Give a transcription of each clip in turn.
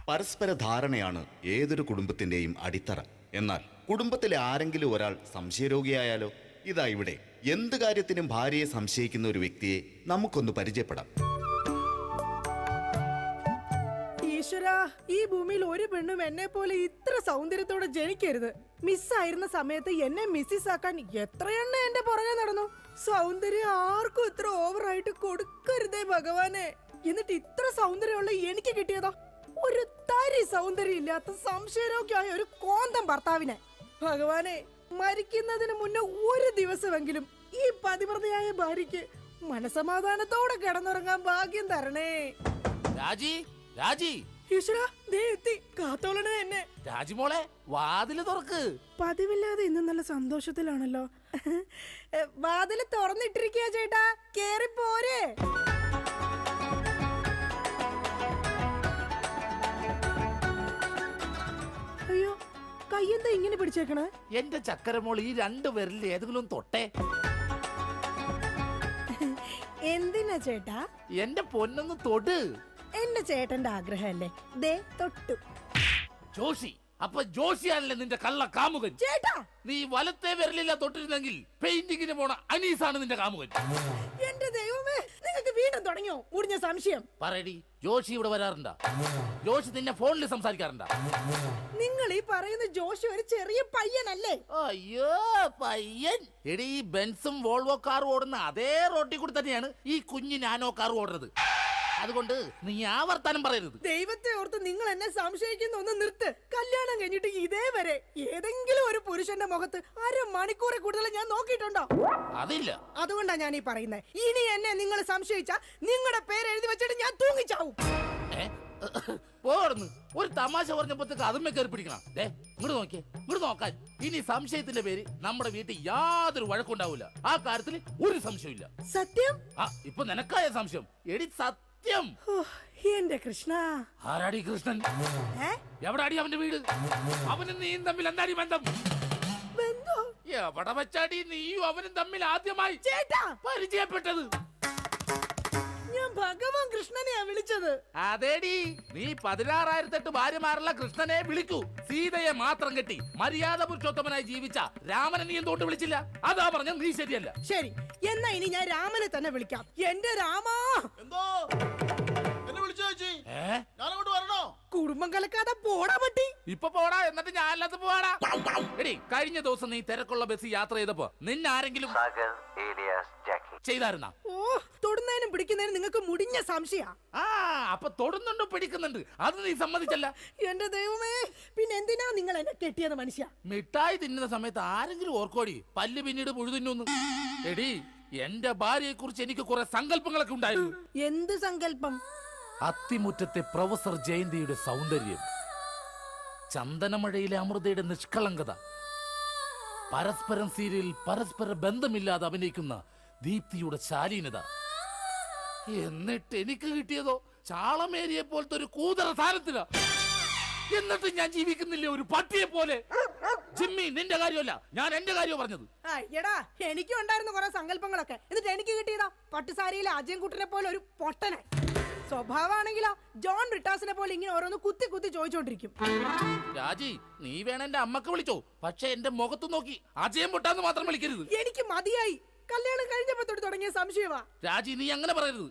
പരസ്പര ധാരണയാണ് ഏതൊരു കുടുംബത്തിന്റെയും അടിത്തറ. എന്നാൽ കുടുംബത്തിലെ ആരെങ്കിലും ഒരാൾ സംശയരോഗിയായാലോ? ഇതാ ഇവിടെ എന്ത് കാര്യത്തിനും ഭാര്യയെ സംശയിക്കുന്ന ഒരു വ്യക്തിയെ നമുക്കൊന്ന് പരിചയപ്പെടാം. ഈശ്വരാ, ഈ ഭൂമിയിൽ ഒരു പെണ്ണും എന്നെ പോലെ ഇത്ര സൗന്ദര്യത്തോടെ ജനിക്കരുത്. മിസ്സായിരുന്ന സമയത്ത് എന്നെ മിസ്സിസ് ആക്കാൻ എത്രയെണ്ണ എന്റെ പുറകെ നടന്നു. സൗന്ദര്യം ആർക്കും ഇത്ര ഓവറായിട്ട് കൊടുക്കരുതേ ഭഗവാനെ. എന്നിട്ട് ഇത്ര സൗന്ദര്യമുള്ള എനിക്ക് കിട്ടിയതോ ഒരു തരി സൗന്ദര്യം ഇല്ലാത്ത സംശയരോഗ്യമായ ഒരു കോന്തം ഭർത്താവിനെ. ഭഗവാനെ, മരിക്കുന്നതിന് മുന്നേ ഒരു ദിവസമെങ്കിലും ഈ പതിവ്രതയായ ഭാര്യയ്ക്ക് മനസമാധാനത്തോടെ കിടന്നുറങ്ങാൻ ഭാഗ്യം തരണേ. രാജി, രാജി, ഈശ്വരാ, ദേ എത്തി. കാത്തോളണേ എന്നെ. രാജിമോളെ, വാതില് തുറക്ക്. പതിവില്ലാതെ ഇന്ന് നല്ല സന്തോഷത്തിലാണല്ലോ. വാതില് തുറന്നിട്ടിരിക്കുക ചേട്ടാ, കേറി പോരെ. അയ്യോ, കയ്യെന്താ ഇങ്ങനെ പിടിച്ചേക്കണേ? എന്റെ ചക്കരമോൾ ഈ രണ്ടു പേരിൽ ഏതെങ്കിലും തൊട്ടെ. എന്തിനാ ചേട്ടാ? എന്റെ പൊന്നൊന്ന് തൊട്. എന്റെ ചേട്ടന്റെ ആഗ്രഹമല്ലേ, ദേ തൊട്ടു. ജോഷി, അപ്പൊ ജോഷിയാണല്ലേ നിന്റെ കള്ള കാമുകൻ? ചേട്ടാ, നീ വലത്തെ വിരലില്ല തൊട്ടിരുന്നെങ്കിൽ പെയിന്റിങ്ങിന് പോണ അനീസാണ് നിന്റെ കാമുകൻ. എന്റെ ദൈവമേ, നിങ്ങൾക്ക് വീണ്ടും തുടങ്ങിയോ മുടിഞ്ഞ സംശയം? പറയടി, ജോഷി ഇവിടെ വരാറുണ്ടാ? ജോഷി നിന്നെ ഫോണിൽ സംസാരിക്കാറുണ്ടാ? നിങ്ങൾ ഈ പറയുന്ന ജോഷി ഒരു ചെറിയ പയ്യനല്ലേ? അയ്യോ, പയ്യൻ. എടി, ഈ ബെൻസും വോൾവോ കാറും ഓടുന്ന അതേ റോട്ടിൽ കൂടി തന്നെയാണ് ഈ കുഞ്ഞു നാനോ കാറും ഓടുന്നത്. അതുകൊണ്ട് നീ ആവർത്തനം പറയരുത്. ദൈവത്തെ ഓർത്ത് നിങ്ങൾ എന്നെ സംശയിക്കുന്ന ഒന്ന് നിർത്ത്. കല്യാണം കഴിഞ്ഞിട്ട് ഇതേവരെ ഏതെങ്കിലും ഒരു പുരുഷന്റെ മുഖത്ത് അരമണിക്കൂറെ കൂടുതൽ ഞാൻ നോക്കിയിട്ടുണ്ടോ? അതില്ല. അതുകൊണ്ടാ ഞാൻ ഈ പറയുന്നത്. ഇനി എന്നെ നിങ്ങൾ സംശയിച്ച നിങ്ങളുടെ പേര് എഴുതി വെച്ചിട്ട് ഞാൻ തൂങ്ങിച്ചാവും. പോടുന്നു. ഒരു തമാശ പറഞ്ഞപ്പോഴത്തേക്ക് അതുമ്മേ കയറി പിടിക്കണം. ഇങ്ങോട്ട് നോക്കിയേ, ഇങ്ങോട്ട് നോക്കാൻ. ഇനി സംശയത്തിന്റെ പേര് നമ്മുടെ വീട്ടിൽ യാതൊരു വഴക്കുണ്ടാവില്ല. ആ കാര്യത്തിൽ ഒരു സംശയമില്ല. സത്യം? ഇപ്പൊ നിനക്കായ സംശയം. എടി സത്യം. എന്റെ കൃഷ്ണ. ആരാടി കൃഷ്ണൻ? എവിടാടി അവന്റെ വീട്? അവനും നീയും തമ്മിൽ എന്താടി ബന്ധം? എവിടെ വെച്ചാടി നീയും അവനും തമ്മിൽ ആദ്യമായി പരിചയപ്പെട്ടത്? ഞാൻ ഭഗവാൻ കൃഷ്ണനെയാ വിളിച്ചത്. അതേടി, നീ 16,008 ഭാര്യമാരുള്ള കൃഷ്ണനെ വിളിക്കൂ. സീതയെ മാത്രം കെട്ടി മര്യാദ പുരുഷോത്തമനായി ജീവിച്ച രാമനെ നീ എന്തുകൊണ്ട് വിളിച്ചില്ല? അതാ പറഞ്ഞ നീ ശരിയല്ല. ശരി, എന്നാ ഇനി ഞാൻ രാമനെ തന്നെ വിളിക്കാം. എന്റെ രാമാ. എന്തോ എന്നെ വിളിച്ചു ചേച്ചി? ഞാനങ്ങോട്ട് വരണോ? കുടുംബം കലക്കാതെ പോടാ പറ്റി. ഇപ്പൊ പോടാ, എന്നിട്ട് ഞാൻ അല്ലാത്ത പോവാടാ. എടി, കഴിഞ്ഞ ദിവസം നീ തിരക്കുള്ള ബസ് യാത്ര ചെയ്തപ്പോ നിന്നെ ആരെങ്കിലും ചെയ്തായിരുന്നാ? ഓ, തൊടുന്നതിനും പിടിക്കുന്നതിനും നിങ്ങൾക്ക് മുടിഞ്ഞ സംശയ. അപ്പൊ തൊടുന്നുണ്ട്, പിടിക്കുന്നുണ്ട്, അത് നീ സമ്മതിച്ചല്ല. എന്റെ ദൈവമേ, പിന്നെ എന്തിനാ നിങ്ങൾ എന്നെ കെട്ടിയത് മനുഷ്യ? മിഠായി തിന്നുന്ന സമയത്ത് ആരെങ്കിലും ഓർക്കോടി പല്ല് പിന്നീട് പുഴുതിന്നു? എടി, എന്റെ ഭാര്യയെ കുറിച്ച് എനിക്ക് കുറെ സങ്കല്പങ്ങളൊക്കെ ഉണ്ടായിരുന്നു. എന്ത് സങ്കല്പം? അത്തിമുറ്റത്തെ പ്രൊഫസർ ജയന്തിയുടെ സൗന്ദര്യം, ചന്ദനമഴയിലെ അമൃതയുടെ നിഷ്കളങ്കത, പരസ്പരം സീരിയൽ പരസ്പര ബന്ധമില്ലാതെ അഭിനയിക്കുന്ന ദീപ്തിയുടെ ശാലീനത. എന്നിട്ട് എനിക്ക് കിട്ടിയതോ ചാളമേരിയെ പോലത്തെ ഒരു കൂതറ സാധനത്തില. എന്നിട്ട് ഞാൻ ജീവിക്കുന്നില്ലേ ഒരു പട്ടിയെ പോലെ? ജിമ്മി, നിന്റെ കാര്യമല്ല, ഞാൻ എന്റെ കാര്യം പറഞ്ഞത്. എടാ, എനിക്കും ഉണ്ടായിരുന്നു കുറെ സങ്കല്പങ്ങളൊക്കെ. എന്നിട്ട് എനിക്ക് കിട്ടിയതാ പട്ടുസാരിയിലെ അജയൻകുട്ടനെ പോലെ ഒരു പൊട്ടനെ. സ്വഭാവമാണെങ്കിലോ ജോൺ ബ്രിട്ടാസിനെ പോലെ ഇങ്ങനെ ഓരോന്ന് കുത്തി കുത്തി ചോദിച്ചോണ്ടിരിക്കും. രാജി, നീ വേണം എന്റെ അമ്മക്ക് വിളിച്ചോ, പക്ഷെ എന്റെ മുഖത്ത് നോക്കി അജയം പൊട്ടാന്ന് മാത്രം വിളിക്കരുത്. എനിക്ക് മതിയായി. കല്യാണം കഴിഞ്ഞപ്പോ തൊട്ട് തുടങ്ങിയ സംശയമാ. രാജി, നീ അങ്ങനെ പറയരുത്.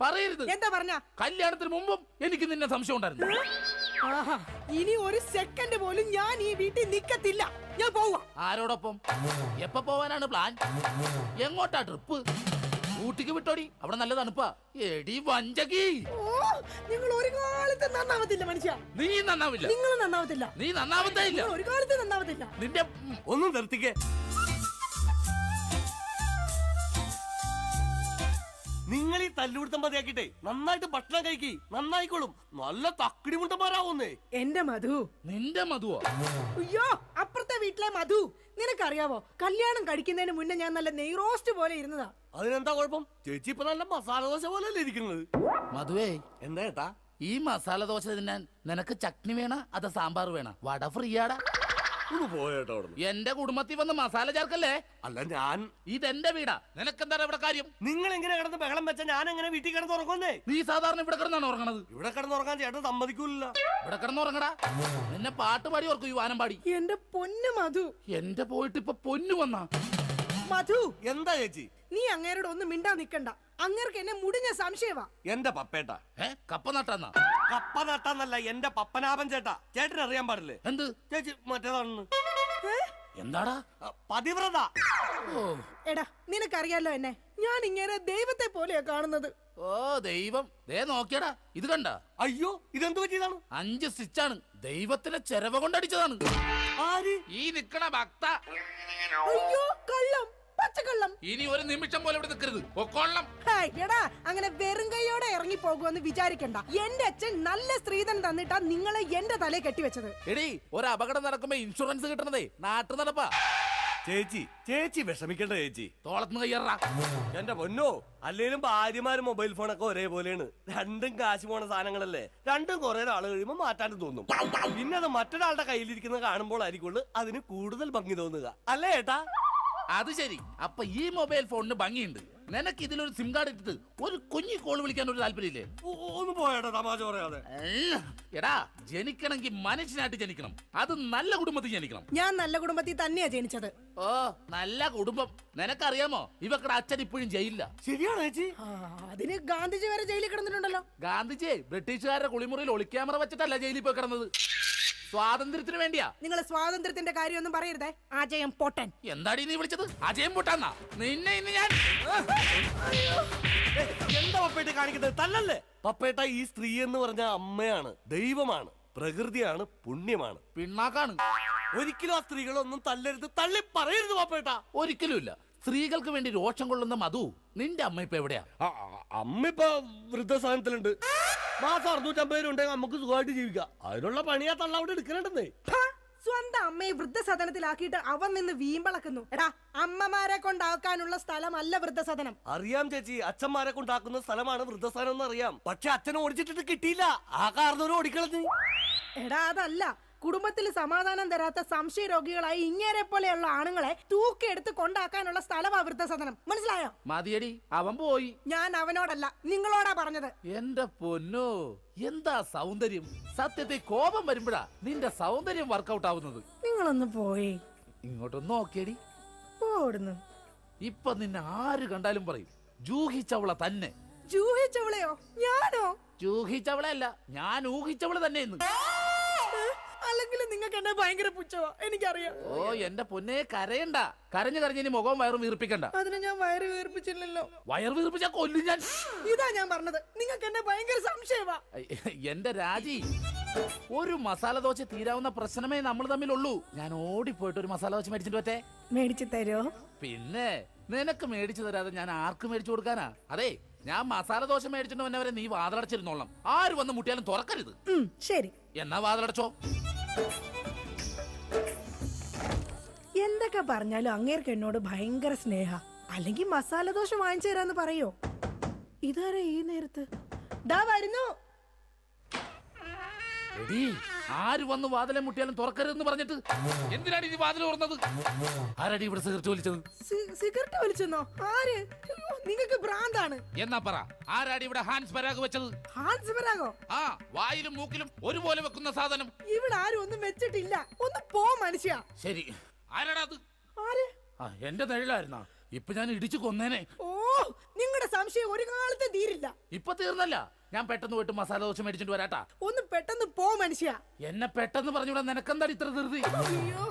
പറയരുത്. എന്താ പറഞ്ഞ? കല്യാണത്തിന് മുമ്പും എനിക്ക് നിന്നെ സംശയം ഉണ്ടായിരുന്നു. ഇനി ഒരു സെക്കൻഡ് പോലും ഞാൻ ഈ വീട്ടിൽ നിക്കത്തില്ല. ഞാൻ പോവാ. ആരോടൊപ്പം? എപ്പോ പോവാനാണ് പ്ലാൻ? എങ്ങോട്ടാ ട്രിപ്പ്? ഊട്ടിക്ക് വിട്ടോടി, അവിടെ നല്ല തണുപ്പാ. എടി വഞ്ചകി, നിങ്ങൾ ഒരു കാലത്ത് നന്നാവത്തില്ല മനുഷ്യ. നീ നന്നാവില്ല. നിങ്ങൾ നന്നാവത്തില്ല. നീ നന്നാവത്തേ ഇല്ല. ഒരു കാലത്ത് നന്നാവത്തില്ല. നിന്റെ ഒന്നും നിർത്തിക്കേ. നിങ്ങൾ ഈ തല്ലുപിടുത്തം മതിയാക്കിട്ടെ നന്നായിട്ട് ഭക്ഷണം കഴിക്കി, നന്നായിക്കോളും. നല്ല തക്കിടി മുണ്ടന്മാരാവുന്നേ. എന്റെ മധു. നിന്റെ മധുവോ? അയ്യോ, അപ്പുറത്തെ വീട്ടിലെ മധു. നിനക്കറിയാവോ, കല്യാണം കഴിക്കുന്നതിന് മുന്നേ ഞാൻ നല്ല നെയ് റോസ്റ്റ് പോലെ ഇരുന്നതാ. അതിനെന്താ കുഴപ്പം? ചേച്ചി ഇപ്പൊ നല്ല മസാല ദോശ പോലല്ലേ ഇരിക്കുന്നത്. മധുവേ, എന്താ ഏട്ടാ? ഈ മസാല ദോശ തിന്നാൻ നിനക്ക് ചട്നി വേണ അതോ സാമ്പാർ വേണ? വട ഫ്രീയാടാ. ഒന്ന് പോയേട്ടോ അവിടെ. എന്റെ കുടുംബത്തിൽ വന്ന് മസാല ചേർക്കല്ലേ. അല്ല ഞാൻ ഇതെന്റെ വീടാ, നിനക്കെന്താണ് ഇവിടെ കാര്യം? നിങ്ങൾ എങ്ങനെ കിടന്ന് ബഹളം വെച്ചാ ഞാൻ എങ്ങനെ വീട്ടിൽ കിടന്ന് ഉറങ്ങുന്നേ? നീ സാധാരണ ഇവിടെ കിടന്നാണ് ഉറങ്ങണത്. ഇവിടെ കിടന്ന് ഉറങ്ങാൻ ചേട്ടൻ സമ്മതിക്കൂല. ഇവിടെ കിടന്ന് ഉറങ്ങടാ. നിന്നെ പാട്ട് പാടി ഓർക്കും, ഈ വാനം പാടി. എന്റെ പൊന്നു മധു. എന്റെ പോയിട്ട് ഇപ്പൊ പൊന്നു വന്നാ. മധു, എന്താ ചേച്ചി? നീ അങ്ങേരോട് ഒന്നും മിണ്ടാ നിക്കണ്ട. അങ്ങേർക്ക് എന്നെ മുടിഞ്ഞ സംശയവാ. എന്റെ പപ്പേട്ട കപ്പ നട്ടാന്നാ? കപ്പ നട്ടാന്നല്ല, എന്റെ പപ്പനാഭൻ ചേട്ടാ. ചേട്ടൻ അറിയാൻ പാടില്ലേ? എന്ത് ചേച്ചി മറ്റേതാണെന്ന്. എന്താടാ? പതിവ്രത. ഓ എടാ, നിനക്കറിയാലോ എന്നെ. ഞാൻ ഇങ്ങനെ ദൈവത്തെ പോലെയാ കാണുന്നത്. ഓ ദൈവം, ദേ നോക്കിയടാ, ഇത് കണ്ട? അയ്യോ, ഇതെന്ത് പറ്റിയതാണ്? 5 സ്റ്റിച്ചാണ്. ദൈവത്തിനെ ചെരവ കൊണ്ടടിച്ചതാണ്. ആര്? ഈ നിക്കണ ഭക്ത. അയ്യോ, കള്ളം, പച്ചക്കള്ളം. ഇനി ഒരു നിമിഷം പോലെ ഇവിടെ നിൽക്കരുത്. കൊള്ളം. ഹായ്, എടാ, അങ്ങനെ വെറും കൈയോടെ ഇറങ്ങി പോകുമെന്ന് വിചാരിക്കണ്ട. എന്റെ അച്ഛൻ നല്ല സ്ത്രീധനം തന്നിട്ടാ നിങ്ങളെ എന്റെ തലയെ കെട്ടിവെച്ചത്. എടീ, ഒരു അപകടം നടക്കുമ്പോ ഇൻഷുറൻസ് കിട്ടണതേ നാട്ടു നടപ്പാ. ചേച്ചി വിഷമിക്കണ്ട ചേച്ചി. തോളത്തുനിന്ന് കയ്യറാ. എന്റെ പൊന്നോ, അല്ലേലും ഭാര്യമാരും മൊബൈൽ ഫോണൊക്കെ ഒരേപോലെയാണ്. രണ്ടും കാശ് പോണ സാധനങ്ങളല്ലേ. രണ്ടും കുറെ നാൾ കഴിയുമ്പോ മാറ്റാണ്ട് തോന്നും. പിന്നെ അത് മറ്റൊരാളുടെ കയ്യിലിരിക്കുന്നത് കാണുമ്പോൾ ആയിരിക്കുള്ളൂ അതിന് കൂടുതൽ ഭംഗി തോന്നുക, അല്ലേ ഏട്ടാ? അത് ശരി. അപ്പൊ ഈ മൊബൈൽ ഫോണിന് ഭംഗിയുണ്ട്. നിനക്ക് ഇതിലൊരു സിം കാർഡ് ഇട്ടിട്ട് ഒരു കുഞ്ഞി കോൾ വിളിക്കാൻ ഒരു താല്പര്യമില്ലേ? ഒന്ന് പോയേട്ടാ, തമാശ പറയാതെ. എടാ, ജനിക്കണമെങ്കിൽ മനുഷ്യനായിട്ട് ജനിക്കണം. അത് നല്ല കുടുംബത്തിൽ ജനിക്കണം. ഞാൻ നല്ല കുടുംബത്തിൽ തന്നെയാ ജനിച്ചത്. ഓ, നല്ല കുടുംബം. നിനക്കറിയാമോ, ഇവക്കടെ അച്ഛൻ ഇപ്പോഴും ജയിലില്ല. ശരിയാണോ ചേച്ചി? അതിന് ഗാന്ധിജി വരെ ജയിലിൽ കിടന്നിട്ടുണ്ടല്ലോ. ഗാന്ധിജി ബ്രിട്ടീഷുകാരുടെ കുളിമുറിയിൽ ഒളിക്യാമറ വെച്ചിട്ടല്ല ജയിലിൽ പോയി കിടന്നത്. സ്വാതന്ത്ര്യത്തിന് വേണ്ടിയാ. നിങ്ങൾ സ്വാതന്ത്ര്യത്തിന്റെ കാര്യമൊന്നും പറയരുതേ. അജയം പൊട്ടൻ. എന്താടി നീ വിളിച്ചത്? അജയം പൊട്ടാന്നാ? നിന്നെ ഇന്ന് ഞാൻ. എന്താ പപ്പേട്ട കാണിക്കുന്നത്? തല്ലല്ലേ പപ്പേട്ട. ഈ സ്ത്രീ എന്ന് പറഞ്ഞ അമ്മയാണ്, ദൈവമാണ്, പ്രകൃതിയാണ്, പുണ്യമാണ്. പിണ്ണാക്കാണ്. ഒരിക്കലും ആ സ്ത്രീകളൊന്നും തല്ലരുത്, തള്ളി പറയരുത് പപ്പേട്ട. ഒരിക്കലും ഇല്ല. സ്ത്രീകൾക്ക് വേണ്ടി രോഷം കൊള്ളുന്ന മധു, നിന്റെ അമ്മ ഇപ്പൊ എവിടെയാ? അമ്മ ഇപ്പൊ വൃദ്ധസാധനത്തിലുണ്ട്. മാസം 650 രൂപ ഉണ്ടെങ്കിൽ നമുക്ക് സുഖമായിട്ട് ജീവിക്കാം. അതിനുള്ള പണിയാ തള്ള അവിടെ എടുക്കണുണ്ടെന്നേ. സ്വന്തം അമ്മയെ വൃദ്ധസദനത്തിലാക്കിയിട്ട് അവൻ നിന്ന് വീമ്പളക്കുന്നു. എടാ, അമ്മമാരെ കൊണ്ടാക്കാനുള്ള സ്ഥലമല്ല വൃദ്ധസദനം. അറിയാം ചേച്ചി, അച്ഛന്മാരെ കൊണ്ടാക്കുന്ന സ്ഥലമാണ് വൃദ്ധസ്ഥാനം എന്ന് അറിയാം. പക്ഷെ അച്ഛനെ ഓടിച്ചിട്ട് കിട്ടിയില്ല. ആ കാരണവരും ഓടിക്കളഞ്ഞ്. എടാ, അതല്ല. കുടുംബത്തിൽ സമാധാനം തരാത്ത സംശയ രോഗികളായി ഇങ്ങേരെ പോലെയുള്ള ആണുങ്ങളെ തൂക്കിയെടുത്ത് കൊണ്ടാക്കാനുള്ള സ്ഥലമാ വൃദ്ധസദനം. മനസ്സിലായോ? മതിയടി, അവൻ പോയി. ഞാൻ അവനോടല്ല, നിങ്ങളോടാ പറഞ്ഞത്. എന്റെ പൊന്നോ, എന്താ സൗന്ദര്യം! സത്യത്തെ കോപം വരുമ്പോഴാ നിന്റെ സൗന്ദര്യം വർക്കൗട്ട് ആവുന്നത്. നിങ്ങളൊന്ന് പോയി ഇങ്ങോട്ടൊന്ന് നോക്കിയടി. പോടുന്നു. ഇപ്പൊ നിന്നെ ആര് കണ്ടാലും പറയും ജൂഹിച്ചവള തന്നെ. ജൂഹിച്ചവളെയോ? ഞാനോ? ജൂഹിച്ചവളല്ല, ഞാൻ ഊഹിച്ചവള് തന്നെ ഇന്ന്. അല്ലെങ്കിൽ നിങ്ങൾക്ക് എന്നെ ഭയങ്കര പുച്ഛവാ, എനിക്കറിയാം. ഓ എന്റെ പൊന്നെ, കരയണ്ട. കരഞ്ഞു കരഞ്ഞ് ഇനി മുഖവും വയറും വീർപ്പിക്കണ്ട. അതിനെ ഞാൻ വയറ് വീർപ്പിച്ചില്ലല്ലോ. വയർ വീർപ്പിച്ചാ കൊല്ലും ഞാൻ. ഇതാ ഞാൻ പറഞ്ഞത്, നിങ്ങൾക്ക് എന്നെ ഭയങ്കര സംശയവാ. എന്റെ രാജി, ഒരു മസാല ദോശ തീരാവുന്ന പ്രശ്നമേ നമ്മൾ തമ്മിലുള്ളൂ. ഞാൻ ഓടിപ്പോയിട്ട് ഒരു മസാല ദോശ മേടിച്ചിട്ട് പറ്റേ? മേടിച്ചു തരോ? പിന്നെ നിനക്ക് മേടിച്ചു തരാതെ ഞാൻ ആർക്ക് മേടിച്ചു കൊടുക്കാനാ? അതെ, ഞാൻ മസാല ദോശ മേടിച്ചിട്ട് വന്നവരെ നീ വാതിലടച്ചിരുന്നോളാം. ആര് വന്ന് മുട്ടിയാലും തുറക്കരുത്. ശരി. എന്നാ വാതിലടച്ചോ. എന്തൊക്കെ പറഞ്ഞാലും അങ്ങേർക്ക് എന്നോട് ഭയങ്കര സ്നേഹ. അല്ലെങ്കിൽ മസാല ദോശ വാങ്ങിച്ചു തരാന്ന് പറയോ? ഇതാരാ ഈ നേരത്ത്? ദാ വരുന്നു. എടീ, ആര് വന്ന് വാതിലെ മുട്ടിയാലും തുറക്കരുതെന്ന് പറഞ്ഞിട്ട് എന്തിനാണ് ഈ വാതിൽ തുറന്നത്? ആരടി ഇവിടെ സിഗരറ്റ് വലിച്ചത്? സിഗരറ്റ് വലിച്ചെന്നോ? ആര്? നിങ്ങൾക്ക് ഭ്രാന്താണ്. എന്നാ പറ, ആരാടി ഇവിടെ ഹാൻസ് പരാഗ് വെച്ചത്? ഹാൻസ് പരാഗോ? ആ, വായിലും മൂക്കിലും ഒരുപോലെ വെക്കുന്ന സാധനം. ഇവിടെ ആരും ഒന്നും വെച്ചിട്ടില്ല. ഒന്ന് പോ മനുഷ്യ. ശരി, ആരാടാ അത്? ആര്? എന്റെ നിഴലായിരുന്നാ? ഇപ്പൊ ഞാൻ ഇടിച്ചു കൊന്നേനെ. ഓ, നിങ്ങളുടെ സംശയം ഒരു കാലത്ത് തീരില്ല. ഇപ്പൊ തീർന്നല്ല, ഞാൻ പെട്ടെന്ന് പോയിട്ട് മസാല ദോശ മേടിച്ചിട്ട് വരാട്ടാ. ഒന്ന് പെട്ടെന്ന് പോ മനുഷ്യ. എന്നെ പെട്ടെന്ന് പറഞ്ഞൂടാ, നിനക്കെന്താ ഇത്ര ധൃതി? അയ്യോ,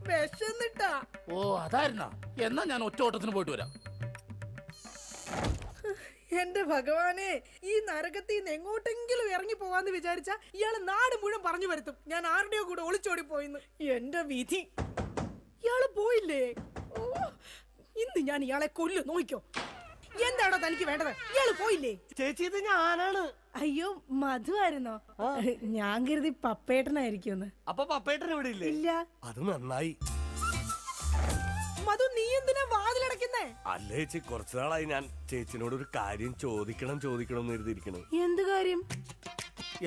വിശന്നിട്ടാ. ഓ അതായിരുന്നാ? എന്നാ ഞാൻ ഒറ്റ ഓട്ടത്തിന് പോയിട്ട് വരാം. എന്റെ ഭഗവാനെ, ഈ നരകത്തിൽ നിന്ന് എങ്ങോട്ടെങ്കിലും ഇറങ്ങി പോവാന്ന് വിചാരിച്ച ഇയാള് നാട് മുഴുവൻ പറഞ്ഞു വരുത്തും ഞാൻ ആരുടെയോ കൂടെ ഒളിച്ചോടി പോയിന്ന്. എന്റെ വിധി, ഇയാള് പോയില്ലേ? ഓ, ഇന്ന് ഞാൻ ഇയാളെ കൊല്ലു. നോക്കിക്കോ. എന്താണോ തനിക്ക് വേണ്ടത്? ഇയാള് പോയില്ലേ? ചേച്ചി, ഇത് ഞാനാണ്. അയ്യോ, മധു ആയിരുന്നോ? ഞാൻ കരുതി പപ്പേട്ടനായിരിക്കും. അപ്പൊ പപ്പേട്ടൻ ഇവിടെ ഇല്ലേ? ഇല്ല. അത് നന്നായി. മധു, നീ എന്തിനാ വാതിലടക്കുന്നേ? അല്ല ചേച്ചി, കുറച്ചു നാളായി ഞാൻ ചേച്ചിനോട് ഒരു കാര്യം ചോദിക്കണം എന്ന് എഴുതിയിരിക്കണം. എന്ത് കാര്യം?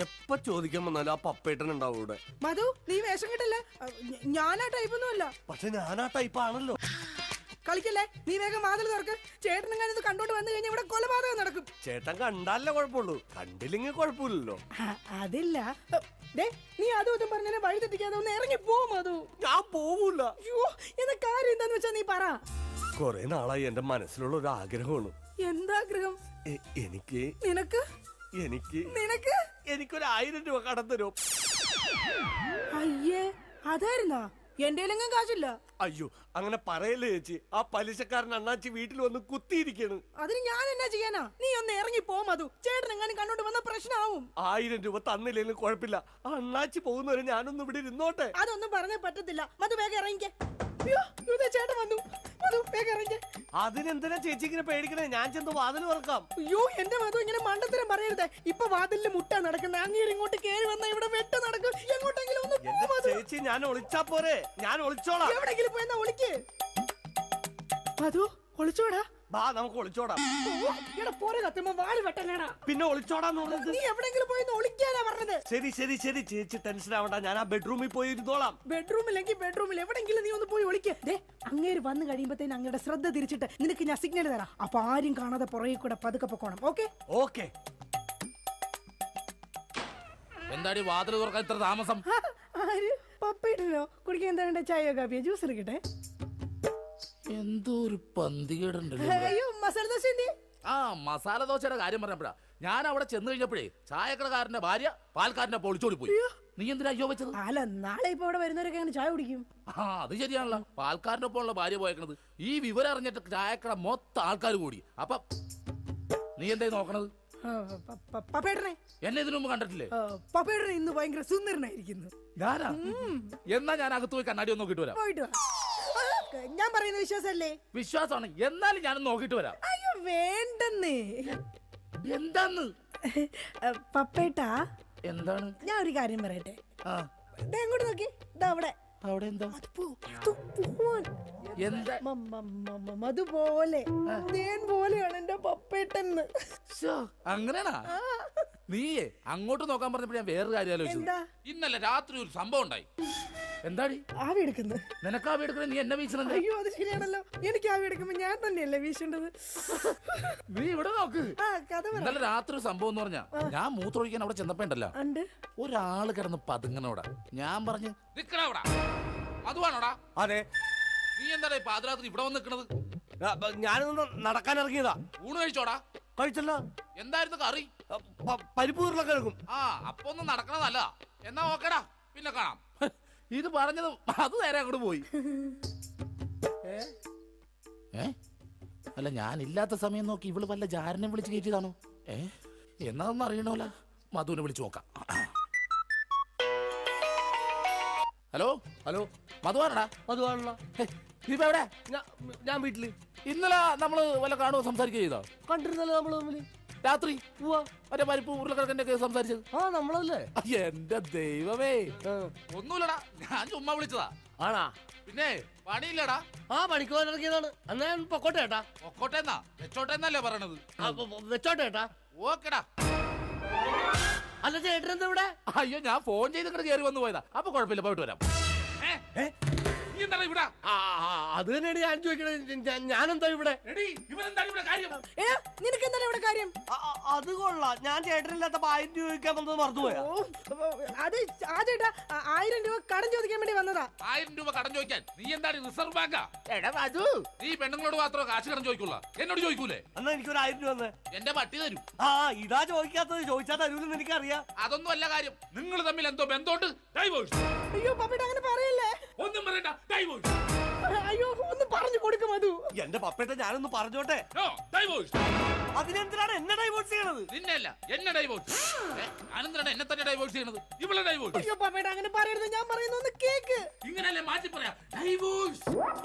എപ്പ ചോദിക്കാൻ വന്നാലും ആ പപ്പേട്ടൻ ഉണ്ടാവും ഇവിടെ. മധു നീ വേഷം കിട്ടില്ല. ഞാനാ ടൈപ്പൊന്നുമല്ല. പക്ഷെ ഞാൻ ആ ടൈപ്പ് ആണല്ലോ. കളിക്കല്ലേ, നീ വേഗം വാതിൽ തുറക്ക്. ചേട്ടനെങ്ങാനും ഇത് കണ്ടോണ്ട് വന്നു കഴിഞ്ഞാൽ ഇവിടെ കൊലപാതകം നടക്കും. ചേട്ടൻ കണ്ടാലേ കുഴപ്പമുള്ളൂ, കണ്ടില്ലെങ്കിൽ കുഴപ്പമില്ലല്ലോ. അതില്ല. ദേ, നീ അതും ഇതും പറഞ്ഞാൽ വഴി തെറ്റിക്കാതെ ഒന്ന് ഇറങ്ങി പോ മധു. ഞാൻ പോവൂല. അയ്യോ, എന്താ കാര്യം എന്താന്ന് വെച്ചാ നീ പറ. കൊറേ നാളായി എന്റെ മനസ്സിലുള്ള ഒരു ആഗ്രഹമാണ്. എന്താഗ്രഹം? എനിക്ക് നിനക്ക് എനിക്ക് നിനക്ക് എനിക്കൊരു 1000 രൂപ കടം തരും. അയ്യേ, അതായിരുന്നാ? എന്റെ കാശില്ല. അയ്യോ അങ്ങനെ പറയല്ലേ ചേച്ചി, ആ പലിശക്കാരൻ അണ്ണാച്ചി വീട്ടിൽ വന്ന് കുത്തിയിരിക്കാണ്. അതിന് ഞാൻ എന്നാ ചെയ്യാനാ? നീ ഒന്ന് ഇറങ്ങി പോ മധു. ചേട്ടൻ എങ്ങാനും കണ്ടോണ്ട് വന്ന പ്രശ്നമാവും. 1000 രൂപ തന്നില്ലെങ്കിലും കുഴപ്പമില്ല, അണ്ണാച്ചി പോകുന്നവരെ ഞാനൊന്നും ഇവിടെ ഇരുന്നോട്ടെ. അതൊന്നും പറഞ്ഞേ പറ്റത്തില്ല. മധു വേഗം ഇറങ്ങിക്കേ. അയ്യോ, ഇതാ ചേട്ടൻ വന്നു. മധു വേഗം ഇറങ്ങിക്കേ. അതിനെന്തിനാ ചേച്ചി ഇങ്ങനെ പേടിക്കണേ? ഞാൻ ചെന്ന് വാതിൽ തുറക്കാം. അയ്യോ, എന്റെ മധു ഇങ്ങനെ മണ്ടത്തരം പറയരുത്. ഇപ്പൊ വാതിലിൽ മുട്ട നടക്കുന്നത്. അങ്ങേര് ഇങ്ങോട്ട് കേറി വന്ന ഇവിടെ വെട്ട നടക്കും. എങ്ങോട്ടെങ്കിലും ഒന്ന് പോ എന്റെ മധു. ചേച്ചി ഞാൻ ഒളിച്ചാ പോരെ, ഞാൻ ഒളിച്ചോളാം. എവിടെങ്കിലും പോയെന്നാ ഒളിക്ക്. മധു ഒളിച്ചോടാ. ബാ നമുക്ക് ഒളിച്ചോടാം. ഇവിടെ പോരെ കത്തുമ്പോ വാല് വെട്ടല്ലേടാ. പിന്നെ ഒളിച്ചോടാന്ന് പറഞ്ഞത്? നീ എവിടെങ്കിലും പോയി ഒളിക്കാനാ പറഞ്ഞത്. ശരി ശരി ശരി ചേച്ചി ടെൻഷൻ ആവണ്ട, ഞാൻ ആ ബെഡ്റൂമിൽ പോയി ഇരുന്നോളാം. ബെഡ്റൂമില്ലെങ്കിൽ ബെഡ്റൂമിൽ എവിടെങ്കിലും നീ ഒന്ന് പോയി ഒളിക്ക്. ദേ, അങ്ങേര് വന്നു കഴിയുമ്പത്തേന് അങ്ങയുടെ ശ്രദ്ധ തിരിച്ചിട്ട് നിനക്ക് ഞാൻ സിഗ്നൽ തരാം. അപ്പൊ ആരും കാണാതെ പുറകെ കൂടെ പതുക്കെ പൊക്കോണം. ഓക്കെ? ഓക്കെ. എന്താടി വാതിൽ തുറക്കാൻ ഇത്ര താമസം? ആര്? പപ്പയിട്ടോ? കുടിക്കാൻ എന്താ? ചായയോ കാപ്പിയോ ജ്യൂസ് എടുക്കട്ടെ? എന്തോ ഒരു പന്തികേടുണ്ടല്ലോ. അയ്യോ, മസാല ദോശ എന്തി? ആ മസാല ദോശയുടെ കാര്യം പറഞ്ഞപ്പോഴാ ഞാൻ അവിടെ ചെന്ന് കഴിഞ്ഞപ്പോഴേ ചായക്കടക്കാരന്റെ ഭാര്യ പാൽക്കാരന്റെ പൊളിച്ചോടി പോയി. നീ എന്തിനാ അയ്യോ വെച്ചത്? അല്ല, നാളെ ഇപ്പൊ ഇവിടെ വരുന്നവരൊക്കെ അങ്ങനെ ചായ കുടിക്കും. ആ അത് ശരിയാണല്ലോ, പാൽക്കാരന്റെ ഒപ്പമുള്ള ഭാര്യ പോയേക്കണത്. ഈ വിവരം അറിഞ്ഞിട്ട് ചായക്കട മൊത്തം ആൾക്കാർ കൂടി. അപ്പൊ നീ എന്തായി നോക്കണത്? പപ്പേട്ടനെ എന്നെ ഇതിനു മുമ്പ് കണ്ടിട്ടില്ലേ? പപ്പേട്ടനെ ഇന്ന് ഭയങ്കര സുന്ദരനായിരിക്കുന്നു. ഞാനാ? എന്നാ ഞാൻ അകത്ത് പോയി കണ്ണാടി ഒന്ന് നോക്കിട്ട് വരാം. പോയിട്ട് വാ. ഞാൻ പറയുന്ന വിശ്വാസല്ലേ? വിശ്വാസമാണ്, എന്നാലും ഞാനൊന്ന് നോക്കിട്ട് വരാം. അയ്യോ വേണ്ടെന്നേ. എന്താന്ന്? പപ്പേട്ടാ, എന്താണ്? ഞാൻ ഒരു കാര്യം പറയട്ടെ. ആ ദേ അങ്ങോട്ട് നോക്കി. ദാ അവിടെ. അവിടെ എന്താ? എന്താ? മധു പോലെ തേൻ പോലെയാണ് എന്റെ പപ്പേട്ടെന്ന്. അങ്ങനെയാണാ? നീയേ അങ്ങോട്ട് നോക്കാൻ പറഞ്ഞപ്പോ ഞാൻ വേറൊരു കാര്യം ആലോചിച്ചു. എന്താ? ഇന്നലെ രാത്രി ഒരു സംഭവം ഉണ്ടായി. എന്താടി? ആവി എടുക്കുന്നു. നിനക്കാ വീടുക്കണേ, നീ എന്നെ വീശണെന്താ? അയ്യോ, അത് ശരിയാണല്ലോ. എനിക്ക് ആവി എടുക്കുമ്പോ ഞാൻ തന്നെയല്ലേ വീശേണ്ടത്. നീ ഇവിടെ നോക്ക്. ആ കഥ പറ. ഇന്നലെ രാത്രി ഒരു സംഭവം എന്ന് പറഞ്ഞാ, ഞാൻ മൂത്രമൊഴിക്കാൻ അവിടെ ചെന്നപ്പോ ഉണ്ടല്ലോ, ഉണ്ട് ഒരാള് കിടന്ന് പതുങ്ങനോടാ. ഞാൻ പറഞ്ഞു നിക്കണവിടെ. അതുവാണോടാ? അതെ. നീ എന്താടാ ഈ പാതിരാത്രി ഇവിടെ വന്ന് നിക്കണത്? ഞാനൊന്ന് നടക്കാൻ ഇറങ്ങിയതാ. ഊണ് കഴിച്ചോടാ? കഴിച്ചല്ലോ. എന്തായിരുന്നു കറി? പരിപ്പ് ഉരുളക്കിഴങ്ങും. ആ അപ്പൊ ഒന്നും നടക്കണതല്ല. എന്നാ ഓക്കേടാ, പിന്നെ കാണാം. ഇത് പറഞ്ഞത് അത് നേരെ അങ്ങോട്ട് പോയി. അല്ല ഞാൻ ഇല്ലാത്ത സമയം നോക്കി ഇവള് വല്ല ജാരനെ വിളിച്ച് കയറ്റിയതാണോ? എന്നാതൊന്നും അറിയണോല. മധുവിനെ വിളിച്ചു നോക്കാം. ഹലോ ഹലോ, മധുവാണടാ? അതുവാണല്ലോ. നീ ഇപ്പൊ എവിടെ? ഞാൻ വീട്ടില്. ഇന്നലെ നമ്മള് വല്ല കാണുമോ സംസാരിക്കുക ചെയ്തോ? കണ്ടിരുന്നല്ലോ നമ്മള് തമ്മില് രാത്രി. മറ്റേ പരിപ്പ് ഉരുളക്കിഴങ്ങിന്റെ ഒക്കെ സംസാരിച്ചത്? ആ നമ്മളല്ലേ. എന്റെ ദൈവമേ, ഒന്നുമില്ലടാ, ഞാൻ ചുമ്മാ വിളിച്ചതാ. ആണാ? പിന്നെ പണിയില്ലടാ. ആ പണിക്ക് പോകാൻ ഇറങ്ങിയതാണ്. എന്നാ ഞാൻ പൊക്കോട്ടെ ഏട്ടാ. പൊക്കോട്ടെന്നാ വെച്ചോട്ടെന്നല്ലേ പറയണത്? വെച്ചോട്ടെ ഏട്ടാ. ഓക്കെടാ. അല്ല ചേട്ടൻ എന്താ ഇവിടെ? അയ്യോ ഞാൻ ഫോൺ ചെയ്ത് ഇങ്ങോട്ട് കയറി വന്നു പോയതാ. അപ്പൊ കുഴപ്പമില്ല, പോയിട്ട് വരാം. നീ എന്താണ് ഇവിടെ? അത് തന്നെയാണ് ഞാൻ ചോദിക്കണത്. ഞാനെന്താ ഇവിടെ? ഇവനെന്താണ് ഇവിടെ കാര്യം? നിനക്ക് എന്താണ് ഇവിടെ കാര്യം? അത് കൊള്ളാം. ഞാൻ ചേട്ടനില്ലാത്തപ്പോ 1000 രൂപ ചോദിക്കാൻ വന്നത് മറന്നുപോയാ? അത് ആ ചേട്ടാ 1000 രൂപ കടം ചോദിക്കാൻ വേണ്ടി വന്നതാ. 1000 രൂപ കടം ചോദിക്കാൻ? നീ എന്താണ് റിസർവ് ബാങ്കാ? നീ പെണ്ണുങ്ങളോട് മാത്രമേ കാശ് കടം ചോദിക്കുള്ള, എന്നോട് ചോദിക്കൂലേ? എന്നാ എനിക്കൊരു 1000 രൂപ തന്നെ. എന്റെ പട്ടി തരും. ഇതാ ചോദിക്കാത്തത്. ചോദിച്ചാ തരൂലെന്ന് എനിക്കറിയാം. അതൊന്നും അല്ല കാര്യം. നിങ്ങൾ തമ്മിൽ എന്തോ ബന്ധമുണ്ട്. ഡൈവോഴ്സ്. അയ്യോ പപ്പേട്ട അങ്ങനെ പറയല്ലേ. ഒന്നും പറയണ്ട, ഡൈവോഴ്സ്. അയ്യോ ഒന്ന് പറഞ്ഞു കൊടുക്കും മധു. എന്റെ പപ്പേട്ട ഞാനൊന്ന് പറഞ്ഞോട്ടെ. ഡൈവോഴ്സ്. അതിനെന്തിനാണ് എന്നെ ഡൈവോഴ്സ് ചെയ്യണത്? നിന്നല്ല, എന്നെ ഡൈവോഴ്സ്. ഞാനെന്തിനാണ് എന്നെ തന്നെ ഡൈവോഴ്സ് ചെയ്യണത്? ഇവളെ ഡൈവോഴ്സ്. അയ്യോ പപ്പേട്ട അങ്ങനെ പറയരുത്. ഞാൻ പറയുന്ന കേക്ക്. ഇങ്ങനെയല്ലേ മാറ്റി പറയാ? ഡൈവോഴ്സ്.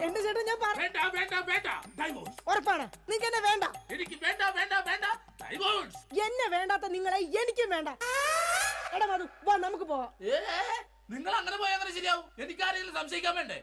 എന്റെ ചേട്ടാ ഞാൻ വേണ്ട വേണ്ട വേണ്ട, ഡൈവോഴ്സ്. ഉറപ്പാണ് നിങ്ങൾക്ക് എന്നെ വേണ്ട? എനിക്ക് വേണ്ട വേണ്ട വേണ്ട, ഡൈവോഴ്സ്. എന്നെ വേണ്ടാത്ത നിങ്ങളെ എനിക്കും വേണ്ട. എടാ മധു വാ നമുക്ക് പോവാം. നിങ്ങൾ അങ്ങനെ പോയാൽ അങ്ങനെ ശരിയാവും. എനിക്കാരെങ്കിലും സംശയിക്കാൻ വേണ്ടേ?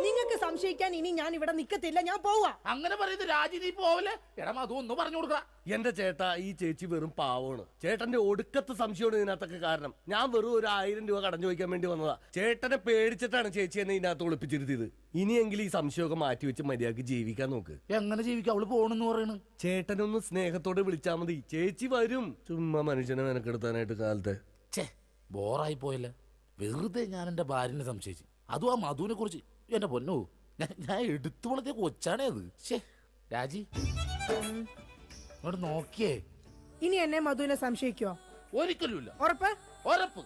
നിങ്ങൾക്ക് സംശയിക്കാൻ ഇനി ഞാൻ ഇവിടെ നിക്കത്തില്ല, ഞാൻ പോവാ. അങ്ങനെ പറയുന്നത് രാജി, നീ പോവല്ലേ? എടാ മധു ഒന്ന് പറഞ്ഞു കൊടുക്ക. എന്റെ ചേട്ടാ, ഈ ചേച്ചി വെറും പാവമാണ്. ചേട്ടന്റെ ഒടുക്കത്തെ സംശയമാണ് ഇതിനകത്തൊക്കെ കാരണം. ഞാൻ വെറും ഒരു 1000 രൂപ കടം ചോദിക്കാൻ വേണ്ടി വന്നതാ. ചേട്ടനെ പേടിച്ചിട്ടാണ് ചേച്ചി എന്നെ ഇതിനകത്ത് ഒളിപ്പിച്ചിരുത്തിയത്. ഇനിയെങ്കിലും ഈ സംശയമൊക്കെ മാറ്റി വെച്ച് മര്യാദക്ക് ജീവിക്കാൻ നോക്ക്. എങ്ങനെ ജീവിക്കാം? അവള് പോണെന്ന് പറയണ്. ചേട്ടനൊന്ന് സ്നേഹത്തോടെ വിളിച്ചാ മതി, ചേച്ചി വരും. ചുമ്മാ മനുഷ്യനെ മെനക്കെടുത്താനായിട്ട് കാലത്തെ. ഛേ, ബോറായി പോയല്ലേ. വെറുതെ ഞാൻ എന്റെ ഭാര്യനെ സംശയിച്ചു, അതും ആ മധുവിനെ കുറിച്ച്. എന്റെ പൊന്നോ, ഞാൻ എടുത്തു വളർത്തിയ കൊച്ചാണേ അത്. ശേ രാജി, ഇങ്ങോട്ട് നോക്കിയേ. ഇനി എന്നെ മധുവിനെ സംശയിക്കോ? ഒരിക്കലുമില്ല. ഉറപ്പ്? ഉറപ്പ്.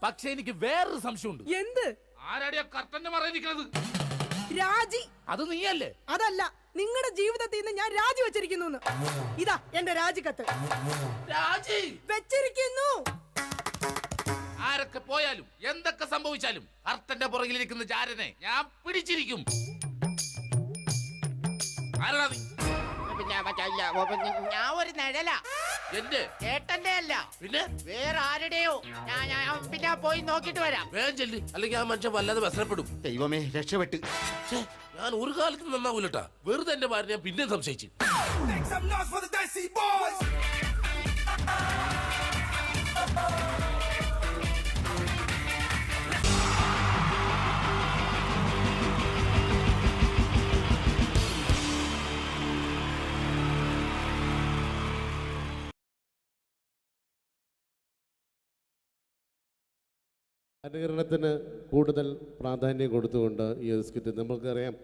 പക്ഷെ എനിക്ക് വേറൊരു സംശയമുണ്ട്. എന്ത്? ആരാടിയാ കർട്ടന്റെ മറയിരിക്കുന്നത്? രാജി. അത് നീയല്ലേ? അതല്ല, നിങ്ങളുടെ ജീവിതത്തിൽ നിന്ന് ഞാൻ രാജി വെച്ചിരിക്കുന്നു. ഇതാ എന്റെ രാജിക്കത്ത്. രാജി വെച്ചിരിക്കുന്നു. ആരൊക്കെ പോയാലും എന്തൊക്കെ സംഭവിച്ചാലും കർട്ടന്റെ പുറകിലിരിക്കുന്ന ജാരനെ ഞാൻ പിടിച്ചിരിക്കും. ആരാടാ നീ? ഞാൻ ഒരു നിഴല, എന്റെ ചേട്ടന്റെ അല്ല, പിന്നെ വേറെ ആരുടെയോ. ഞാൻ പിന്നെ പോയി നോക്കിട്ട് വരാം. വേഗം ചെല്ലി, അല്ലെങ്കിൽ ആ മനുഷ്യൻ വല്ലാതെ വ്യസനപ്പെടും. ദൈവമേ, രക്ഷപ്പെട്ട്. ഛേ, ഞാൻ ഒരു കാലത്ത് നന്നാവൂലട്ടാ. വെറുതെ എന്റെ ഭാര്യ ഞാൻ പിന്നെ സംശയിച്ചു. അനുകരണത്തിന് കൂടുതൽ പ്രാധാന്യം കൊടുത്തുകൊണ്ട് ഈ ഒരു സ്കിറ്റ്, നമുക്കറിയാം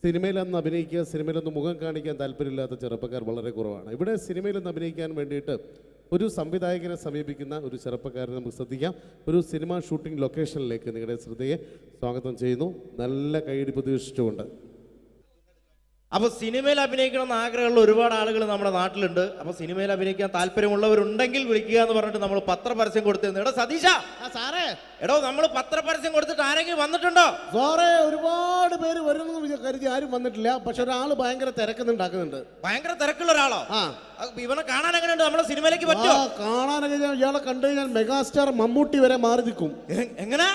സിനിമയിലൊന്ന് അഭിനയിക്കുക, സിനിമയിലൊന്ന് മുഖം കാണിക്കാൻ താല്പര്യമില്ലാത്ത ചെറുപ്പക്കാർ വളരെ കുറവാണ്. ഇവിടെ സിനിമയിലൊന്ന് അഭിനയിക്കാൻ വേണ്ടിയിട്ട് ഒരു സംവിധായകനെ സമീപിക്കുന്ന ഒരു ചെറുപ്പക്കാരനെ നമുക്ക് ശ്രദ്ധിക്കാം. ഒരു സിനിമ ഷൂട്ടിംഗ് ലൊക്കേഷനിലേക്ക് നിങ്ങളുടെ ശ്രദ്ധയെ സ്വാഗതം ചെയ്യുന്നു, നല്ല കൈയടി പ്രതീക്ഷിച്ചുകൊണ്ട്. അപ്പോൾ സിനിമയിൽ അഭിനയിക്കണമെന്ന് ആഗ്രഹമുള്ള ഒരുപാട് ആളുകൾ നമ്മുടെ നാട്ടിലുണ്ട്. അപ്പോൾ സിനിമയിൽ അഭിനയിക്കാൻ താല്പര്യമുള്ളവരുണ്ടെങ്കിൽ വിളിക്കുക എന്ന് പറഞ്ഞിട്ട് നമ്മൾ പത്രപരസ്യം കൊടുത്തിരുന്നു. എടോ സതീശ, സാറേ, എടോ നമ്മൾ പത്രപരസ്യം കൊടുത്തിട്ട് ആരെങ്കിലും വന്നിട്ടുണ്ടോ? സാറേ, ഒരുപാട് പേര് വരുമെന്ന് കരുതി ആരും വന്നിട്ടില്ല. പക്ഷെ ഒരാൾ ഭയങ്കര തിരക്കുന്നുണ്ടാക്കുന്നുണ്ട്. ഭയങ്കര തിരക്കുള്ള ഒരാളോ? ആ, ഇവനെ കാണാൻ എങ്ങനെയുണ്ട്? നമ്മുടെ സിനിമയിലേക്ക് പറ്റുമോ? കാണാനൊക്കെ ഇയാളെ കണ്ടു കഴിഞ്ഞാൽ മെഗാസ്റ്റാർ മമ്മൂട്ടി വരെ മാറി നിൽക്കും. എങ്ങനെ?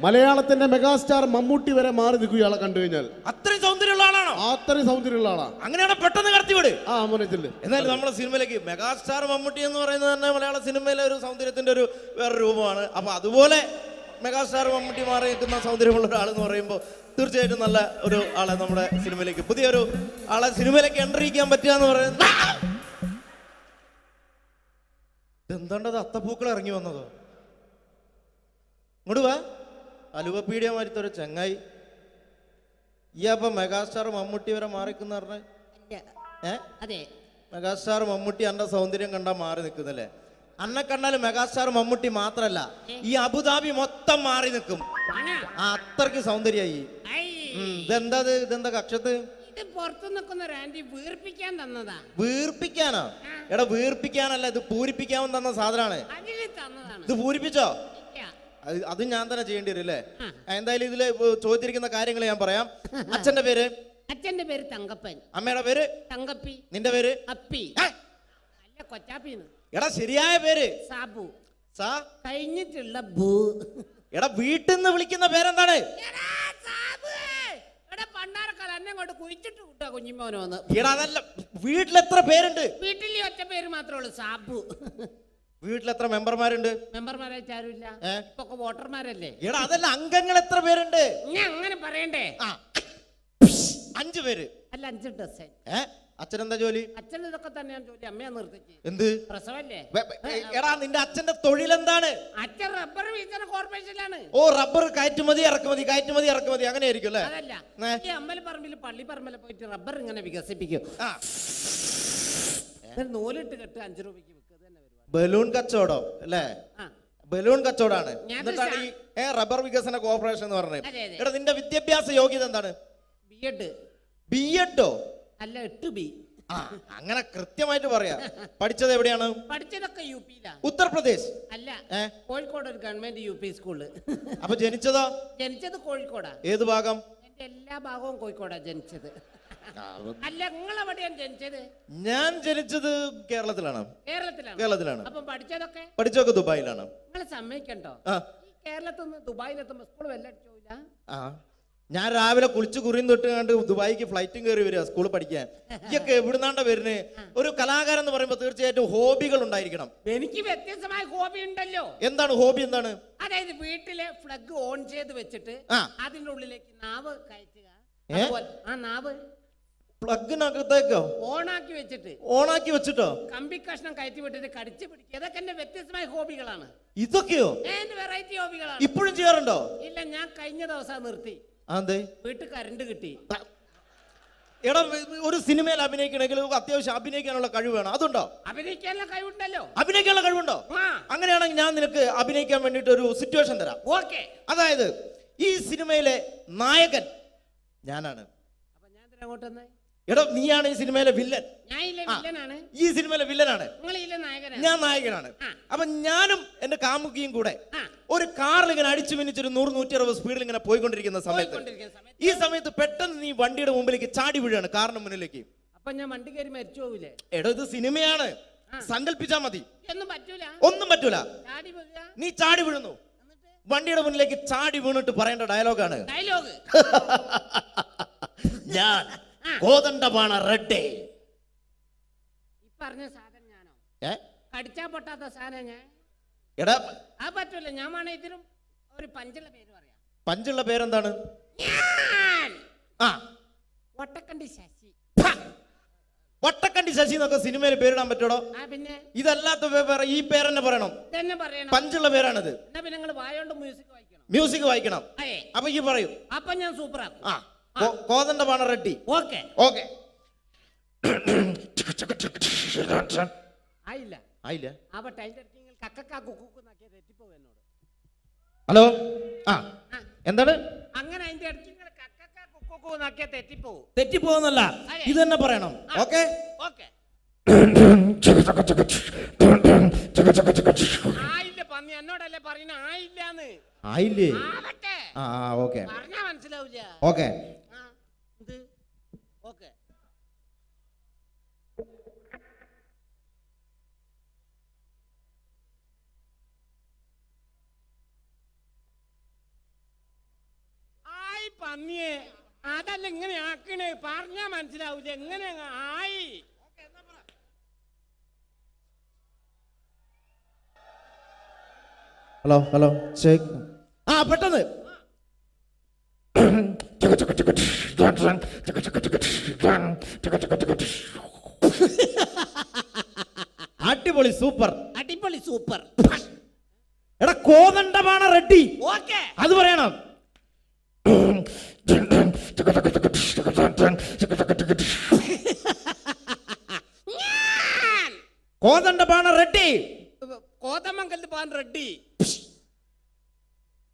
മലയാളത്തിന്റെ മെഗാസ്റ്റാർ മമ്മൂട്ടി വരെ മാറി നിൽക്കും ഇയാളെ കണ്ടു കഴിഞ്ഞാൽ. അത്രയും സൗന്ദര്യമുള്ള ആളാണോ? അത്രയും സൗന്ദര്യമുള്ള ആളാ. അങ്ങനെയാണ് പെട്ടെന്ന് കടത്തിവിട്. ആ മോനത്തില്. എന്നാലും നമ്മുടെ സിനിമയിലേക്ക് മെഗാസ്റ്റാർ മമ്മൂട്ടി എന്ന് പറയുന്നത് തന്നെ മലയാള സിനിമയിലെ ഒരു സൗന്ദര്യത്തിന്റെ ഒരു വേറെ രൂപമാണ്. അപ്പൊ അതുപോലെ മെഗാസ്റ്റാർ മമ്മൂട്ടി മാറി നിൽക്കുന്ന സൗന്ദര്യമുള്ള ഒരാളെന്ന് പറയുമ്പോൾ തീർച്ചയായിട്ടും നല്ല ഒരു ആളെ നമ്മുടെ സിനിമയിലേക്ക്, പുതിയൊരു ആളെ സിനിമയിലേക്ക് എൻട്രി ചെയ്യാൻ പറ്റുക എന്ന് പറയുന്നത്. എന്താണ്ടത് അത്തപ്പൂക്കൾ ഇറങ്ങി വന്നതോ? ഇങ്ങോട്ട് വാ. അലുവപ്പീഡിയ മാറ്റൊരു ചങ്ങായി. ഈ അപ്പൊ മെഗാസ്റ്റാർ മമ്മൂട്ടി വരെ മാറിക്കുന്ന പറഞ്ഞ അതെ, മെഗാസ്റ്റാർ മമ്മൂട്ടി അന്റെ സൗന്ദര്യം കണ്ടാ മാറി നിൽക്കുന്നല്ലേ? അന്നെ കണ്ടാലും മെഗാസ്റ്റാർ മമ്മൂട്ടി മാത്രല്ല, ഈ അബുദാബി മൊത്തം മാറി നിൽക്കും. അത്രയ്ക്ക് സൗന്ദര്യായി. ഇതെന്താ കക്ഷത്ത്? ഇത് പുറത്തു നിൽക്കുന്ന ഒരു ആന്റി വീർപ്പിക്കാൻ തന്നതാ. വീർപ്പിക്കാനോ? എടാ വീർപ്പിക്കാനല്ല, ഇത് പൂരിപ്പിക്കാൻ തന്ന സാധനമാണ്. അതില് തന്നതാണ്. ഇത് പൂരിപ്പിച്ചോ? ഇല്ല. അത് ഞാൻ തന്നെ ചെയ്യേണ്ടി വരും അല്ലേ? എന്തായാലും ഇതില് ചോദിച്ചിരിക്കുന്ന കാര്യങ്ങൾ ഞാൻ പറയാം. അച്ഛന്റെ പേര്? അച്ഛന്റെ പേര് തങ്കപ്പൻ. അമ്മയുടെ പേര്? തങ്കപ്പി. നിന്റെ പേര്? അപ്പി. അല്ല, കൊച്ചാപ്പിന്ന്. എടാ ശരിയായ പേര്? സാബു. സാ കഴിഞ്ഞിട്ടുള്ള ബൂ. എടാ വീട്ടിൽ നിന്ന് വിളിക്കുന്ന പേരെന്താണ്? എടാ സാബു, എടാ പണ്ടാരക്കാലം എന്നെ കൊണ്ട് കുഴിച്ചിട്ട് വിട്ടാ കുഞ്ഞിമോനോന്ന്. എടാ അതല്ല, വീട്ടിൽ എത്ര പേരുണ്ട്? വീട്ടിൽ ഒറ്റ പേര് മാത്രമേ ഉള്ളൂ, സാബു. വീട്ടിൽ എത്ര മെമ്പർമാരുണ്ട്? മെമ്പർമാരായിട്ട് ആരുമില്ല, ഇപ്പൊ വോട്ടർമാരല്ലേ. എടാ അതല്ല, അംഗങ്ങൾ എത്ര പേരുണ്ട്? ഞാൻ അങ്ങനെ പറയണ്ടേ? 5 പേര്. അല്ല, 5 ഡസൻ. അച്ഛനെന്താ ജോലി? അച്ഛൻ ഇതൊക്കെ തന്നെയാണ് ജോലി. അമ്മയെ നിർത്തിച്ച്. എന്ത് പ്രസവല്ലേ? എടാ നിന്റെ അച്ഛന്റെ തൊഴിൽ എന്താണ്? അച്ഛൻ റബ്ബർ വികസന കോർപ്പറേഷനിലാണ്. ഓ, റബ്ബർ കയറ്റുമതി ഇറക്കുമതി അങ്ങനെ ആയിരിക്കും അല്ലേ? അതല്ല, ഈ അമ്പലപ്പറമ്പിൽ പള്ളിപ്പറമ്പിൽ പോയിട്ട് റബ്ബർ ഇങ്ങനെ വികസിപ്പിക്കും. നൂലിട്ട് കെട്ട് 5 രൂപയ്ക്ക് വിൽക്കുക തന്നെ പരിപാടി. ബലൂൺ കച്ചവടം അല്ലേ? ബലൂൺ കച്ചവടാണ്. എന്നിട്ടാണ് ഈ റബ്ബർ വികസന കോർപ്പറേഷൻ എന്ന് പറഞ്ഞത്. എടാ നിന്റെ വിദ്യാഭ്യാസ യോഗ്യത എന്താണ്? ബിഎഡോ? അല്ല, 8B. അങ്ങനെ കൃത്യമായിട്ട് പറയാ. പഠിച്ചത് എവിടെയാണ്? പഠിച്ചതൊക്കെ UP-ലാ. ഉത്തർപ്രദേശ്? അല്ല, കോഴിക്കോട് ഒരു ഗവൺമെന്റ് UP സ്കൂള്. അപ്പൊ ജനിച്ചതോ? ജനിച്ചത് കോഴിക്കോടാ. ഏത് ഭാഗം? എന്റെ എല്ലാ ഭാഗവും കോഴിക്കോടാ ജനിച്ചത്. അല്ല, നിങ്ങളെവിടെയാണ് ജനിച്ചത്? ഞാൻ ജനിച്ചത് കേരളത്തിലാണ്. കേരളത്തിലാണ്. കേരളത്തിലാണ്. അപ്പം പഠിച്ചതൊക്കെ? പഠിച്ചതൊക്കെ ദുബായിലാണ്. നിങ്ങൾ സമ്മതിക്കണ്ടോ? കേരളത്തിൽ നിന്ന് ദുബായിലെത്തുമ്പോ സ്കൂൾ വെല്ലടിച്ചോയില്ല. ആ ഞാൻ രാവിലെ കുളിച്ച് കുറിയും തൊട്ട് കണ്ട് ദുബായിക്ക് ഫ്ലൈറ്റും കയറി വരിക സ്കൂളിൽ പഠിക്കാൻ. ഇയൊക്കെ എവിടുന്നാണ്ട വരുന്നത്? ഒരു കലാകാരൻ എന്ന് പറയുമ്പോൾ തീർച്ചയായിട്ടും ഹോബികൾ ഉണ്ടായിരിക്കണം. എനിക്ക് വ്യത്യസ്തമായ ഹോബി ഉണ്ടല്ലോ. എന്താണ് ഹോബി? എന്താണ്? അതായത് വീട്ടിലെ ഫ്ലഗ് ഓൺ ചെയ്ത് വെച്ചിട്ട് ആ. അതിന്റെ ഉള്ളിലേക്ക് നാവ് കയറ്റുക. ഏ? അതുപോലെ ആ നാവ് പ്ലഗിനകത്തേക്കോ ഓണാക്കി വെച്ചിട്ട് ഓണാക്കി വെച്ചിട്ടോ കമ്പി കഷ്ണം കയറ്റി വിട്ടിട്ട് കടിച്ചു പിടിക്കുക. ഇതൊക്കെ എന്റെ വ്യത്യസ്തമായ ഹോബികളാണ്. ഇതൊക്കെയോ എന്റെ വെറൈറ്റി ഹോബികളാണ്. ഇപ്പോഴും ചെയ്യാറുണ്ടോ? ഇല്ല, ഞാൻ കഴിഞ്ഞ ദിവസം നിർത്തി. അതെ. വീട്ടിൽ കറണ്ട് കിട്ടി. എടാ ഒരു സിനിമയിൽ അഭിനയിക്കണമെങ്കിൽ അത്യാവശ്യം അഭിനയിക്കാനുള്ള കഴിവ് വേണം. അതുണ്ടോ? അഭിനയിക്കാനുള്ള കഴിവുണ്ടല്ലോ. അഭിനയിക്കാനുള്ള കഴിവുണ്ടോ? ആ. അങ്ങനെയാണെങ്കിൽ ഞാൻ നിനക്ക് അഭിനയിക്കാൻ വേണ്ടിട്ട് ഒരു സിറ്റുവേഷൻ തരാം. ഓക്കെ. അതായത് ഈ സിനിമയിലെ നായകൻ ഞാനാണ്. അപ്പൊ ഞാൻ അങ്ങോട്ട് വന്നേ. എടാ നീയാണ് ഈ സിനിമയിലെ വില്ലൻ. ഞാൻ ഇല്ല വില്ലനാണ്. ഈ സിനിമയിലെ വില്ലനാണ്. നിങ്ങൾ ഇല്ല നായകനാണ്. ഞാൻ നായകനാണ്. അപ്പൊ ഞാനും എന്റെ കാമുകിയും കൂടെ ആ. ഒരു കാറിൽ ഇങ്ങനെ അടിച്ചു മിനിച്ചൊരു 100-160 സ്പീഡിൽ ഇങ്ങനെ പോയിക്കൊണ്ടിരിക്കുന്ന സമയത്ത് ഈ സമയത്ത് പെട്ടെന്ന് നീ വണ്ടിയുടെ മുമ്പിലേക്ക് ചാടി വീഴാണ്, കാറിന് മുന്നിലേക്ക്. അപ്പൊ ഞാൻ വണ്ടി കയറി മരിച്ചു പോവില്ലേ? എടോ ഇത് സിനിമയാണ്, സങ്കല്പിച്ചാ മതി. ഒന്നും പറ്റൂല. ഒന്നും പറ്റൂല. ചാടി വീഴുക. നീ ചാടി വീഴുന്നു. വണ്ടിയുടെ മുന്നിലേക്ക് ചാടി വീണിട്ട് പറയേണ്ട ഡയലോഗാണ്, ഡയലോഗ്. ഞാൻ കോതണ്ടപാണ റെഡ്ഡേ. ഈ പറഞ്ഞ സാധനം ഞാനോ? കടിച്ചാ പൊട്ടാത്ത സാധനം ഞാൻ. എടാ അത് പറ്റൂല. ഞാൻ വേണേ ഇതിനും ഒരു പഞ്ചുള്ള പേര് പറയാം. പഞ്ചുള്ള പേരെന്താണ്? ഞാൻ ആ ഒട്ടക്കണ്ടി ശശി. വട്ടക്കണ്ടി ശശി എന്നൊക്കെ സിനിമയിൽ പേരിടാൻ പറ്റോടോ? ആ പിന്നെ ഇതല്ലാത്ത വേറെ ഈ പേരെന്നെ പറയണം. ഇതന്നെ പറയണം. പഞ്ചുള്ള പേരാണിത്. എന്നാ പിന്നെ നിങ്ങൾ വായോണ്ട് മ്യൂസിക് വായിക്കണം. മ്യൂസിക് വായിക്കണം. അതെ. അപ്പൊ ഈ പറയൂ. അപ്പൊ ഞാൻ സൂപ്പർ ആക്കും. ആ കോതണ്ടപാണ റെഡ്ഡി. ഓക്കെ. ഓക്കെ. ആയില്ല. ആയില്ല. അപ്പൊ ടൈലർ കിങ്ങിൽ കക്കക്കാ കുക്കുക്ക് നാക്കിയ തെറ്റിപ്പോവും എന്നോട്. ഹലോ. ആ എന്താണ്? അങ്ങനെ അതിന്റെ ഇടയ്ക്ക് നിങ്ങൾ കക്കക്കാ കുക്കുക്ക് നാക്കിയ തെറ്റിപ്പോവും. തെറ്റിപ്പോന്നല്ല, ഇത് തന്നെ പറയണം. ഓക്കെ. ഓക്കെ. ആയില്ല പന്നി, എന്നോടല്ലേ പറയുന്ന ആയില്ലാന്ന്. ആയില്ലേ? ആവട്ടെ. ആ ഓക്കെ. പറഞ്ഞാ മനസ്സിലാവില്ല. ഓക്കെ. ഓക്കെ. ആയി പന്നിയെ, അതല്ല ഇങ്ങനെ ആക്കണേ. പറഞ്ഞാ മനസ്സിലാവില്ല. എങ്ങനെ ആയി? Hello hello check. ആ പെട്ടെന്ന്. അടിപൊളി, സൂപ്പർ. അടിപൊളി, സൂപ്പർ. എടാ കോതണ്ടപാണ റെഡ്ഡി. ഓക്കെ. അത് പറയണം. കോതണ്ടപാണ റെഡ്ഡി. കോതമംഗലത്ത് പോകാൻ റെഡ്ഡി.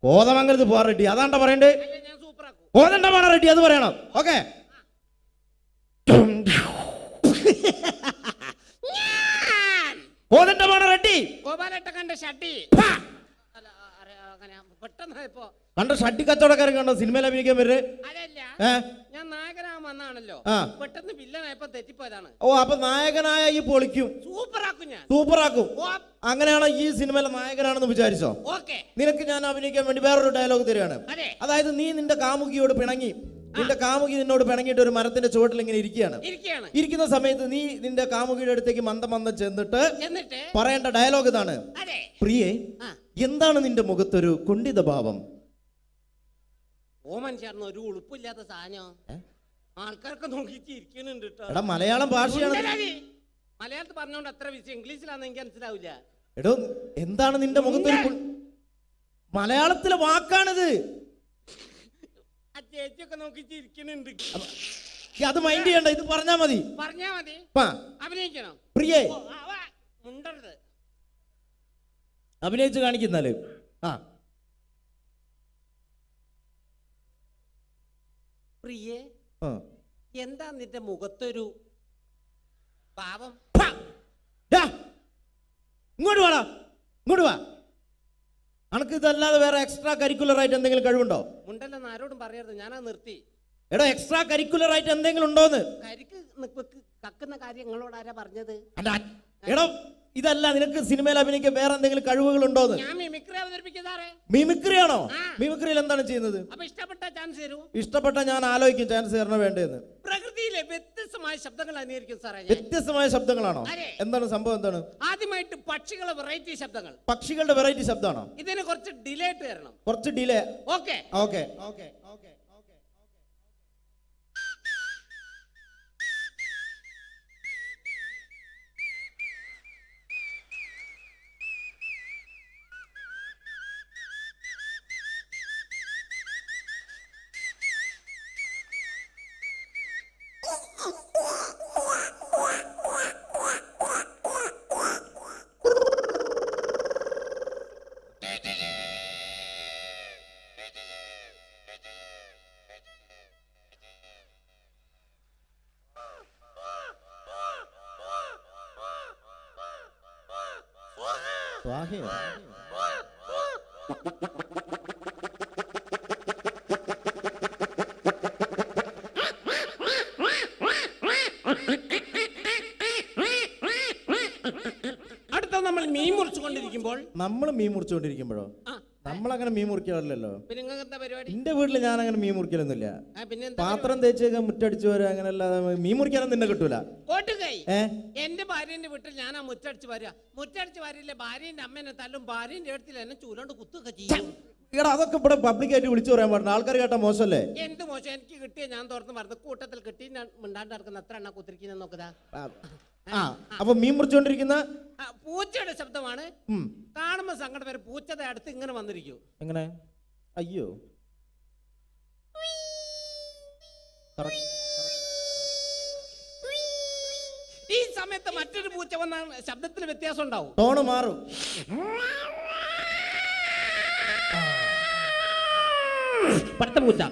കോതമംഗലത്ത് പോവാൻ റെഡ്ഡി, അതാണ്ട പറയണ്ടേ? ഞാൻ സൂപ്പർ ആക്കും. കോതണ്ടപാണ റെഡ്ഡി, അത് പറയണം. ഓക്കെ. കോതണ്ടപാണ റെഡ്ഡി. ഗോപാലേട്ട കണ്ട ഷട്ടി. പെട്ടെന്ന് ഇപ്പോ കണ്ട ഷട്ടി കച്ചവടക്കാരൻ കണ്ടോ സിനിമയിൽ അഭിനയിക്കാൻ വരുന്നത്? അതല്ല, ഏ ഞാൻ നായകനാകാൻ വന്നാണല്ലോ. ആ. പെട്ടെന്ന് വില്ലനായപ്പോ തെറ്റിപ്പോയതാണ്. ഓ അപ്പൊ നായകനായ ഈ പൊളിക്കും, സൂപ്പർ ആക്കും ഞാൻ. സൂപ്പറാക്കും. ഓ, അങ്ങനെയാണോ ഈ സിനിമയിലെ നായകനാണെന്ന് വിചാരിച്ചോ? ഓക്കെ. നിനക്ക് ഞാൻ അഭിനയിക്കാൻ വേണ്ടി വേറൊരു ഡയലോഗ് തരികയാണ്. അതെ. അതായത് നീ നിന്റെ കാമുകിയോട് പിണങ്ങി, നിന്റെ കാമുകി നിന്നോട് പിണങ്ങിയിട്ട് ഒരു മരത്തിന്റെ ചുവട്ടിൽ ഇങ്ങനെ ഇരിക്കുകയാണ്. ഇരിക്കുന്ന സമയത്ത് നീ നിന്റെ കാമുകിയുടെ അടുത്തേക്ക് മന്ദം ചെന്നിട്ട് എന്നിട്ട് പറയേണ്ട ഡയലോഗ് ഇതാണ്, അതെ. പ്രിയേ എന്താണ് നിന്റെ മുഖത്തൊരു കുണ്ഠിത ഭാവം? ഓ മനുഷ്യർന്ന് ഒരു ഉളുപ്പില്ലാത്ത സാധനം ആൾക്കാർക്ക് നോക്കിയിട്ട് ഇരിക്കുന്നുണ്ട് കേട്ടോ. എടാ മലയാളം ഭാഷയാണ്. മലയാളത്തിൽ പറഞ്ഞോണ്ട് അത്ര വിഷയം, ഇംഗ്ലീഷിലാന്ന് എനിക്ക് മനസ്സിലാവില്ല. എടോ എന്താണ് നിന്റെ മുഖത്തൊരു മലയാളത്തിലെ വാക്കാണിത്. ആ ചേച്ചിയൊക്കെ നോക്കിയിട്ട് ഇരിക്കുന്നുണ്ട്. അത് മൈൻഡ് ചെയ്യണ്ട, ഇത് പറഞ്ഞാ മതി. പറഞ്ഞാ മതി. അഭിനയിക്കണം. പ്രിയേ മുണ്ടരുത്. അഭിനയിച്ച് കാണിക്കുന്നാല്. ആ പ്രിയേ എന്താ നിന്റെ മുഖത്തൊരു പാവം? ഇങ്ങോട്ട് വാടാ, ഇങ്ങോട്ട് വാ. അനക്ക് ഇതല്ലാതെ വേറെ എക്സ്ട്രാ കരിക്കുലർ ആയിട്ട് എന്തെങ്കിലും കഴിവുണ്ടോ? മുണ്ടല്ലെന്ന് ആരോടും പറയരുത്, ഞാനത് നിർത്തി. എടാ എക്സ്ട്രാ കരിക്കുലർ ആയിട്ട് എന്തെങ്കിലും ഉണ്ടോന്ന്? കരിക്ക് കക്കുന്ന കാര്യം നിങ്ങളോട് ആരാ പറഞ്ഞത്? എടാ ഇതല്ല, നിനക്ക് സിനിമയിൽ അഭിനയിക്കാൻ വേറെ എന്തെങ്കിലും കഴിവുകളുണ്ടോന്ന്? ഞാൻ മിമിക്രി അവതരിപ്പിക്കും സാറേ. മിമിക്രി ആണോ? മിമിക്രിയിൽ എന്താണ് ചെയ്യുന്നത്? അപ്പൊ ഇഷ്ടപ്പെട്ട ചാൻസ് തരൂ. ഇഷ്ടപ്പെട്ട ഞാൻ ആലോചിക്കും ചാൻസ് തരണോ വേണ്ടതെന്ന്. പ്രകൃതിയിലെ വ്യത്യസ്തമായ ശബ്ദങ്ങൾ അനുകരിക്കും സാറേ ഞാൻ. വ്യത്യസ്തമായ ശബ്ദങ്ങളാണോ? അതെ. എന്താണ് സംഭവം? എന്താണ്? ആദ്യമായിട്ട് പക്ഷികളെ വെറൈറ്റി ശബ്ദങ്ങൾ. പക്ഷികളുടെ വെറൈറ്റി ശബ്ദമാണോ? ഇതിന് കുറച്ച് ഡിലേ ഇട്ട് തരണം. കുറച്ച് delay. Okay okay okay okay. സ്വാഹയോ? അടുത്ത നമ്മൾ മീൻ മുറിച്ചുകൊണ്ടിരിക്കുമ്പോൾ. നമ്മൾ മീൻ മുറിച്ചുകൊണ്ടിരിക്കുമ്പോഴോ? ആ, നമ്മളങ്ങനെ മീൻ മുറിക്കാറില്ലല്ലോ. പിന്നെ നിങ്ങൾക്ക് എന്താ പരിപാടി? എന്റെ വീട്ടിൽ ഞാൻ അങ്ങനെ മീൻ മുറിക്കലൊന്നുമില്ല. പിന്നെ എന്താ പാത്രം തേച്ചൊക്കെ മുറ്റടിച്ചു വരാ, അങ്ങനെ അല്ലാതെ മീൻ മുറിക്കാനൊന്നും നിന്നെ കിട്ടൂല. കോട്ടുകൈ. ഏ? എന്റെ ഭാര്യന്റെ വീട്ടിൽ ഞാനാ മുറ്റടിച്ച് വരിക. മുറ്റടിച്ച് വരില്ലേ ഭാര്യന്റെ അമ്മേനെ തല്ലും, ഭാര്യന്റെ അടുത്തിൽ എന്നെ ചൂലോണ്ട് കുത്തുക ചെയ്യും. എടാ, അതൊക്കെ ഇവിടെ പബ്ലിക്കായിട്ട് വിളിച്ചു പറയാൻ പാടില്ല. ആൾക്കാർ കേട്ടാ മോശമല്ലേ? എന്ത് മോശം? എനിക്ക് കിട്ടിയ ഞാൻ തുറന്ന് പറഞ്ഞു. കൂട്ടത്തിൽ കിട്ടി ഞാൻ മിണ്ടാണ്ട് നടക്കുന്ന എത്ര എണ്ണ കുത്തിരിക്കുന്ന നോക്കുക. ആ, അപ്പൊ മീൻ മുറിച്ചുകൊണ്ടിരിക്കുന്ന പൂച്ചയുടെ ശബ്ദമാണ്. കാണുമ്പോ സങ്കടം വരെ. പൂച്ചയുടെ അടുത്ത് ഇങ്ങനെ വന്നിരിക്കും. എങ്ങനെ? അയ്യോ, ഈ സമയത്ത് മറ്റൊരു പൂച്ച വന്ന ശബ്ദത്തിൽ വ്യത്യാസം ഉണ്ടാവും. ടോണ് മാറും. പടുത്ത പൂച്ച.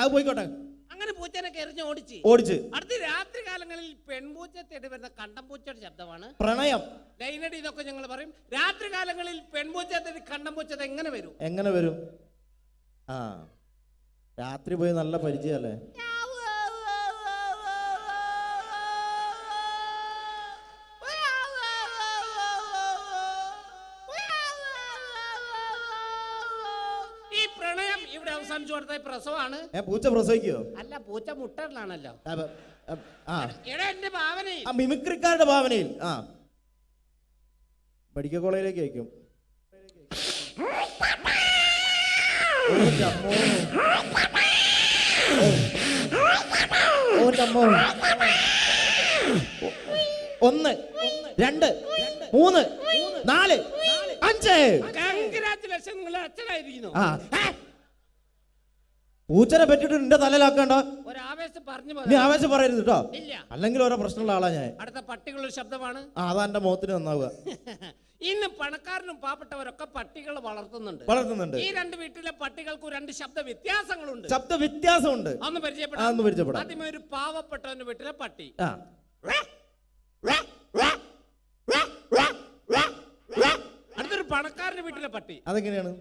അത് പോയിക്കോട്ടെ. അങ്ങനെ പൂച്ചനൊക്കെ എറിഞ്ഞ് ഓടിച്ച്. അടുത്ത രാത്രി കാലങ്ങളിൽ പെൺപൂച്ച തേടി വരുന്ന കണ്ടംപൂച്ചയുടെ ശബ്ദമാണ് പ്രണയം. ലൈനടി ഇതൊക്കെ ഞങ്ങൾ പറയും. രാത്രി കാലങ്ങളിൽ പെൺപൂച്ച തേടി കണ്ടംപൂച്ച എങ്ങനെ വരും? എങ്ങനെ വരും? ആ, രാത്രി പോയി നല്ല പരിചയല്ലേ? ഈ പ്രണയം ഇവിടെ അവസാനിച്ചു കൊടുത്ത പ്രസവമാണ്. പൂച്ച പ്രസവിക്കോ? അല്ല, പൂച്ച മുട്ടറിലാണല്ലോ. ആ, എടാ എന്റെ ഭാവനയിൽ. ആ, മിമിക്രിക്കാരുടെ ഭാവനയിൽ. ആ, മെഡിക്കൽ കോളേജിലേക്ക് അയക്കും. ഒന്ന്, രണ്ട്, മൂന്ന്, നാല്, അഞ്ച്. കൺഗ്രാറ്റുലേഷൻ, നിങ്ങൾ അച്ഛനായിരിക്കുന്നു. ആ, പൂച്ചനെ പറ്റിട്ട് നിന്റെ തലയിലാക്കണ്ട. ഒരാവേശം പറഞ്ഞു നീ ആവേശം പറയരുത് കേട്ടോ. ഇല്ല. അല്ലെങ്കിൽ ഓരോ പ്രശ്നമുള്ള ആളാ ഞാൻ. അടുത്ത പട്ടികളുടെ ശബ്ദമാണ്. ആ, അതാ എന്റെ മുഖത്തിന് നന്നാവുക. ഇന്ന് പണക്കാരനും പാവപ്പെട്ടവരൊക്കെ പട്ടികൾ വളർത്തുന്നുണ്ട്. ഈ രണ്ട് വീട്ടിലെ പട്ടികൾക്ക് രണ്ട് ശബ്ദ വ്യത്യാസങ്ങളുണ്ട്. ശബ്ദ വ്യത്യാസമുണ്ട്. ഒന്ന് പരിചയപ്പെടാം. ആദ്യമേ ഒരു പാവപ്പെട്ടവന്റെ വീട്ടിലെ പട്ടി. ആ, അടുത്തൊരു പണക്കാരന്റെ വീട്ടിലെ പട്ടി. അതെങ്ങനെയാണ്?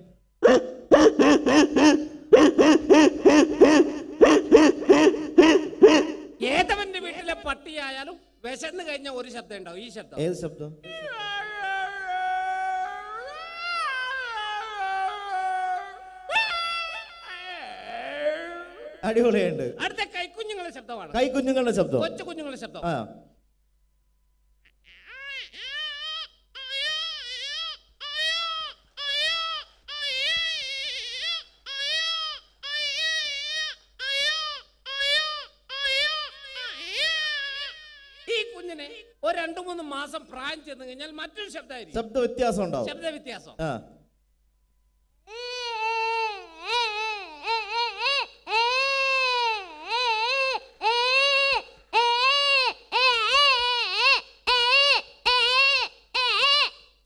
ഏതവന്റെ വീട്ടിലെ പട്ടിയായാലും വിശന്ന് കഴിഞ്ഞ ഒരു ശബ്ദം ഉണ്ടാവും. ഈ ശബ്ദം. ഏത് ശബ്ദം? അടിപൊളിയുണ്ട്. അടുത്ത കൈക്കുഞ്ഞുങ്ങളുടെ ശബ്ദമാണ്. കൈക്കുഞ്ഞുങ്ങളുടെ ശബ്ദം. കൊച്ചു കുഞ്ഞുങ്ങളുടെ ശബ്ദം. ആ, ഈ കുഞ്ഞിനെ ഒരു 2-3 മാസം പ്രായം ചെന്ന് കഴിഞ്ഞാൽ മറ്റൊരു ശബ്ദമായിരിക്കും. ശബ്ദ വ്യത്യാസം ഉണ്ടാവും. ശബ്ദ വ്യത്യാസം. ആ,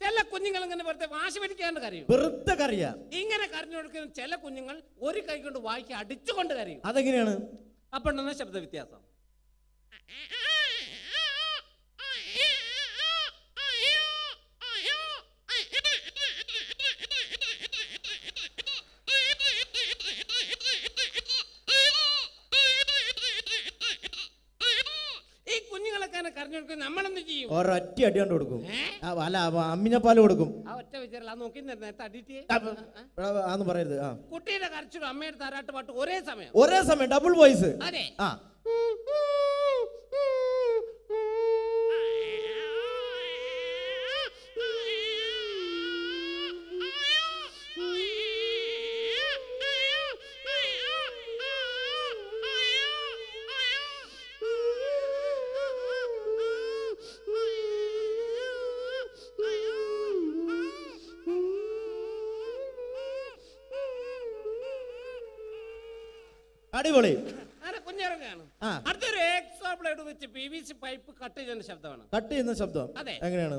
ചില കുഞ്ഞുങ്ങൾ ഇങ്ങനെ വെറുതെ വാശി പിടിക്കാണ്ട് കരയും. വെറുതെ കറിയാ. ഇങ്ങനെ കരഞ്ഞു കൊടുക്കുന്ന ചില കുഞ്ഞുങ്ങൾ ഒരു കൈ കൊണ്ട് വായിക്ക് അടിച്ചുകൊണ്ട് കരയും. അതെങ്ങനെയാണ്? അപ്പോഴാണ് ശബ്ദ വ്യത്യാസം. ഒരൊറ്റ അടി കൊണ്ട് കൊടുക്കും. അല്ല അമ്മിഞ്ഞപ്പാല് കൊടുക്കും. ആ ഒറ്റ വിചാരില്ല നോക്കി തടിയിട്ട് ആന്ന് പറയരുത്. ആ കുട്ടിയുടെ കരച്ചിലും അമ്മയുടെ താരാട്ട് പാട്ട് ഒരേ സമയം ഡബിൾ വോയിസ്. അതെ. ആ അടിപൊളി. കുഞ്ഞിറങ്ങാണ്. ആ. അടുത്തൊരു എക്സ്ട്രാ ബ്ലേഡ് വെച്ച് PVC പൈപ്പ് കട്ട് ചെയ്യുന്ന ശബ്ദമാണ്. കട്ട് ചെയ്യുന്ന ശബ്ദം. അതെ. എങ്ങനെയാണ്?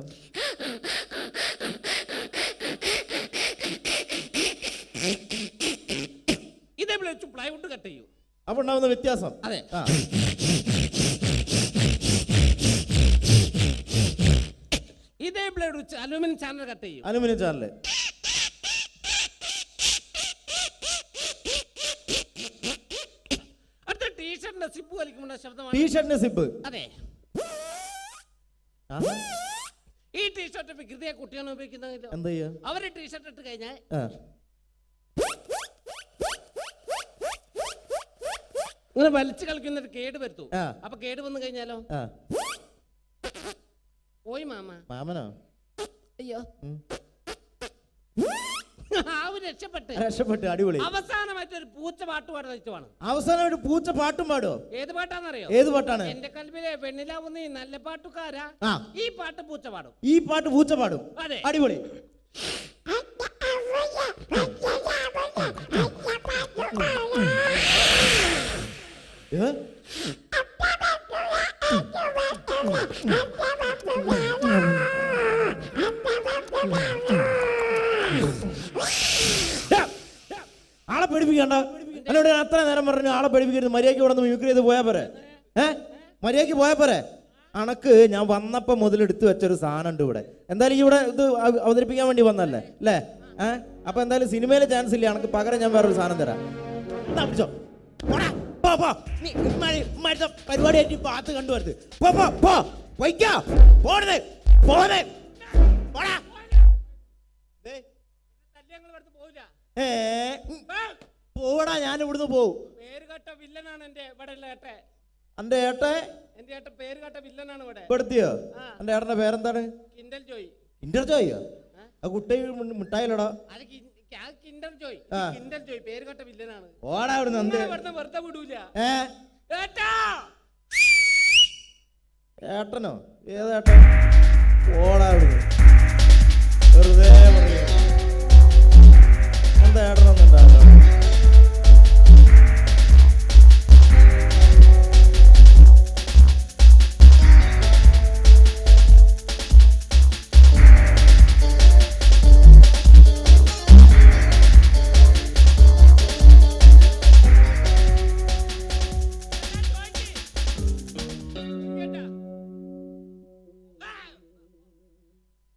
ഇതേപോലെ വെച്ച് പ്ലൈവുഡ് കട്ട് ചെയ്യൂ. അപ്പൊ ഉണ്ടാവുന്ന വ്യത്യാസം. അതെ. ആ ഇതേ ബ്ലേഡ് വെച്ച് അലുമിനിയം ചാനൽ കട്ട് ചെയ്യും. Aluminium channel. അടുത്ത ടീഷർട്ടിന്റെ സിപ്പ് വലിക്കുമ്പോൾ ശബ്ദമാണ്. ടീഷർട്ടിന്റെ സിപ്പ്. അതെ. ഈ ടീഷർട്ട് വികൃതിയെ കുട്ടിയാണ് ഉപയോഗിക്കുന്നത്. എന്താ ചെയ്യാ? അവര് ടീഷർട്ട് ഇട്ട് കഴിഞ്ഞാൽ ഇങ്ങനെ വലിച്ചു കളിക്കുന്നൊരു കേട് വരുത്തു. അപ്പൊ കേട് വന്നു കഴിഞ്ഞാലോ പോയി മാമനോ? അയ്യോ രക്ഷപ്പെട്ടു. അടിപൊളി. അവസാനമായിട്ട് ഒരു പൂച്ച പാട്ട് പാടുന്ന ഇഷ്ടമാണ്. അവസാനമായിട്ട് പൂച്ച പാട്ടും പാടോ? ഏത് പാട്ടാന്നറിയോ? ഏത് പാട്ടാണ്? എന്റെ കൽവിലെ വെണ്ണിലാവുന്ന ഈ നല്ല പാട്ടുകാരാ. ഈ പാട്ട് പൂച്ച പാടും. ഈ പാട്ട് പൂച്ച പാടും. അതെ. അടിപൊളി. ആളെ പേടിപ്പിക്കണ്ട. എന്നോട് അത്ര നേരം പറഞ്ഞു ആളെ പേടിപ്പിക്കരുത്. മര്യാദയ്ക്ക് ഇവിടെ നിന്ന് മിമിക്രി ചെയ്ത് പോയാ പോരെ? മര്യാദയ്ക്ക് പോയാ പോരെ? അണക്ക് ഞാൻ വന്നപ്പോ മുതൽ എടുത്തു വെച്ചൊരു സാധനം ഉണ്ട് ഇവിടെ. എന്തായാലും ഇവിടെ ഇത് അവതരിപ്പിക്കാൻ വേണ്ടി വന്നല്ലേ അല്ലേ? അപ്പൊ എന്തായാലും സിനിമയിലെ ചാൻസ് ഇല്ല. അണക്ക് പകരം ഞാൻ വേറൊരു സാധനം തരാം. പരിപാടിയായിട്ട് പാത്ത് കണ്ടുവരുത്. പോടാ, ഞാൻ ഇവിടുന്ന് പോവും. പേരുകെട്ട വില്ലനാണ് എന്റെ ഇവിടെ ഏട്ടെ. എന്റെ ഏട്ടെ? എന്റെ ഏട്ടൻ പേരുകെട്ട വില്ലനാണ് ഇവിടെ. പെടുത്തിയോ? എന്റെ ഏട്ടന്റെ പേരെന്താണ്? കിൻഡൽ ജോയ്. Kinder Joyo? ആ കുട്ടി മിഠായിലടാ. അത് കിൻഡൽ ജോയ്. കിൻഡൽ ജോയ് പേരുകെട്ട വില്ലനാണ്. ഓടാ ഇവിടുന്ന്. വെറുതെ വിടൂല. ഏട്ടനോ? ഏതേട്ടൻ? ഓടാ ഇവിടുന്ന്. വെറുതെ പറയാ. എന്താ ഏട്ടനൊന്നും ഉണ്ടാവില്ല.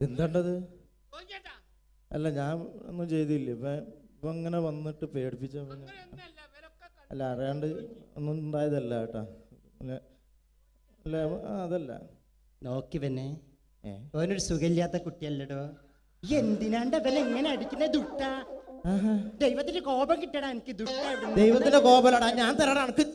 എന്താണ്ടത്? അല്ല ഞാൻ ഒന്നും ചെയ്തില്ല. ഇപ്പൊ ഇങ്ങനെ വന്നിട്ട് പേടിപ്പിച്ച. അല്ല അറിയാണ്ട് ഒന്നും ഉണ്ടായതല്ല കേട്ടാ. അല്ല അതല്ല. നോക്കി പിന്നെ ഓനൊരു സുഖമില്ലാത്ത കുട്ടിയല്ലടോ. എന്തിനാണ്ട് അവൻ എങ്ങനെ അടിക്കുന്ന ദുട്ട? ദൈവത്തിന്റെ കോപം കിട്ടടാ എനിക്ക്. ദുട്ട ദൈവത്തിന്റെ കോപലടാ. ഞാൻ തരാടാ എനിക്ക്.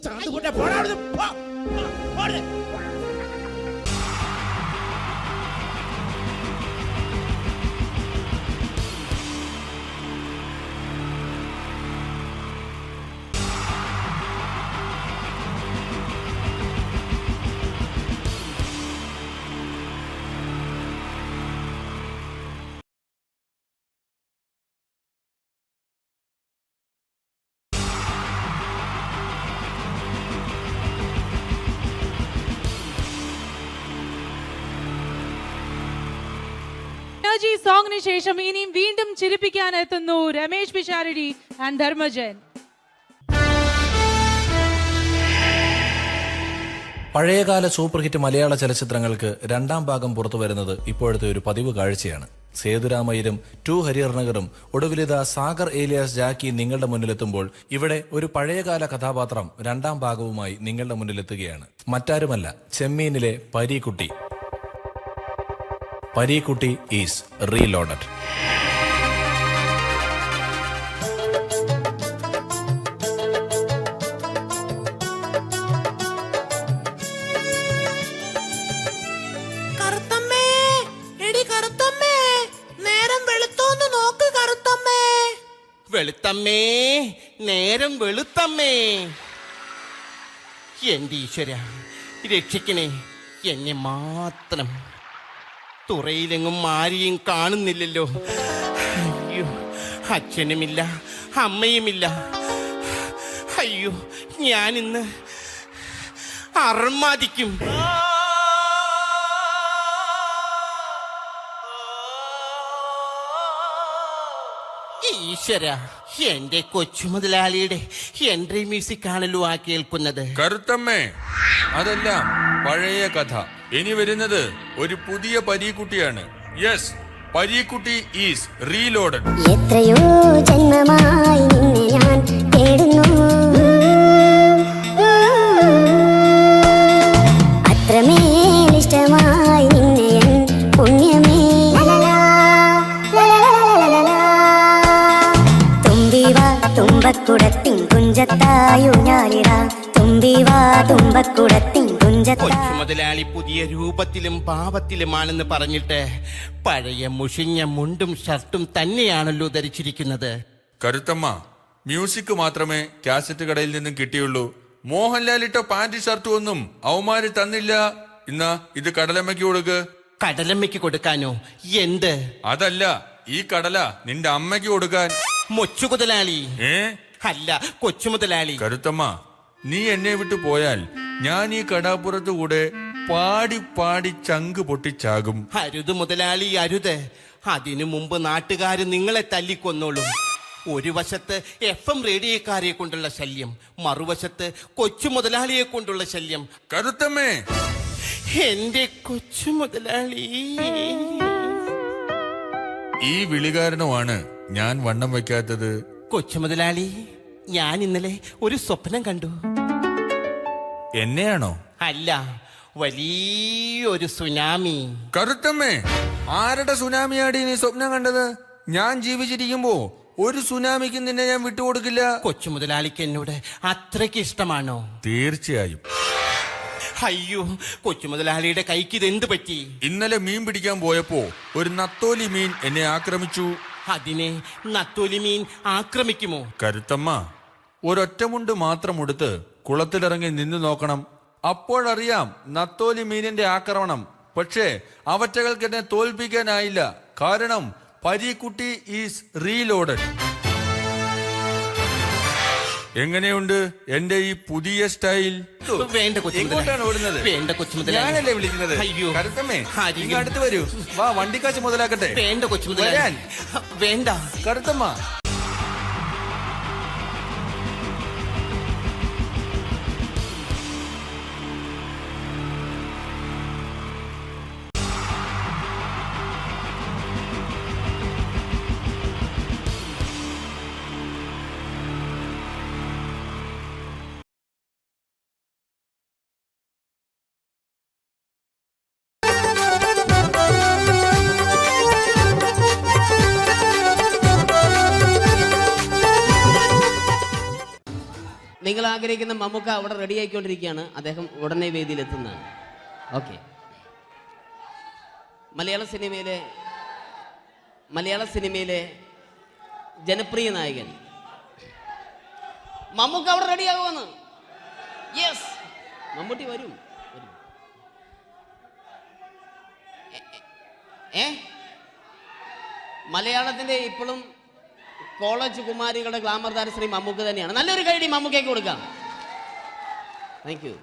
സോങ്ങിന് ശേഷം ഇനിയും വീണ്ടും ചിരിപ്പിക്കാൻ എത്തുന്നു രമേശ് പിഷാരടി ആൻഡ് ധർമ്മജൻ. പഴയകാല സൂപ്പർ ഹിറ്റ് മലയാള ചലച്ചിത്രങ്ങൾക്ക് രണ്ടാം ഭാഗം പുറത്തു വരുന്നത് ഇപ്പോഴത്തെ ഒരു പതിവ് കാഴ്ചയാണ്. സേതുരാമയ്യരും 2 ഹരിഹർനഗറും ഒടുവിലിത സാഗർ ഏലിയാസ് ജാക്കി നിങ്ങളുടെ മുന്നിലെത്തുമ്പോൾ ഇവിടെ ഒരു പഴയകാല കഥാപാത്രം രണ്ടാം ഭാഗവുമായി നിങ്ങളുടെ മുന്നിലെത്തുകയാണ്. മറ്റാരുമല്ല, ചെമ്മീനിലെ പരീക്കുട്ടി. Pareekutty is reloaded. കറുത്തമ്മേ, എടി കറുത്തമ്മേ, നേരം വെളുത്തോന്ന് നോക്ക് കറുത്തമ്മേ. വെളുത്തമ്മേ, നേരം വെളുത്തമ്മേ. എന്റെ ഈശ്വര, രക്ഷിക്കണേ എന്നെ മാത്രം. തുറയിലെങ്ങും ആരെയും കാണുന്നില്ലല്ലോ. അയ്യോ, അച്ഛനുമില്ല അമ്മയുമില്ല. അയ്യോ, ഞാനിന്ന് അർമാദിക്കും. ഈശ്വര, എന്റെ കൊച്ചു മുതലാളിയുടെ എൻട്രി മ്യൂസിക് ആണല്ലോ ആ കേൾക്കുന്നത്. കറുത്തമ്മേ, അതെല്ലാം പഴയ കഥ. ഇനി വരുന്നത് ഒരു പുതിയ പരീക്കുട്ടിയാണ്. Yes, Pareekutty is reloaded. എത്രയോ ജന്മമായി നിന്നെ ഞാൻ തേടുന്നു, അത്രമേൽ ഇഷ്ടമായി നിന്നെ എൻ പുണ്യമേ. തുമ്പിവാ തുമ്പക്കുടത്തിൻ കുഞ്ചത്തായു ഞാലിടാ, തുമ്പിവാ തുമ്പക്കുടത്തിൻ കുഞ്ചത്താ. മുതലാളി പുതിയ രൂപത്തിലും ഭാവത്തിലുമാണെന്ന് പറഞ്ഞിട്ട് പഴയ മുഷിഞ്ഞ മുണ്ടും ഷർട്ടും തന്നെയാണല്ലോ ധരിച്ചിരിക്കുന്നത്. കരുത്തമ്മ, മ്യൂസിക് മാത്രമേ കാസറ്റ് കടയിൽ നിന്നും കിട്ടിയുള്ളൂ. മോഹൻലാൽ ഇട്ട പാന്റ് ഷർട്ടും ഒന്നും അവന്മാര് തന്നില്ല. ഇന്നാ ഇത് കടലമ്മയ്ക്ക് കൊടുക്ക്. കടലമ്മയ്ക്ക് കൊടുക്കാനോ? എന്ത്? അതല്ല, ഈ കടല നിന്റെ അമ്മയ്ക്ക് കൊടുക്കാൻ. മൊച്ചു മുതലാളി. അല്ല, കൊച്ചു മുതലാളി. കരുത്തമ്മ, നീ എന്നെ വിട്ടു പോയാൽ ഞാൻ ഈ കടാപ്പുറത്ത് കൂടെ പാടി പാടി ചങ്ക് പൊട്ടിച്ചാകും. അരുത് മുതലാളി, അരുത്. അതിനു മുമ്പ് നാട്ടുകാര് നിങ്ങളെ തല്ലിക്കൊന്നോളും. ഒരു വശത്ത് FM റേഡിയോക്കാരെ കൊണ്ടുള്ള ശല്യം, മറുവശത്ത് കൊച്ചു മുതലാളിയെ കൊണ്ടുള്ള ശല്യം. കരുത്തമ്മേ, എന്റെ കൊച്ചു മുതലാളി. ഈ വിളികാരണമാണ് ഞാൻ വണ്ണം വെക്കാത്തത്. കൊച്ചു മുതലാളി, ഞാൻ ഇന്നലെ ഒരു സ്വപ്നം കണ്ടു. എന്നെയാണോ? അല്ല, വലിയൊരു സുനാമി. കരുത്തമ്മേ, ആരുടെ സുനാമിയാടി നീ സ്വപ്നം കണ്ടത്? ഞാൻ ജീവിച്ചിരിക്കുമ്പോ ഒരു സുനാമിക്ക് നിന്നെ ഞാൻ വിട്ടുകൊടുക്കില്ല. കൊച്ചു മുതലാളിക്ക് എന്നോട് അത്രയ്ക്ക് ഇഷ്ടമാണോ? തീർച്ചയായും. അയ്യോ, കൊച്ചു മുതലാളിയുടെ കൈക്ക് ഇതെന്ത് പറ്റി? ഇന്നലെ മീൻ പിടിക്കാൻ പോയപ്പോ ഒരു നത്തോലി മീൻ എന്നെ ആക്രമിച്ചു. അതിനെ നത്തോലി മീൻ ആക്രമിക്കുമോ? കരുത്തമ്മ, ഒരൊറ്റമുണ്ട് മാത്രം ഉടുത്ത് കുളത്തിലിറങ്ങി നിന്നു നോക്കണം. അപ്പോഴറിയാം നത്തോലി മീനിന്റെ ആക്രമണം. പക്ഷേ അവറ്റകൾക്ക് എന്നെ തോൽപ്പിക്കാനായില്ല. കാരണം പരീക്കുട്ടി ഈസ് റീലോഡഡ്. എങ്ങനെയുണ്ട് എന്റെ ഈ പുതിയ സ്റ്റൈൽ? വേണ്ട കൊച്ചു എങ്ങോട്ടാണ് ഓടുന്നത്? വേണ്ട കൊച്ചു മുതലാളി. ഞാനല്ലേ വിളിക്കുന്നത്? അയ്യോ, കരുത്തമ്മേ, ഇങ്ങ് അടുത്ത് വരൂ. വാ, വണ്ടിക്കാശ് മുതലാക്കട്ടെ. വേണ്ട കൊച്ചു മുതലാളി. വേണ്ട കരുത്തമ്മ. നിങ്ങൾ ആഗ്രഹിക്കുന്ന മമ്മൂക്ക അവിടെ റെഡി ആയിക്കൊണ്ടിരിക്കുകയാണ്. അദ്ദേഹം ഉടനെ വേദിയിലെത്തുന്നതാണ്. ഓക്കെ. മലയാള സിനിമയിലെ ജനപ്രിയ നായകൻ മമ്മൂക്ക അവിടെ റെഡി ആകുമെന്ന്. യെസ്, മമ്മൂട്ടി വരും. മലയാളത്തിന്റെ ഇപ്പോഴും കോളേജ് കുമാരികളുടെ ഗ്ലാമർ താരം ശ്രീ മമ്മൂക്ക തന്നെയാണ്. നല്ലൊരു കൈഡി മമ്മൂക്കയ്ക്ക് കൊടുക്കാം. Thank you.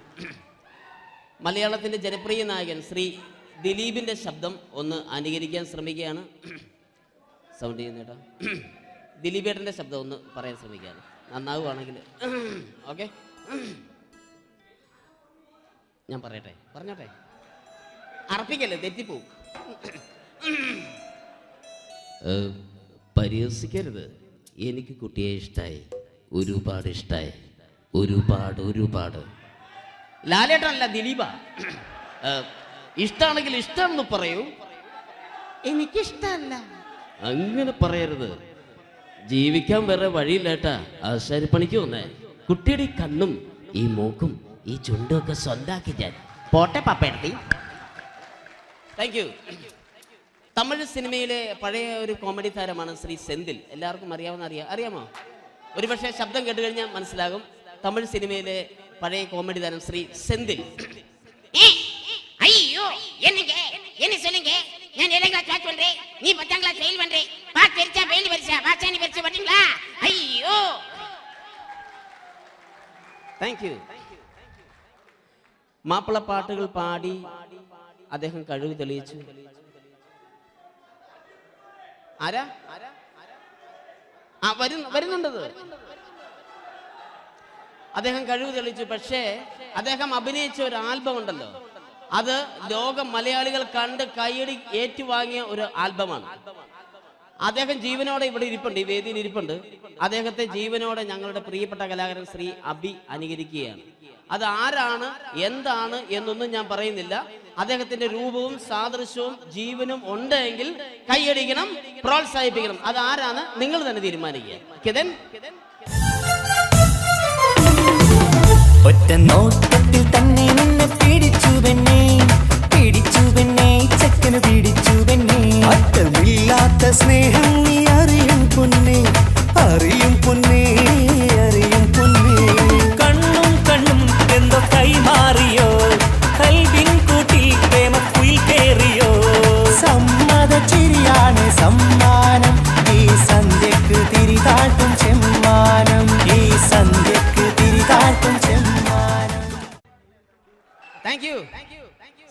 മലയാളത്തിന്റെ ജനപ്രിയ നായകൻ ശ്രീ ദിലീപിന്റെ ശബ്ദം ഒന്ന് അനുകരിക്കാൻ ശ്രമിക്കുകയാണ്. സൗണ്ട് ചെയ്യുന്നേട്ടാ. ദിലീപേട്ടന്റെ ശബ്ദം ഒന്ന് പറയാൻ ശ്രമിക്കുകയാണ്. നന്നാവുകയാണെങ്കിൽ ഓക്കെ. ഞാൻ പറഞ്ഞോട്ടെ. അർപ്പിക്കല്ലേ, തെറ്റിപ്പോവും. പരിഹസിക്കരുത്. എനിക്ക് കുട്ടിയെ ഇഷ്ടമായി, ഒരുപാട് ഇഷ്ടമായി, ഒരുപാട്. ലാലേട്ടനല്ല, ദിലീപ. ഇഷ്ടമാണെങ്കിൽ ഇഷ്ടമെന്ന് പറയൂ, എനിക്കിഷ്ടല്ല. അങ്ങനെ പറയരുത്. ജീവിക്കാൻ വേറെ വഴിയില്ലേട്ടാ. ആശാരിപ്പണിക്ക് വന്നേ. കുട്ടിയുടെ ഈ കണ്ണും ഈ മൂക്കും ഈ ചുണ്ടും ഒക്കെ സ്വന്താക്കി ഞാൻ. പോട്ടെ പപ്പയെടുത്തി. Thank you. തമിഴ് സിനിമയിലെ പഴയ ഒരു കോമഡി താരമാണ് ശ്രീ സെന്തിൽ. എല്ലാവർക്കും അറിയാമോ? ഒരുപക്ഷെ ശബ്ദം കേട്ട് കഴിഞ്ഞാൽ മനസ്സിലാകും. തമിഴ് സിനിമയിലെ പഴയ കോമഡി താരം ശ്രീ സെന്തിൽ. ஐயோ என்னங்க என்ன சொல்லுங்க நான் 7th கிளாஸ் பாஸ் பண்றேன் நீ 10th கிளாஸ் ஃபெயில் பண்றேன் பாஸ் பெருசா ஃபெயில் பெருசா பாசானி பெருசா பண்ணீங்களா ஐயோ താങ്ക് യു. മാപ്പിളപ്പാട്ടുകൾ പാടി അദ്ദേഹം കഴിവ് തെളിയിച്ചു. ആരാ വരുന്നുണ്ടത്. അദ്ദേഹം കഴിവ് തെളിയിച്ചു. പക്ഷേ അദ്ദേഹം അഭിനയിച്ച ഒരു ആൽബം ഉണ്ടല്ലോ, അത് ലോക മലയാളികൾ കണ്ട് കൈയടി ഏറ്റുവാങ്ങിയ ഒരു ആൽബമാണ്. അദ്ദേഹം ജീവനോടെ ഇവിടെ ഇരിപ്പുണ്ട്, ഈ വേദിയിൽ ഇരിപ്പുണ്ട്. അദ്ദേഹത്തെ ജീവനോടെ ഞങ്ങളുടെ പ്രിയപ്പെട്ട കലാകാരൻ ശ്രീ അബി അനുകരിക്കുകയാണ്. അത് ആരാണ് എന്താണ് എന്നൊന്നും ഞാൻ പറയുന്നില്ല. അദ്ദേഹത്തിന്റെ രൂപവും സാദൃശ്യവും ജീവനും ഉണ്ടെങ്കിൽ കൈയടിക്കണം, പ്രോത്സാഹിപ്പിക്കണം. അത് ആരാണ് നിങ്ങൾ തന്നെ തീരുമാനിക്കുക. ഒറ്റ നോട്ടത്തിൽ തന്നെ നിന്നെ പിടിച്ചു പെണ്ണേ ചക്കന് പിടിച്ചു പെണ്ണേ. അറ്റമില്ലാത്ത സ്നേഹം നീ അറിയും പൊന്നേ കണ്ണും എന്തോ കൈമാറിയോ കൽവിൻ കൂട്ടിൽ പ്രേമക്കുയിൽ കേറിയോ. സമ്മത ചിരിയാണ് സമ്മാനം ഈ സന്ധ്യക്ക് തിരിതാട്ടും ചെമ്മാനം താങ്ക് യു.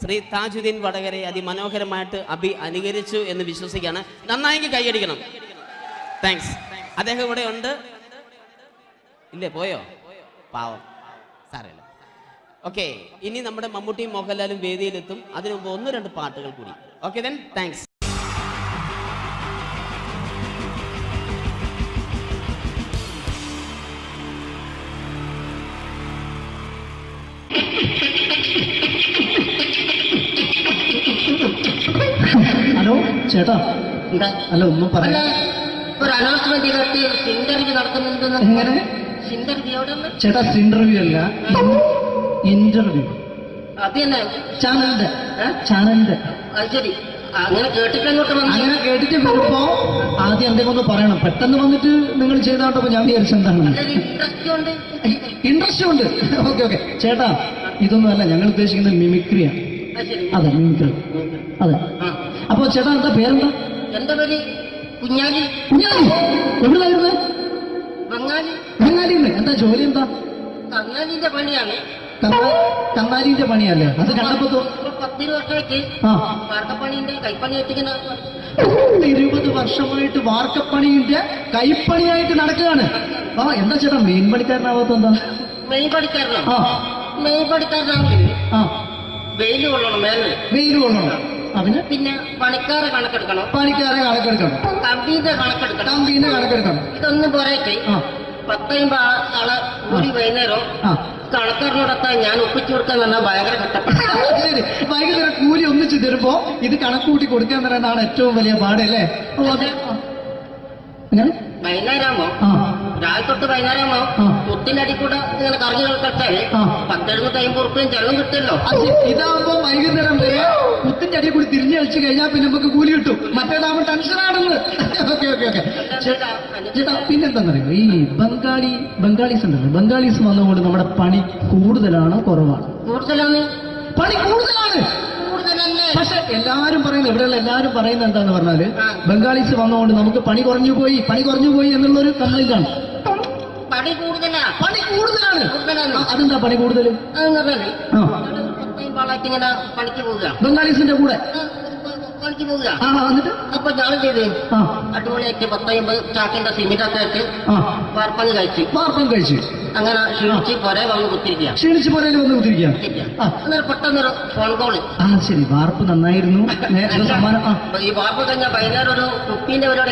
ശ്രീ താജുദ്ദീൻ വടകരെ അതിമനോഹരമായിട്ട് അബി അനുകരിച്ചു എന്ന് വിശ്വസിക്കുകയാണ്. നന്നായെങ്കിൽ കൈയടിക്കണം. താങ്ക്സ്. അദ്ദേഹം ഇവിടെ ഉണ്ട്. ഇല്ലേ, പോയോ? പാവം, സാരമില്ല. ഓക്കെ, ഇനി നമ്മുടെ മമ്മൂട്ടിയും മോഹൻലാലും വേദിയിലെത്തും. അതിനു മുമ്പ് 1-2 പാട്ടുകൾ കൂടി. Okay then, thanks. ഹലോ ചേട്ടാ, അല്ല ഒന്നും പറയാ. ഒരു അനൗൺസ്മെന്റ് ഇന്റർവ്യൂ നടത്തുന്നുണ്ടെന്ന്. എങ്ങനെ ചേട്ടാ? ഇന്റർവ്യൂ അല്ല, ഇന്റർവ്യൂ. അത് തന്നെ ചാനലിന്റെ. അത് ശരി. അങ്ങനെ കേട്ടിട്ട് അങ്ങനെ കേട്ടിട്ട് വരുമ്പോ ആദ്യം എന്തെങ്കിലും ഒന്ന് പറയണം. പെട്ടെന്ന് വന്നിട്ട് നിങ്ങൾ ചെയ്താട്ടപ്പോ ഞാൻ വിചാരിച്ചു എന്താണ് ഇൻട്രസ്റ്റ് ഉണ്ട്. ഓക്കെ ചേട്ടാ, ഇതൊന്നും അല്ല, ഞങ്ങൾ ഉദ്ദേശിക്കുന്നത് മിമിക്രിയാണ്. അതെ, മിമിക്രി. അതെ. അപ്പൊ ചേട്ടാ എന്താ പേരെന്താ? എന്റെ പേര് കുഞ്ഞാലി. എവിടെയായിരുന്നു? ബംഗാളിന്ന്. എന്താ ജോലി? എന്താ? കങ്ങാലിന്റെ പണിയാണ്. കന്നാലിന്റെ പണിയല്ലേ? അത് കണ്ടപ്പോ 10 വർഷമായിട്ട് വാർക്കപ്പണിന്റെ കൈപ്പണി വെച്ചിങ്ങനെ 20 വർഷമായിട്ട് വാർക്കപ്പണിന്റെ കൈപ്പണിയായിട്ട് നടക്കുകയാണ്. എന്താ ചേട്ടാ മെയിൻ പണിക്കാരനാവാത്ത? എന്താ മെയിൻ പണിക്കാരനാണെങ്കിൽ വെയിൽ കൊള്ളണം. വെയിൽ കൊള്ളണം. പിന്നെ പണിക്കാരെ കണക്കെടുക്കണം. കമ്പീന്റെ കണക്കെടുക്കണം. ഇതൊന്നും പോരായിട്ട് 10-50 ആളെ കൂടി വൈകുന്നേരം കണക്കാരനോടൊപ്പം ഞാൻ ഒപ്പിച്ചു കൊടുക്കാൻ പറഞ്ഞാൽ ഭയങ്കര കഷ്ടപ്പെട്ട. വൈകുന്നേരം കൂലി ഒന്നിച്ചു തരുമ്പോ ഇത് കണക്കൂട്ടി കൊടുക്കാൻ തരാനാണ് ഏറ്റവും വലിയ പാടല്ലേ? വൈകുന്നേരമാകുമ്പോ രാവിലെ തൊട്ട് വൈകുന്നേരമാകുമ്പോ മുത്തിന്റെ അടി കൂടെ ഇങ്ങനെ കറങ്ങി കളിച്ചാല് 10-750 ഉറുപ്പിയും ചെള്ളം കിട്ടുമല്ലോ. ഇതാവുമ്പോ വൈകുന്നേരം വരെ മുത്തിന്റെ അടി കൂടി തിരിഞ്ഞു കളിച്ചു കഴിഞ്ഞാൽ പിന്നെ നമുക്ക് കൂലി കിട്ടും. മറ്റേതാവുമ്പോ ടെൻഷനാണെന്ന്. ചേട്ടാ പിന്നെന്താന്നറിയോ, ഈ ബംഗാളീസ് ഉണ്ടല്ലോ, ബംഗാളീസ് വന്നുകൊണ്ട് നമ്മുടെ പണി കൂടുതലാണോ കുറവാണ്? പണി കൂടുതലാണ്. പക്ഷെ എല്ലാരും പറയുന്നത്, ഇവിടെയുള്ള എല്ലാരും പറയുന്നത് എന്താന്ന് പറഞ്ഞാല് ബംഗാളീസ് വന്നുകൊണ്ട് നമുക്ക് പണി കുറഞ്ഞു പോയി എന്നുള്ളൊരു കംപ്ലൈന്റ് ആണ്. പണി കൂടുതലാണ്. അതെന്താ പണി കൂടുതൽ? പണിക്ക് പോവുക ബംഗാളീസിന്റെ കൂടെ പണിക്ക് പോവുക. എന്നിട്ട് അപ്പൊ ഞാൻ ചെയ്ത് അടിപൊളിയായിട്ട് 10-50 ചാക്കിന്റെ സിമെന്റൊക്കെ ആയിട്ട് വാർപ്പം കഴിച്ചു. അങ്ങനെ ക്ഷീണിച്ച് പുറേ വന്ന് കുത്തിരിക്കുക. അന്നേരം പെട്ടെന്നൊരു ഫോൺ കോള്. ശരി, വാർപ്പ് നന്നായിരുന്നു. ഈ വാർപ്പ് കഴിഞ്ഞാൽ വൈകുന്നേരം ഒരു കുപ്പീന്റെ പരിപാടി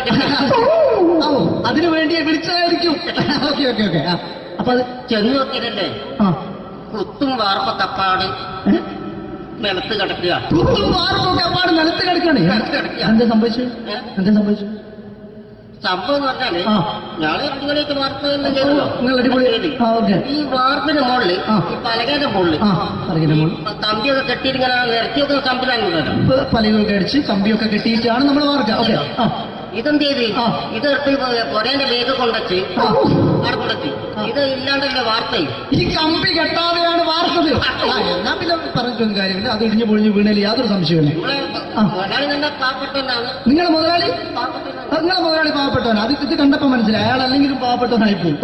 അതിനു വേണ്ടി വിളിച്ചതായിരിക്കും. അപ്പൊ അത് ചെന്ന് നോക്കിയതല്ലേ കുത്തും വാർപ്പ തപ്പാട് നിലത്ത് കിടക്കുക. വാർപ്പൊക്കെ അപ്പാട് നിലത്ത് കിടക്കണേ. എന്താ സംഭവിച്ചു? എന്താ സംഭവിച്ചു? സംഭവം എന്ന് പറഞ്ഞാല് ആ. ഞാള് അടിപൊളിയായിട്ട് വാർപ്പ് എല്ലാം ചെയ്തല്ലോ. നിങ്ങൾ അടിപൊളി. ആ, ഓക്കെ. ഈ വാർപ്പിന് മുകളില് ഈ പലകയുടെ മുകളില് ആ, പറയുന്ന മോൾ കമ്പിയൊക്കെ കെട്ടിയിട്ട് ഇങ്ങനെ നിരത്തി വെക്കുന്ന സംവിധാനം പലകൊക്കെ അടിച്ച് കമ്പിയൊക്കെ കെട്ടിയിട്ടാണ് നമ്മൾ വാർക്കുക. ഓക്കെ. ആ, ഇതെന്ത് ചെയ്ത് ഇതെടുത്ത് പൊരേന്റെ വേഗം കൊണ്ടുവച്ച് അവിടെ കൊണ്ടുവച്ച് ഇത് ഇല്ലാണ്ടല്ലേ വാർത്തയും ഈ കമ്പി കെട്ടാതെയാണ് വാർത്തത്. എന്നാ പിന്നെ പറഞ്ഞിട്ടൊന്നും കാര്യമില്ല. അത് ഇടിഞ്ഞു പൊളിഞ്ഞു വീണേൽ യാതൊരു സംശയമില്ല. മുതലാളി തന്നെ പാവപ്പെട്ടവനാണ്. നിങ്ങളെ മുതലാളി പാവപ്പെട്ടവനാണ്. അത് ഇത് കണ്ടപ്പോ മനസ്സിലായി. അയാൾ അല്ലെങ്കിലും പാവപ്പെട്ടവനായി പോകും.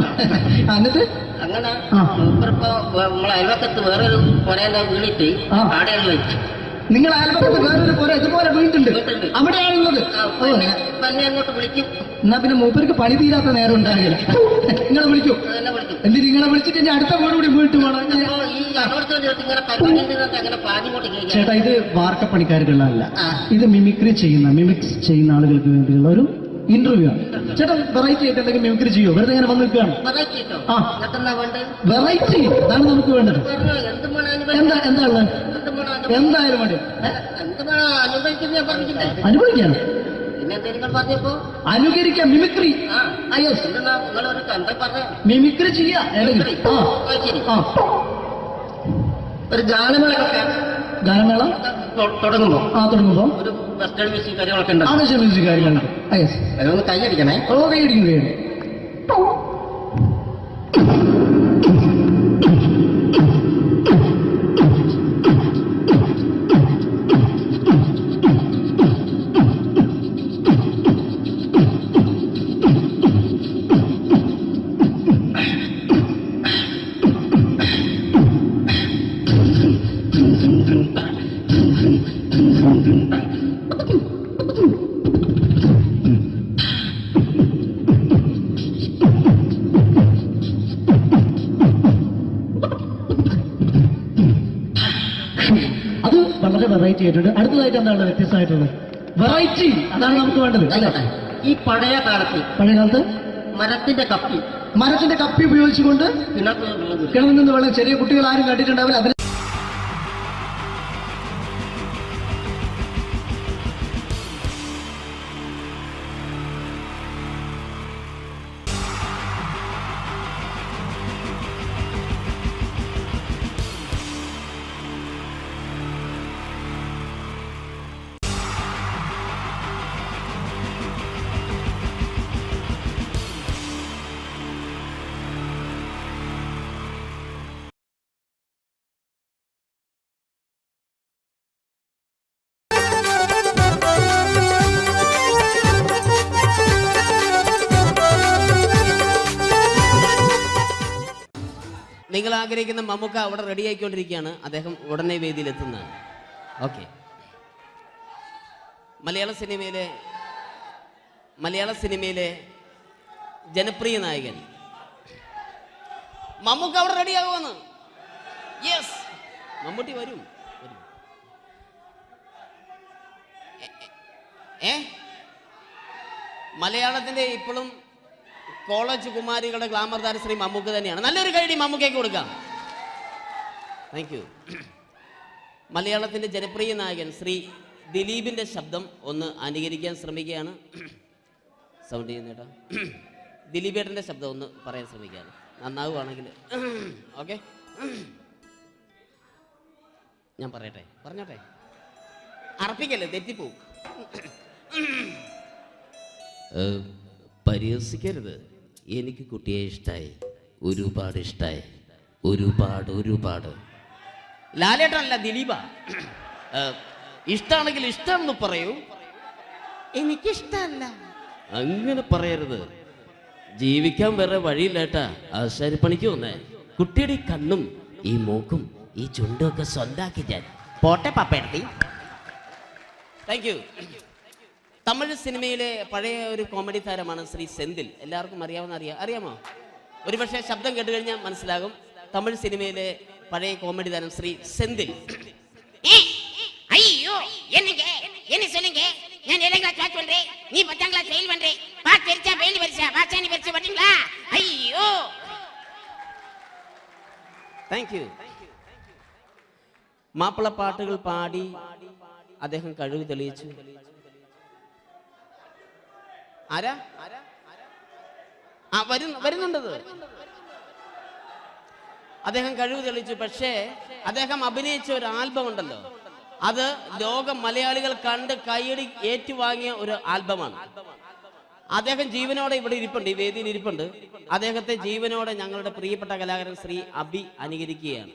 എന്നിട്ട് അങ്ങനെ മൂപ്പറിപ്പോ നമ്മളെ അയൽവക്കത്ത് വേറൊരു പൊരേന്റെ വീണിട്ട് ആടെയുള്ള നിങ്ങൾ അയൽപക്കത്ത് വേറൊരു പോലെ ഇതുപോലെ വീട്ടുണ്ട്, അവിടെയാണുള്ളത്. തന്നെ അങ്ങോട്ട് വിളിക്കും. എന്നാ പിന്നെ മൂപ്പർക്ക് പണി തീരാത്ത നേരം ഉണ്ടാകില്ല. നിങ്ങളെ വിളിക്കും. എന്തിന് നിങ്ങളെ വിളിച്ചിട്ട് ഇനി അടുത്ത വീട് കൂടി വീട്ടു വേണം. ചേട്ടാ, ഇത് വാർക്കപ്പണിക്കാർക്കുള്ളതല്ല. ഇത് മിമിക്സ് ചെയ്യുന്ന ആളുകൾക്ക് വേണ്ടിയുള്ള ഒരു ഇന്റർവ്യൂ ആണ്. ചേട്ടാ, വെറൈറ്റി ആയിട്ട് എന്തെങ്കിലും മിമിക്രി ചെയ്യോ? വെറുതെ ഇങ്ങനെ വന്ന് നിൽക്കുകയാണ്. വെറൈറ്റി അതാണ് നമുക്ക് വേണ്ടത്. എന്താ ഉള്ളത്? എന്തായാലും മതി. അനുഭവിക്കാണ്. അനുകരിക്കാം. മിമിക്രി. മിമിക്രി ചെയ്യാ. ഒരു ഗാനമേള തുടങ്ങുമ്പോ ഒരു വെസ്റ്റേൺ മ്യൂസിക് കാര്യങ്ങളൊക്കെ ഉണ്ട്. മ്യൂസിക് കാര്യങ്ങളൊക്കെ അതൊന്ന് കൈയടിക്കണേ. കൈയടിക്കും. വെറൈറ്റി ആയിട്ടുണ്ട്. അടുത്തതായിട്ട് എന്താണ് വ്യത്യസ്തമായിട്ടുള്ളത്? വെറൈറ്റി. അതാണ് നമുക്ക് വേണ്ടത്. ഈ പഴയ കാലത്ത് മരത്തിന്റെ കപ്പി ഉപയോഗിച്ചുകൊണ്ട് കിണറിൽ നിന്ന് വെള്ളം ചെറിയ കുട്ടികൾ ആരും കണ്ടിട്ടുണ്ടാവില്ല. അതിന് നിങ്ങൾ ആഗ്രഹിക്കുന്ന മമ്മൂക്ക അവിടെ റെഡി ആയിക്കൊണ്ടിരിക്കുകയാണ്. അദ്ദേഹം ഉടനെ വേദിയിലെത്തുന്നതാണ്. ഓക്കെ. മലയാള സിനിമയിലെ ജനപ്രിയ നായകൻ മമ്മൂക്ക അവിടെ റെഡി ആകുമെന്ന്. യെസ്, മമ്മൂട്ടി വരും. മലയാളത്തിന്റെ ഇപ്പോഴും കോളേജ് കുമാരികളുടെ ഗ്ലാമർ താരം ശ്രീ മമ്മൂക്ക തന്നെയാണ്. നല്ലൊരു കൈഡി മമ്മൂക്കയ്ക്ക് കൊടുക്കാം. Thank you. മലയാളത്തിന്റെ ജനപ്രിയ നായകൻ ശ്രീ ദിലീപിന്റെ ശബ്ദം ഒന്ന് അനുകരിക്കാൻ ശ്രമിക്കുകയാണ്. സൗണ്ട് ചെയ്യുന്നേട്ടാ. ദിലീപേട്ടന്റെ ശബ്ദം ഒന്ന് പറയാൻ ശ്രമിക്കുകയാണ്. നന്നാവുകയാണെങ്കിൽ ഓക്കെ. ഞാൻ പറഞ്ഞോട്ടെ. അർപ്പിക്കല്ലേ, തെറ്റിപ്പോവും. പരിഹസിക്കരുത്. എനിക്ക് കുട്ടിയെ ഇഷ്ടമായി, ഒരുപാട് ഇഷ്ടമായി, ഒരുപാട്. ലാലേട്ടനല്ല, ദിലീപ. ഇഷ്ടമാണെങ്കിൽ ഇഷ്ടമെന്ന് പറയൂ, എനിക്കിഷ്ടമല്ല അങ്ങനെ പറയരുത്. ജീവിക്കാൻ വേറെ വഴിയില്ലേട്ടാ. ആശാരിപ്പണിക്ക് വന്നേ. കുട്ടിയുടെ ഈ കണ്ണും ഈ മൂക്കും ഈ ചുണ്ടും ഒക്കെ സ്വന്താക്കി ഞാൻ പോട്ടെ പപ്പയെടുത്തി. Thank you. തമിഴ് സിനിമയിലെ പഴയ ഒരു കോമഡി താരമാണ് ശ്രീ സെന്തിൽ. എല്ലാവർക്കും അറിയാമോ? ഒരുപക്ഷെ ശബ്ദം കേട്ട് കഴിഞ്ഞാൽ മനസ്സിലാകും. തമിഴ് സിനിമയിലെ പഴയ കോമഡി താരം ശ്രീ സെന്തിൽ. ஐயோ என்ன சொல்லுங்க நான் 7th கிளாஸ் பாஸ் பண்றேன், நீ 10th கிளாஸ் ஃபெயில் பண்றே. பாஸ் தெரிச்சா ஃபெயில் பரிசா பாசானி பரிசு பண்றீங்களா? ஐயோ. Thank you. മാപ്പിളപ്പാട്ടുകൾ പാടി അദ്ദേഹം കഴിവ് തെളിയിച്ചു. ആരാ വരുന്നുണ്ടത്? അദ്ദേഹം കഴിവ് തെളിയിച്ചു. പക്ഷേ അദ്ദേഹം അഭിനയിച്ച ഒരു ആൽബം ഉണ്ടല്ലോ, അത് ലോക മലയാളികൾ കണ്ട് കൈയടി ഏറ്റുവാങ്ങിയ ഒരു ആൽബമാണ്. അദ്ദേഹം ജീവനോടെ ഇവിടെ ഇരിപ്പുണ്ട്, ഈ വേദിയിൽ ഇരിപ്പുണ്ട്. അദ്ദേഹത്തെ ജീവനോടെ ഞങ്ങളുടെ പ്രിയപ്പെട്ട കലാകാരൻ ശ്രീ അബി അനുകരിക്കുകയാണ്.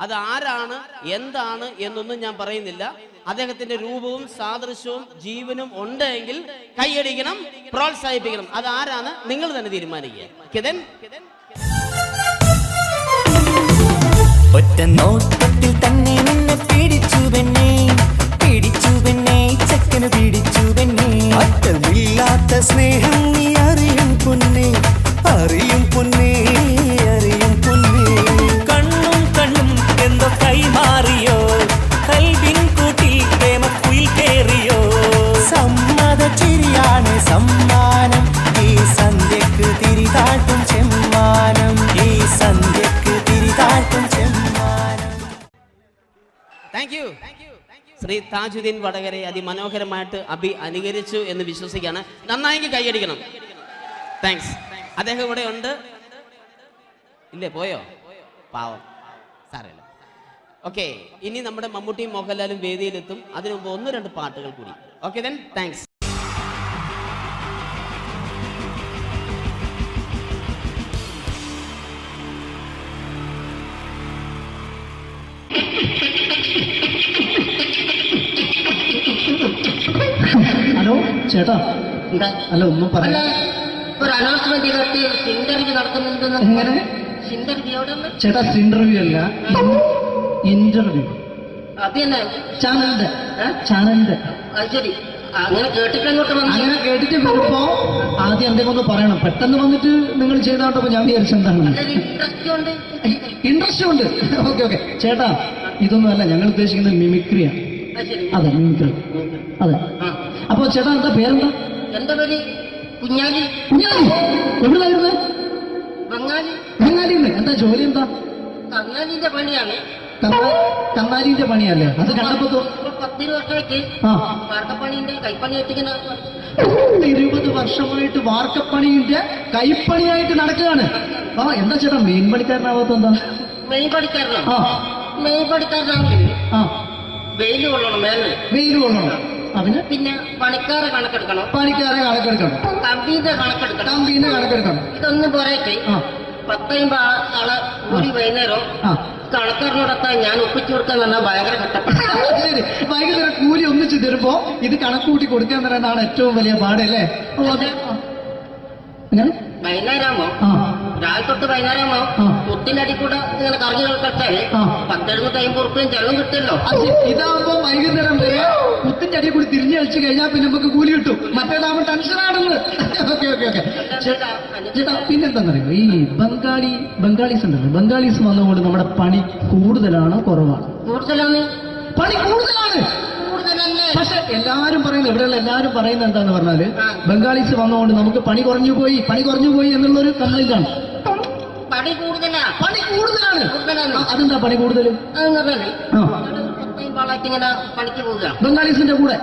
അത് ആരാണ് എന്താണ് എന്നൊന്നും ഞാൻ പറയുന്നില്ല. അദ്ദേഹത്തിന്റെ രൂപവും സാദൃശ്യവും ജീവനും ഉണ്ടെങ്കിൽ കൈയടിക്കണം, പ്രോത്സാഹിപ്പിക്കണം. അത് ആരാണ് നിങ്ങൾ തന്നെ തീരുമാനിക്കുക. ഒറ്റ നോട്ടത്തിൽ തന്നെ നിന്നെ പിടിച്ചു പെണ്ണേ ചക്കന് പിടിച്ചു പെണ്ണേ. അറ്റമില്ലാത്ത സ്നേഹം നീ അറിയും പൊന്നേ, അറിയും പൊന്നേ, അറിയും പൊന്നേ. കണ്ണും എന്തോ കൈമാറിയോ, കൽവിൻ കൂട്ടിൽ പ്രേമക്കുയിൽ കേറിയോ. സമ്മത ചിരിയാണ് സമ്മാനം, ഈ സന്ധ്യക്ക് തിരിതാട്ടും ചെമ്മാനം, ഈ സന്ധ്യക്ക് തിരിതാട്ടും ചെമ്മാനം. Thank you. ശ്രീ താജുദ്ദീൻ വടകരെ അതിമനോഹരമായിട്ട് അബി അനുകരിച്ചു എന്ന് വിശ്വസിക്കുകയാണ്. നന്നായെങ്കിൽ കൈയടിക്കണം. താങ്ക്സ്. അദ്ദേഹം ഇവിടെ ഉണ്ട്. ഇല്ലേ, പോയോ? പാവം, സാരമില്ല. ഓക്കെ, ഇനി നമ്മുടെ മമ്മൂട്ടിയും മോഹൻലാലും വേദിയിലെത്തും. അതിനു മുമ്പ് 1-2 പാട്ടുകൾ കൂടി. Okay then, thanks. ഹലോ ചേട്ടാ, അല്ല ഒന്നും പറയാ. ഒരു അനൗൺസ്മെന്റ് ഇന്റർവ്യൂ നടക്കുന്നുണ്ടെന്ന്. എങ്ങനെ ചേട്ടാ? ഇന്റർവ്യൂ അല്ല, ഇന്റർവ്യൂ. അത് തന്നെ ചാനലിന്റെ. ശരി, അങ്ങനെ കേട്ടിട്ട് അങ്ങോട്ട് വന്നു. അങ്ങനെ കേട്ടിട്ട് വരുമ്പോ ആദ്യം എന്തെങ്കിലും ഒന്ന് പറയണം. പെട്ടെന്ന് വന്നിട്ട് നിങ്ങൾ ചെയ്താണ്ടപ്പോ ഞാൻ വിചാരിച്ചെന്താണ് ഇൻട്രസ്റ്റ് ഉണ്ട്. ഓക്കെ ഓക്കെ ചേട്ടാ, ഇതൊന്നും അല്ല ഞങ്ങൾ ഉദ്ദേശിക്കുന്നത് മിമിക്രിയാണ്. അതെ, മിമിക്രി. അതെ. അപ്പൊ ചേട്ടാ എന്താ പേരെന്താ? എന്റെ പേര് കുഞ്ഞാലി. കുഞ്ഞാലി എവിടുന്നായിരുന്നു? ബംഗാളി. ബംഗാളിന്ന്. എന്താ ജോലി? എന്താ? കങ്ങാലിന്റെ പണിയാണ്. കന്നാലിന്റെ പണിയല്ലേ? അത് കണ്ടപ്പോ 10 വർഷമായിട്ട് വാർക്കപ്പണിന്റെ കൈപ്പണിയായിട്ട് 20 വർഷമായിട്ട് വാർക്കപ്പണിന്റെ കൈപ്പണിയായിട്ട് നടക്കുകയാണ്. ആ എന്താ ചേട്ടാ മെയിൻ പണിക്കാരനാവാത്ത? എന്താ മെയിൻ പണിക്കാരനാണ്? മെയിൻ പണിക്കാരനാണെങ്കിൽ വെയിൽ കൊള്ളണം, വെയിൽ കൊള്ളണം. അതിന് പിന്നെ പണിക്കാരെ കണക്കെടുക്കണം. കമ്പീന്റെ കണക്കെടുക്കണം. ഇതൊന്നും പോരായിട്ട് 10-50 ആളെ കൂടി വൈകുന്നേരം കണക്കാരനോടൊക്കെ ഞാൻ ഒപ്പിച്ചു കൊടുക്കാൻ പറഞ്ഞാൽ ഭയങ്കര കഷ്ടപ്പെട്ടു. വൈകുന്നേരം കൂലി ഒന്നിച്ച് തരുമ്പോ ഇത് കണക്കൂട്ടി കൊടുക്കാൻ തരുന്നതാണ് ഏറ്റവും വലിയ പാടല്ലേ? വൈകുന്നേരമാകുമ്പോ രാവിലെ തൊട്ട് വൈകുന്നേരമാകുമ്പോ കുത്തിന്റെ കൂടെ ഇങ്ങനെ കറങ്ങി കളിച്ചാല് 10-750 ഉറുപ്പിയും ചെലവും കിട്ടുമല്ലോ. ഇതാകുമ്പോ വൈകുന്നേരം വരെ കുത്തിന്റെ അടി കൂടി തിരിഞ്ഞു കളിച്ചു കഴിഞ്ഞാൽ പിന്നെ നമുക്ക് കൂലി കിട്ടും. മറ്റേതാകുമ്പോ ടെൻഷനാണെന്ന്. ഓക്കെ ഓക്കെ ഓക്കെ ചേട്ടാ, പിന്നെന്താന്നറിയോ, ഈ ബംഗാളീസ് ഉണ്ടല്ലോ, ബംഗാളീസ് വന്നുകൊണ്ട് നമ്മുടെ പണി കൂടുതലാണോ കുറവാണ്? കൂടുതലാണ്. പണി കൂടുതലാണ്. പക്ഷെ എല്ലാരും പറയുന്നത്, ഇവിടെയുള്ള എല്ലാരും പറയുന്നത് എന്താന്ന് പറഞ്ഞാല് ബംഗാളീസ് വന്നുകൊണ്ട് നമുക്ക് പണി കുറഞ്ഞു പോയി എന്നുള്ളൊരു കംപ്ലൈന്റ് ആണ്. പണി കൂടുതലാണ്. അതെന്താ പണി കൂടുതൽ? പണിക്ക് പോവുക ബംഗാളീസിന്റെ കൂടെ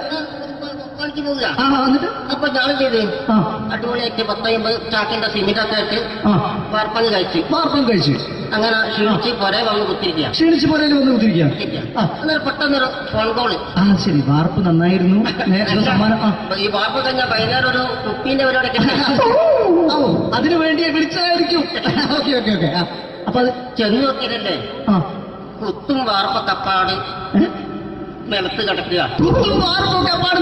പണിക്ക് പോവുക. എന്നിട്ട് അപ്പൊ ഞാൻ ചെയ്ത് അടിപൊളിയായിട്ട് 10-50 ചാക്കിന്റെ സിമിറ്റൊക്കെ ഇട്ട് വാർപ്പങ്ങ് കഴിച്ചു. അങ്ങനെ ക്ഷീണിച്ച് പുറേ വന്ന് കുത്തിരിക്കുക. പെട്ടെന്നൊരു ഫോൺ കോള്. ശരി, വാർപ്പ് നന്നായിരുന്നു. ഈ വാർപ്പ് കഴിഞ്ഞാൽ വൈകുന്നേരം ഒരു കുപ്പീന്റെ പരിപാടി അതിനു വേണ്ടി വിളിച്ചതായിരിക്കും. Okay okay okay. അപ്പൊ അത് ചെന്ന് നോക്കിയതല്ലേ, കുത്തും വാർപ്പ കപ്പാട് നിലത്ത് കിടക്കുക.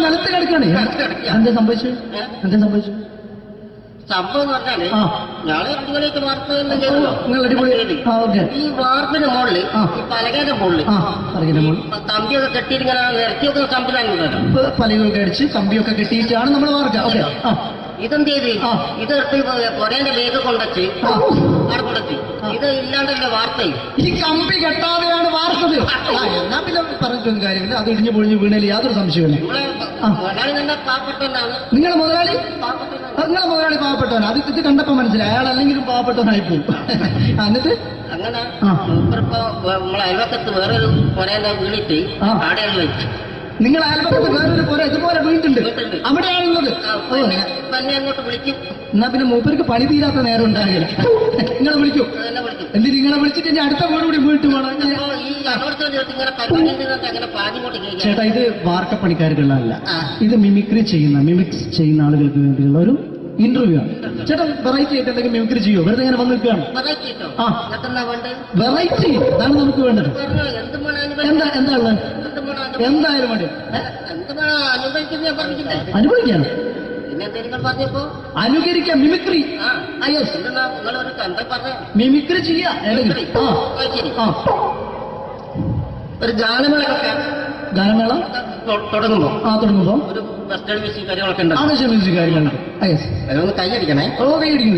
നിലത്ത് കിടക്കാണ്. എന്താ സംഭവിച്ചു? സംഭവം എന്ന് പറഞ്ഞാല് ഞാള് അടിപൊളിയായിട്ട് വാർപ്പ് ഈ വാർപ്പിന്റെ മുകളില് ഈ പലകയുടെ മുകളില് കമ്പിയൊക്കെ കെട്ടിയിട്ട് ഇങ്ങനെ നിരത്തി വെക്കുന്ന സംവിധാനം പലകൊക്കെ അടിച്ച് കമ്പിയൊക്കെ കെട്ടിയിട്ടാണ് നമ്മൾ വാർക്കുക. ഓക്കെ. ഇതെന്ത് ചെയ്ത് ഇതെടുത്ത് പൊരേന്റെ വേഗ കൊണ്ടച്ച് അവിടെ കൊണ്ടച്ച് ഇത് ഇല്ലാണ്ടല്ലേ വാർത്തയും ഈ കമ്പി കെട്ടാതെയാണ് വാർത്തത്. എന്നാ പിന്നെ പറഞ്ഞിട്ടൊന്നും കാര്യമില്ല. അത് ഇടിഞ്ഞു പൊളിഞ്ഞു വീണേൽ യാതൊരു സംശയമില്ല. മുതലാളി തന്നെ പാവപ്പെട്ടവനാണ്. നിങ്ങളെ മുതലാളി പാവപ്പെട്ടവനാണ്. അത് ഇത് കണ്ടപ്പോ മനസ്സിലായി. അയാൾ അല്ലെങ്കിലും പാവപ്പെട്ടവനായി പോകും. എന്നിട്ട് അങ്ങനെ മൂപ്പറിപ്പോ നമ്മളെ അയൽവക്കത്ത് വേറൊരു പൊരേന്റെ വീണിട്ട് ആടെയാണ് വെച്ചു. നിങ്ങൾ അയൽപക്കത്ത് വേറൊരു പുര ഇതുപോലെ വീട്ടുണ്ട്, അവിടെയാണുള്ളത്. തന്നെ അങ്ങോട്ട് വിളിക്കും. എന്നാ പിന്നെ മൂപ്പർക്ക് പണി തീരാത്ത നേരം ഉണ്ടാകില്ല. നിങ്ങളെ വിളിക്കും. എന്തിന് നിങ്ങളെ വിളിച്ചിട്ട് ഇനി അടുത്ത വീട് കൂടി വീട്ടു പോകണം. ചേട്ടാ, ഇത് വാർക്കപ്പണിക്കാർക്കുള്ളതല്ല. ഇത് മിമിക്സ് ചെയ്യുന്ന ആളുകൾക്ക് വേണ്ടിയുള്ള ഒരു ഇന്റർവ്യൂ ആണ്. ചേട്ടാ, വെറൈറ്റി ആയിട്ട് എന്തെങ്കിലും മിമിക്രി ചെയ്യോ? വെറുതെ ഇങ്ങനെ വന്ന് നിൽക്കുകയാണ്. വെറൈറ്റി അതാണ് നമുക്ക് വേണ്ടത്. എന്താ ഉള്ളത്? എന്തായാലും മതി. അനുഭവിക്കാണ്, അനുകരിക്കാം. മിമിക്രി മിമിക്രി ചെയ്യാം. ഒരു ഗാനമേള തുടങ്ങുമ്പോ ഒരു വെസ്റ്റേൺ മ്യൂസിക് കാര്യങ്ങളൊക്കെ ഉണ്ട്. മ്യൂസിക് കാര്യങ്ങളുണ്ട്. അതൊന്ന് കൈയടിക്കണേ. കൈയടിക്കും.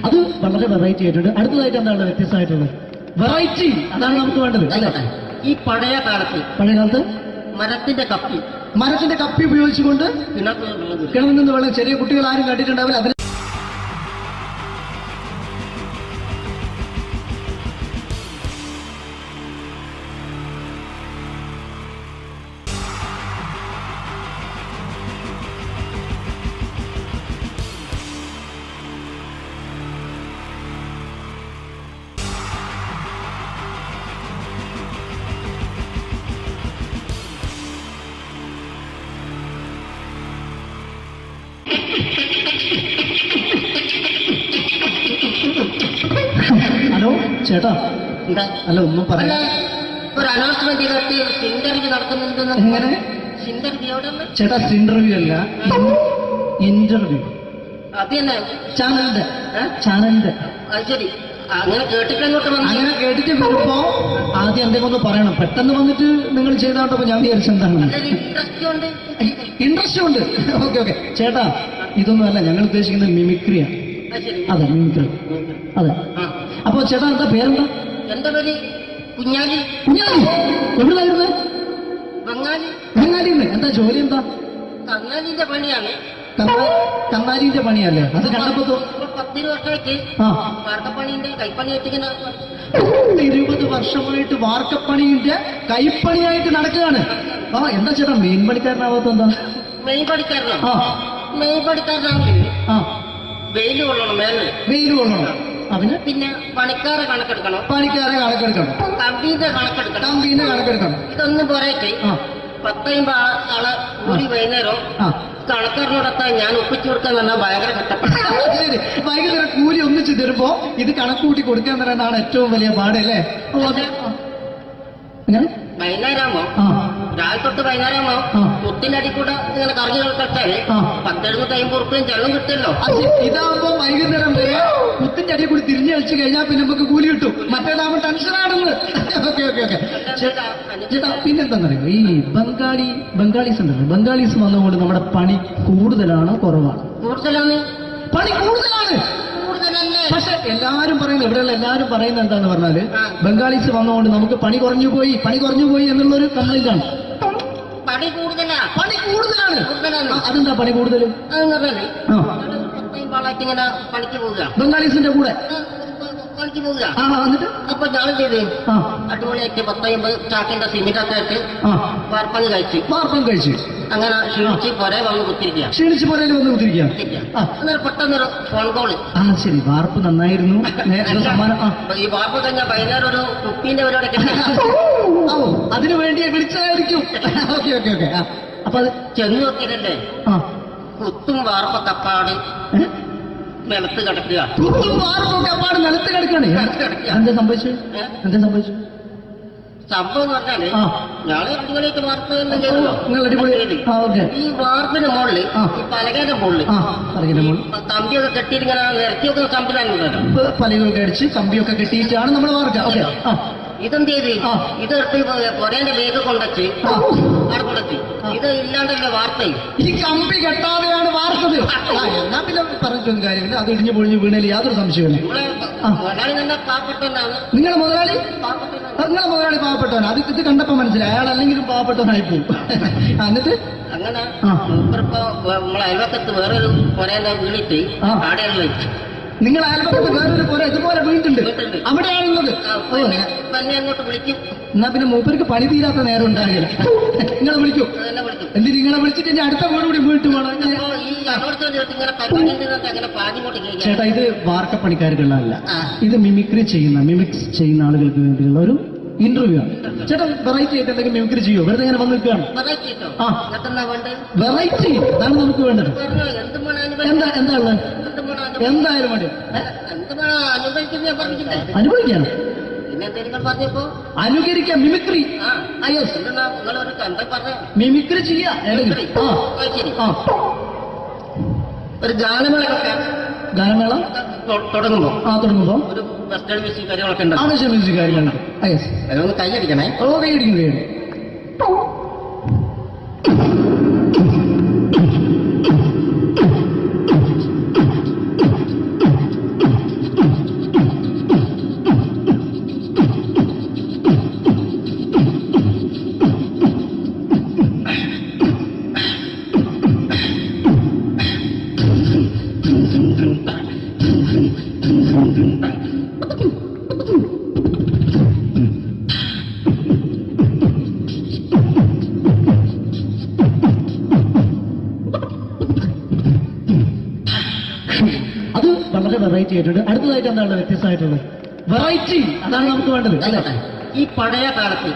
അത് വളരെ വെറൈറ്റി ആയിട്ടുണ്ട്. അടുത്തതായിട്ട് എന്താണ് വ്യത്യസ്തമായിട്ടുള്ളത്? വെറൈറ്റി അതാണ് നമുക്ക് വേണ്ടത്. ഈ പഴയ കാലത്ത് മരത്തിന്റെ കപ്പി ഉപയോഗിച്ചുകൊണ്ട് കിണറിൽ നിന്ന് വെള്ളം ചെറിയ കുട്ടികൾ ആരും കണ്ടിട്ടുണ്ടാവില്ല. അതിന് ഹലോ ചേട്ടാ, അല്ല ഒന്നും പറയാ. ഒരു അനൗൺസ്മെന്റ് ഇന്റർവ്യൂ നടക്കുന്നുണ്ട്. എങ്ങനെ ചേട്ടാ? ഇന്റർവ്യൂ അല്ല, ഇന്റർവ്യൂ. അത് തന്നെ ചാനലിന്റെ. ശരി, അങ്ങനെ കേട്ടിട്ട് അങ്ങനെ കേട്ടിട്ട് വരുമ്പോ ആദ്യം എന്തെങ്കിലും ഒന്ന് പറയണം. പെട്ടെന്ന് വന്നിട്ട് നിങ്ങൾ ചെയ്താട്ടപ്പോ ഞാൻ വിചാരിച്ചെന്താണ് ഇൻട്രസ്റ്റ് ഉണ്ട്. ഓക്കെ ചേട്ടാ, ഇതൊന്നും അല്ല ഞങ്ങൾ ഉദ്ദേശിക്കുന്നത് മിമിക്രിയാണ്. അതെ, മിമിക്രി. അതെ. അപ്പൊ ചേട്ടാ, എന്താ പേരെന്താ? എന്റെ പേര് കുഞ്ഞാലി. എവിടെയായിരുന്നു? ബംഗാളിന്ന്. എന്താ ജോലി? എന്താ? കന്നാലിന്റെ പണിയാണ്. കന്നാലിന്റെ പണിയല്ലേ? അത് കണ്ടപ്പോ 10 വർഷമായിട്ട് വാർക്കപ്പണിന്റെ കൈപ്പണിയായിട്ട് 20 വർഷമായിട്ട് വാർക്കപ്പണിന്റെ കൈപ്പണിയായിട്ട് നടക്കുകയാണ്. എന്താ ചേട്ടാ മെയിൻ പണിക്കാരനാവാത്ത? എന്താ മെയിൻ പണിക്കാരനാണെങ്കിൽ വെയില് കൊള്ളണം. വെയില് കൊള്ളണം. അതിന് പിന്നെ പണിക്കാരെ കണക്കെടുക്കണം. കമ്പീന്റെ കണക്കെടുക്കണം. ഇതൊന്നും പോരായിട്ട് 10-50 ആളെ കൂടി വൈകുന്നേരം കണക്കാരനോടൊക്കെ ഞാൻ ഒപ്പിച്ചു കൊടുക്കാൻ പറഞ്ഞാൽ ഭയങ്കര കഷ്ടപ്പെട്ടു. വൈകുന്നേരം കൂലി ഒന്നിച്ചു തരുമ്പോ ഇത് കണക്കൂട്ടി കൊടുക്കാൻ തരാനാണ് ഏറ്റവും വലിയ പാടല്ലേ? വൈകുന്നേരമാകുമ്പോ രാവിലെ തൊട്ട് വൈകുന്നേരമാകുമ്പോ കുത്തിന്റെ അടി കൂടെ ഇങ്ങനെ കറങ്ങി കളിച്ചാല് 10-70-50 ഉറുപ്പിയും ചെള്ളം കിട്ടുമല്ലോ. ഇതാകുമ്പോ വൈകുന്നേരം വരെ കുത്തിന്റെ അടി കൂടി തിരിഞ്ഞു കളിച്ചു കഴിഞ്ഞാൽ പിന്നെ നമുക്ക് കൂലി കിട്ടും. മറ്റേതാകുമ്പോ ടെൻഷനാണെന്ന്. ഓക്കെ. ചേട്ടാ, പിന്നെന്താന്നറിയോ, ഈ ബംഗാളീസ് ഉണ്ടല്ലോ, ബംഗാളീസ് വന്നുകൊണ്ട് നമ്മുടെ പണി കൂടുതലാണോ കുറവാണ്? പണി കൂടുതലാണ്. പക്ഷെ എല്ലാരും പറയുന്നത്, ഇവിടെയുള്ള എല്ലാരും പറയുന്നത് എന്താന്ന് പറഞ്ഞാല് ബംഗാളീസ് വന്നുകൊണ്ട് നമുക്ക് പണി കുറഞ്ഞു പോയി എന്നുള്ളൊരു കംപ്ലൈന്റ് ആണ്. പണി കൂടുതലാണ്. അതെന്താ പണി കൂടുതൽ? പണിക്ക് പോവുക ബംഗാളീസിന്റെ കൂടെ പണിക്ക് പോവുക. എന്നിട്ട് അപ്പൊ ഞാൻ ചെയ്ത് അടിപൊളിയായിട്ട് 10-50 ചാക്കിന്റെ സിമെന്റൊക്കെ ഇട്ട് വാർപ്പങ്ങ് കഴിച്ചു. അങ്ങനെ ക്ഷീണിച്ച് പൊരേ വന്ന് കുത്തിരിക്കുക. ക്ഷീണിച്ച് പോരേലും വന്ന് കുത്തിരിക്കുക. അന്നേരം പെട്ടെന്നൊരു ഫോൺ കോള്. ശരി, വാർപ്പ് നന്നായിരുന്നു. ഈ വാർപ്പ് കഴിഞ്ഞാൽ വൈകുന്നേരം ഒരു കുപ്പീന്റെ പരിപാടിയൊക്കെ അതിനു വേണ്ടി വിളിച്ചതായിരിക്കും. Okay okay okay. അപ്പൊ അത് ചെന്ന് നോക്കിയതല്ലേ കുത്തും വാർപ്പ കപ്പാട് നിലത്ത് കിടക്കുക. കുത്തും വാർപ്പൊക്കെ അപ്പാട് നിലത്ത് കിടക്കാണ്. എന്താ സംഭവിച്ചു? സംഭവം എന്ന് പറഞ്ഞാല് ഞാള് അടിപൊളിയായിട്ട് വാർപ്പ് ഈ വാർപ്പിന്റെ മുകളില് ഈ പലകയുടെ മുകളില് കമ്പിയൊക്കെ കെട്ടിയിങ്ങനെ നിരത്തിയൊക്കെ സംവിധാനം പലകൊക്കെ അടിച്ച് കമ്പിയൊക്കെ കെട്ടിയിട്ടാണ് നമ്മൾ വാർക്കുക. ഇതെന്ത് ചെയ്ത് ഇതെടുത്ത് പൊരേന്റെ വേഗ കൊണ്ടച്ച് അവിടെ കൊണ്ടെത്തി. ഇത് ഇല്ലാണ്ടല്ലേ വാർത്തയും. ഈ കമ്പി കെട്ടാതെയാണ് വാർത്തത്. എന്നാ പിന്നെ പറഞ്ഞിട്ടൊന്നും കാര്യമില്ല. അത് ഇടിഞ്ഞു പൊളിഞ്ഞു വീണേൽ യാതൊരു സംശയമില്ല. മുതലാളി നല്ല പാവപ്പെട്ടവനാണ്. നിങ്ങളെ മുതലാളി പാവപ്പെട്ടവനാണ്. അത് ഇത് കണ്ടപ്പോ മനസ്സിലായി. അയാൾ അല്ലെങ്കിലും പാവപ്പെട്ടവനായി പോകും. എന്നിട്ട് അങ്ങനെ മൂപ്പറിപ്പോ നമ്മളെ അയൽവക്കത്ത് വേറൊരു പൊരേന്റെ വീണിട്ട് ആടെയാണ് വെച്ചു. നിങ്ങൾ അയൽപക്കത്ത് വേറൊരു പോലെ ഇതുപോലെ വീട്ടുണ്ട്, അവിടെയാണുള്ളത്. അങ്ങോട്ട് വിളിക്കും. എന്നാ പിന്നെ മൂപ്പർക്ക് പണി തീരാത്ത നേരം ഉണ്ടാകില്ല. നിങ്ങളെ വിളിക്കും. എന്തിന് നിങ്ങളെ വിളിച്ചിട്ട് ഇനി അടുത്ത വീട് കൂടി വീട്ടു പോകണം. ചേട്ടാ, ഇത് വാർക്കപ്പണിക്കാർക്കുള്ളതല്ല. ഇത് മിമിക്സ് ചെയ്യുന്ന ആളുകൾക്ക് വേണ്ടിയുള്ള ഒരു ഇന്റർവ്യൂ ആണ്. ചേട്ടാ, വെറൈറ്റി ആയിട്ട് എന്തെങ്കിലും മിമിക്രി ചെയ്യോ? വെറുതെ ഇങ്ങനെ വന്ന് നിൽക്കുകയാണ്. വെറൈറ്റി അതാണ് നമുക്ക് വേണ്ടത്. എന്താ ഉള്ളത്? എന്തായാലും മതി. അനുഭവിക്കാണ്, അനുകരിക്കാം. മിമിക്രി മിമിക്രി ചെയ്യാ. ഒരു ഗാനമേള തുടങ്ങുമ്പോ ഒരു വെസ്റ്റേൺ മ്യൂസിക് കാര്യങ്ങളൊക്കെ ഉണ്ട്. മ്യൂസിക് കാര്യങ്ങളുണ്ട്. അതൊന്ന് കൈയടിക്കണേ. കൈയടിക്കും. അത് വളരെ വെറൈറ്റി ആയിട്ടുണ്ട്. അടുത്തതായിട്ട് എന്താണ് വ്യത്യസ്തമായിട്ടുള്ളത്? വെറൈറ്റി അതാണ് നമുക്ക് വേണ്ടത് അല്ലേ? ഈ പഴയ കാലത്ത്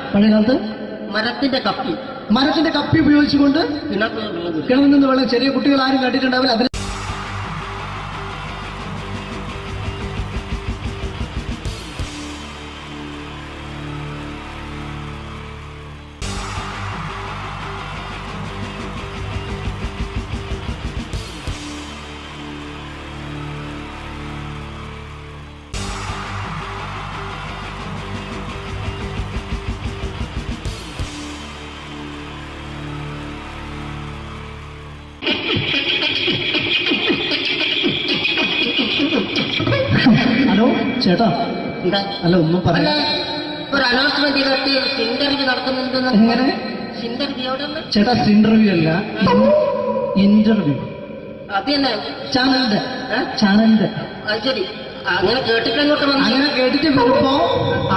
മരത്തിന്റെ കപ്പി ഉപയോഗിച്ചുകൊണ്ട് കിണറിൽ നിന്ന് വെള്ളം ചെറിയ കുട്ടികൾ ആരും കണ്ടിട്ടുണ്ടാവില്ല. അതിൽ ഹലോ ചേട്ടാ, അല്ല ഒന്നും പറയാ. ഒരു അനൗൺസ്മെന്റ് ഇന്റർവ്യൂ നടക്കുന്നുണ്ട്. എങ്ങനെ ചേട്ടാ? ഇന്റർവ്യൂ അല്ല, ഇന്റർവ്യൂ. അത് തന്നെ ചാനലിന്റെ. ശരി, അങ്ങനെ കേട്ടിട്ട് അങ്ങനെ കേട്ടിട്ട് വരുമ്പോ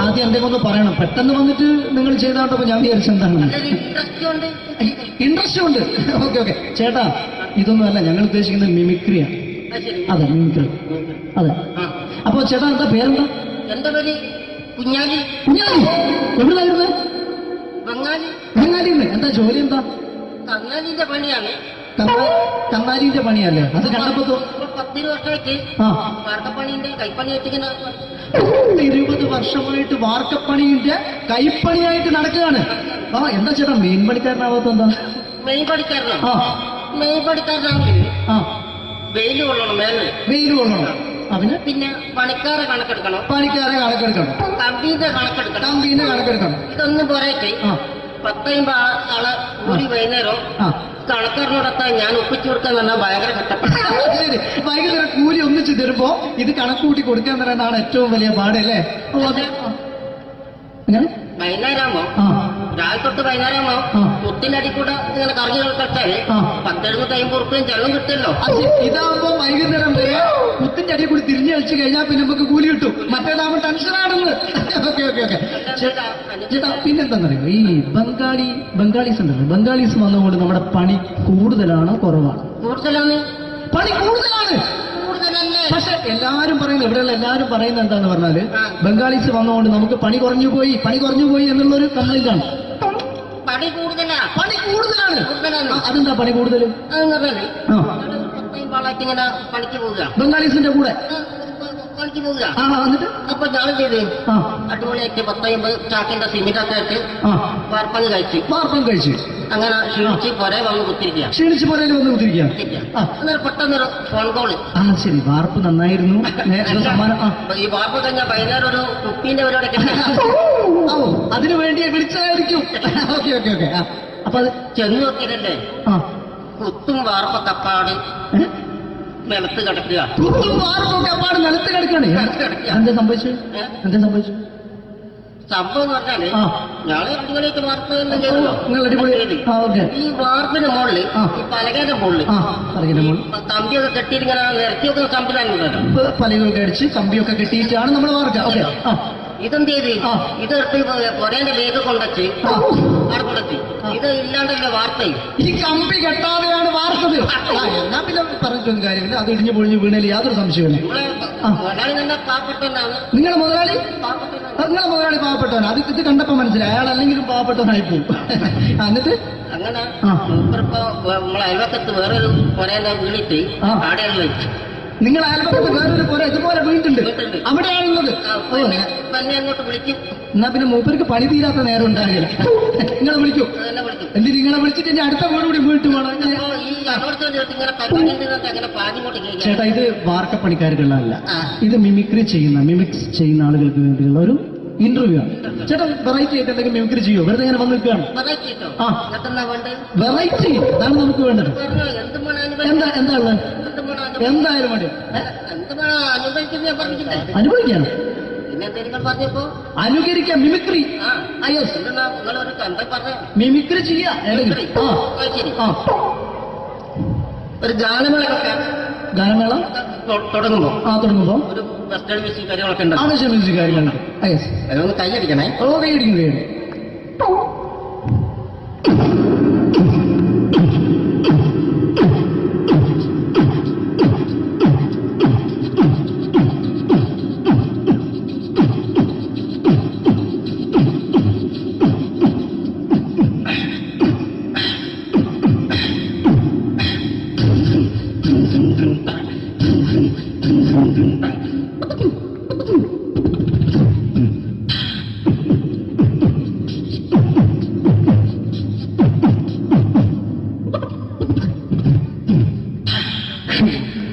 ആദ്യം എന്തെങ്കിലും ഒന്ന് പറയണം. പെട്ടെന്ന് വന്നിട്ട് നിങ്ങൾ ചെയ്താണ്ടപ്പോ ഞാൻ വിചാരിച്ചെന്താണ് ഇൻട്രസ്റ്റ് ഉണ്ട്. ഓക്കെ. ചേട്ടാ, ഇതൊന്നും അല്ല ഞങ്ങൾ ഉദ്ദേശിക്കുന്നത് മിമിക്രിയാണ്. അതെ, മിമിക്രി. അതെ. അപ്പൊ ചേട്ടാ, എന്താ പേരെന്താ? എന്റെ പേര് കുഞ്ഞാലി. എവിടെയായിരുന്നു? ബംഗാളിന്ന്. എന്താ ജോലി? എന്താ? കന്നാലിന്റെ പണിയാണ്. കന്നാലിന്റെ പണിയല്ലേ? അത് കണ്ടപ്പോ 10 വർഷമായിട്ട് വാർക്കപ്പണിന്റെ കൈപ്പണിയായിട്ട് 20 വർഷമായിട്ട് വാർക്കപ്പണിന്റെ കൈപ്പണിയായിട്ട് നടക്കുകയാണ്. എന്താ ചേട്ടാ മെയിൻ പണിക്കാരനാവാത്ത? എന്താ മെയിൻ പണിക്കാരനാണെങ്കിൽ വെയിൽ കൊള്ളണം. വെയിൽ കൊള്ളണം. അതിന് പിന്നെ പണിക്കാരെ കണക്കെടുക്കണം. കമ്പീന്റെ കണക്കെടുക്കണം. ഇതൊന്നും പോരായിട്ട് 10-50 ആളെ കൂടി വൈകുന്നേരം കണക്കാരനോടൊക്കെ ഞാൻ ഒപ്പിച്ചു കൊടുക്കാൻ പറഞ്ഞാൽ ഭയങ്കര കഷ്ടപ്പെട്ടു. ഭയങ്കര കൂലി ഒന്നിച്ച് തരുമ്പോ ഇത് കണക്ക് കൂട്ടി കൊടുക്കാൻ പറയുന്നതാണ് ഏറ്റവും വലിയ പാടല്ലേ? വൈകുന്നേരമാകുമ്പോ രാവിലെ തൊട്ട് വൈകുന്നേരം കുത്തിന്റെ അടി കൂടെ ഇങ്ങനെ കറങ്ങി കളിച്ചാല് 10-50 ചെലവും കിട്ടുമല്ലോ. ഇതാവുമ്പോ വൈകുന്നേരം വരെ കുത്തിന്റെ അടിയിൽ കൂടി തിരിഞ്ഞു കളിച്ചു കഴിഞ്ഞാൽ പിന്നെ നമുക്ക് കൂലി കിട്ടും. മറ്റേതാവുമ്പോ ടെൻഷനാണെന്ന്. ഓക്കെ ഓക്കെ ഓക്കെ ചേട്ടാ, പിന്നെന്താണെന്നറിയോ, ഈ ബംഗാളീസ് ഉണ്ടല്ലോ, ബംഗാളീസ് വന്നുകൊണ്ട് നമ്മുടെ പണി കൂടുതലാണോ കുറവാണ്? കൂടുതലാണ്. പണി കൂടുതലാണ്. പക്ഷെ എല്ലാരും പറയുന്നത്, ഇവിടെയുള്ള എല്ലാരും പറയുന്നത് എന്താന്ന് പറഞ്ഞാല് ബംഗാളീസ് വന്നുകൊണ്ട് നമുക്ക് പണി കുറഞ്ഞു പോയി എന്നുള്ളൊരു കംപ്ലൈന്റ് ആണ്. പണി കൂടുതലാണ്. അതെന്താ പണി കൂടുതൽ? ഇങ്ങനെ പണിക്ക് പോവുക, ബംഗാളീസിന്റെ കൂടെ പണിക്ക് പോവുക. എന്നിട്ട് അപ്പൊ ഞാൻ ചെയ്ത് അടിപൊളിയായിട്ട് 10-50 ചാക്കിന്റെ സിമെന്റൊക്കെ ഇട്ട് വാർപ്പം കഴിച്ചു. അങ്ങനെ ക്ഷീണിച്ച് പുറേ വന്ന് കുത്തിരിക്കുക. അന്നേരം പെട്ടെന്നൊരു ഫോൺ കോള്. ശരി, വാർപ്പ് നന്നായിരുന്നു. ഈ വാർപ്പ് കഴിഞ്ഞാൽ വൈകുന്നേരം ഒരു കുപ്പീന്റെ പരിപാടി അതിനു വേണ്ടി വിളിച്ചതായിരിക്കും. Okay okay okay. അപ്പൊ അത് ചെന്ന് നോക്കിയതല്ലേ, കുത്തും വാർപ്പ തപ്പാട് നിലത്ത് കിടക്കുക. നിലത്ത് കിടക്കണേ. എന്താ സംഭവിച്ചു? സംഭവം എന്ന് പറഞ്ഞാല് ഞങ്ങള് അടിപൊളിയായിട്ട് വാർപ്പ് ചെയ്തല്ലോ. ഈ വാർപ്പിന് മുകളില് ഈ പലകയുടെ മുകളില് കമ്പിയൊക്കെ കെട്ടിയിട്ട് ഇങ്ങനെ നിരത്തി വെക്കുന്ന സംവിധാനം, പലകൊക്കെ അടിച്ച് കമ്പിയൊക്കെ കെട്ടിയിട്ടാണ് നമ്മൾ വാർക്കുക. ഇതെന്ത് ചെയ്ത് ഇതെടുത്ത് പൊരേന്റെ വേഗ കൊണ്ടച്ച് അവിടെ കൊണ്ടെത്തി. ഇത് ഇല്ലാണ്ടല്ല വാർത്ത. ഈ കമ്പി കെട്ടാതെയാണ് വാർത്തത്. എന്നാ പിന്നെ പറഞ്ഞിട്ടൊന്നും കാര്യമില്ല. അത് ഇടിഞ്ഞു പൊളിഞ്ഞു വീണേൽ യാതൊരു സംശയമില്ല. മുതലാളി തന്നെ പാവപ്പെട്ടവനാണ്. നിങ്ങളുടെ മുതലാളി പാവപ്പെട്ടവനാണ്. അത് ഇത് കണ്ടപ്പോ മനസ്സിലായി. അയാൾ അല്ലെങ്കിലും പാവപ്പെട്ടവനായി പോകും. എന്നിട്ട് അങ്ങനെ മൂപ്പറിപ്പോ നമ്മളെ അയൽവക്കത്ത് വേറൊരു പൊരേന്റെ വീണിട്ട് ആടെയാണ് വെച്ചു. നിങ്ങൾ അയൽപക്കത്ത് വേറൊരു പുര ഇതുപോലെ വീണ്ടുണ്ട്, അവിടെയാണുള്ളത്. തന്നെ അങ്ങോട്ട് വിളിക്കും. എന്നാ പിന്നെ മൂപ്പർക്ക് പണി തീരാത്ത നേരം ഉണ്ടാകില്ല. നിങ്ങളെ വിളിക്കും. എന്തിന് നിങ്ങളെ വിളിച്ചിട്ട് ഇനി അടുത്ത വീട് കൂടി വീട്ടു വേണം. ചേട്ടാ, ഇത് വാർക്കപ്പണിക്കാർക്കുള്ളതല്ല. ഇത് മിമിക്സ് ചെയ്യുന്ന ആളുകൾക്ക് വേണ്ടിയുള്ള ഒരു ഇന്റർവ്യൂ ആണ്. ചേട്ടാ, വെറൈറ്റി ആയിട്ട് എന്തെങ്കിലും മിമിക്രി ചെയ്യോ? വെറുതെ ഇങ്ങനെ വന്ന് നിൽക്കുകയാണ്. വെറൈറ്റി അതാണ് നമുക്ക് വേണ്ടത്. എന്താ ഉള്ളത്? എന്തായാലും മതി. അനുഭവിക്കാണ്, അനുകരിക്കാം. മിമിക്രി മിമിക്രി ചെയ്യാ. ഒരു ഗാനമേള തുടങ്ങുമ്പോ ഒരു വെസ്റ്റേൺ മ്യൂസിക് കാര്യങ്ങളൊക്കെ ഉണ്ട്. മ്യൂസിക് കാര്യങ്ങളുണ്ട്. അതൊന്ന് കൈയടിക്കണേ. കൈയടിക്കും.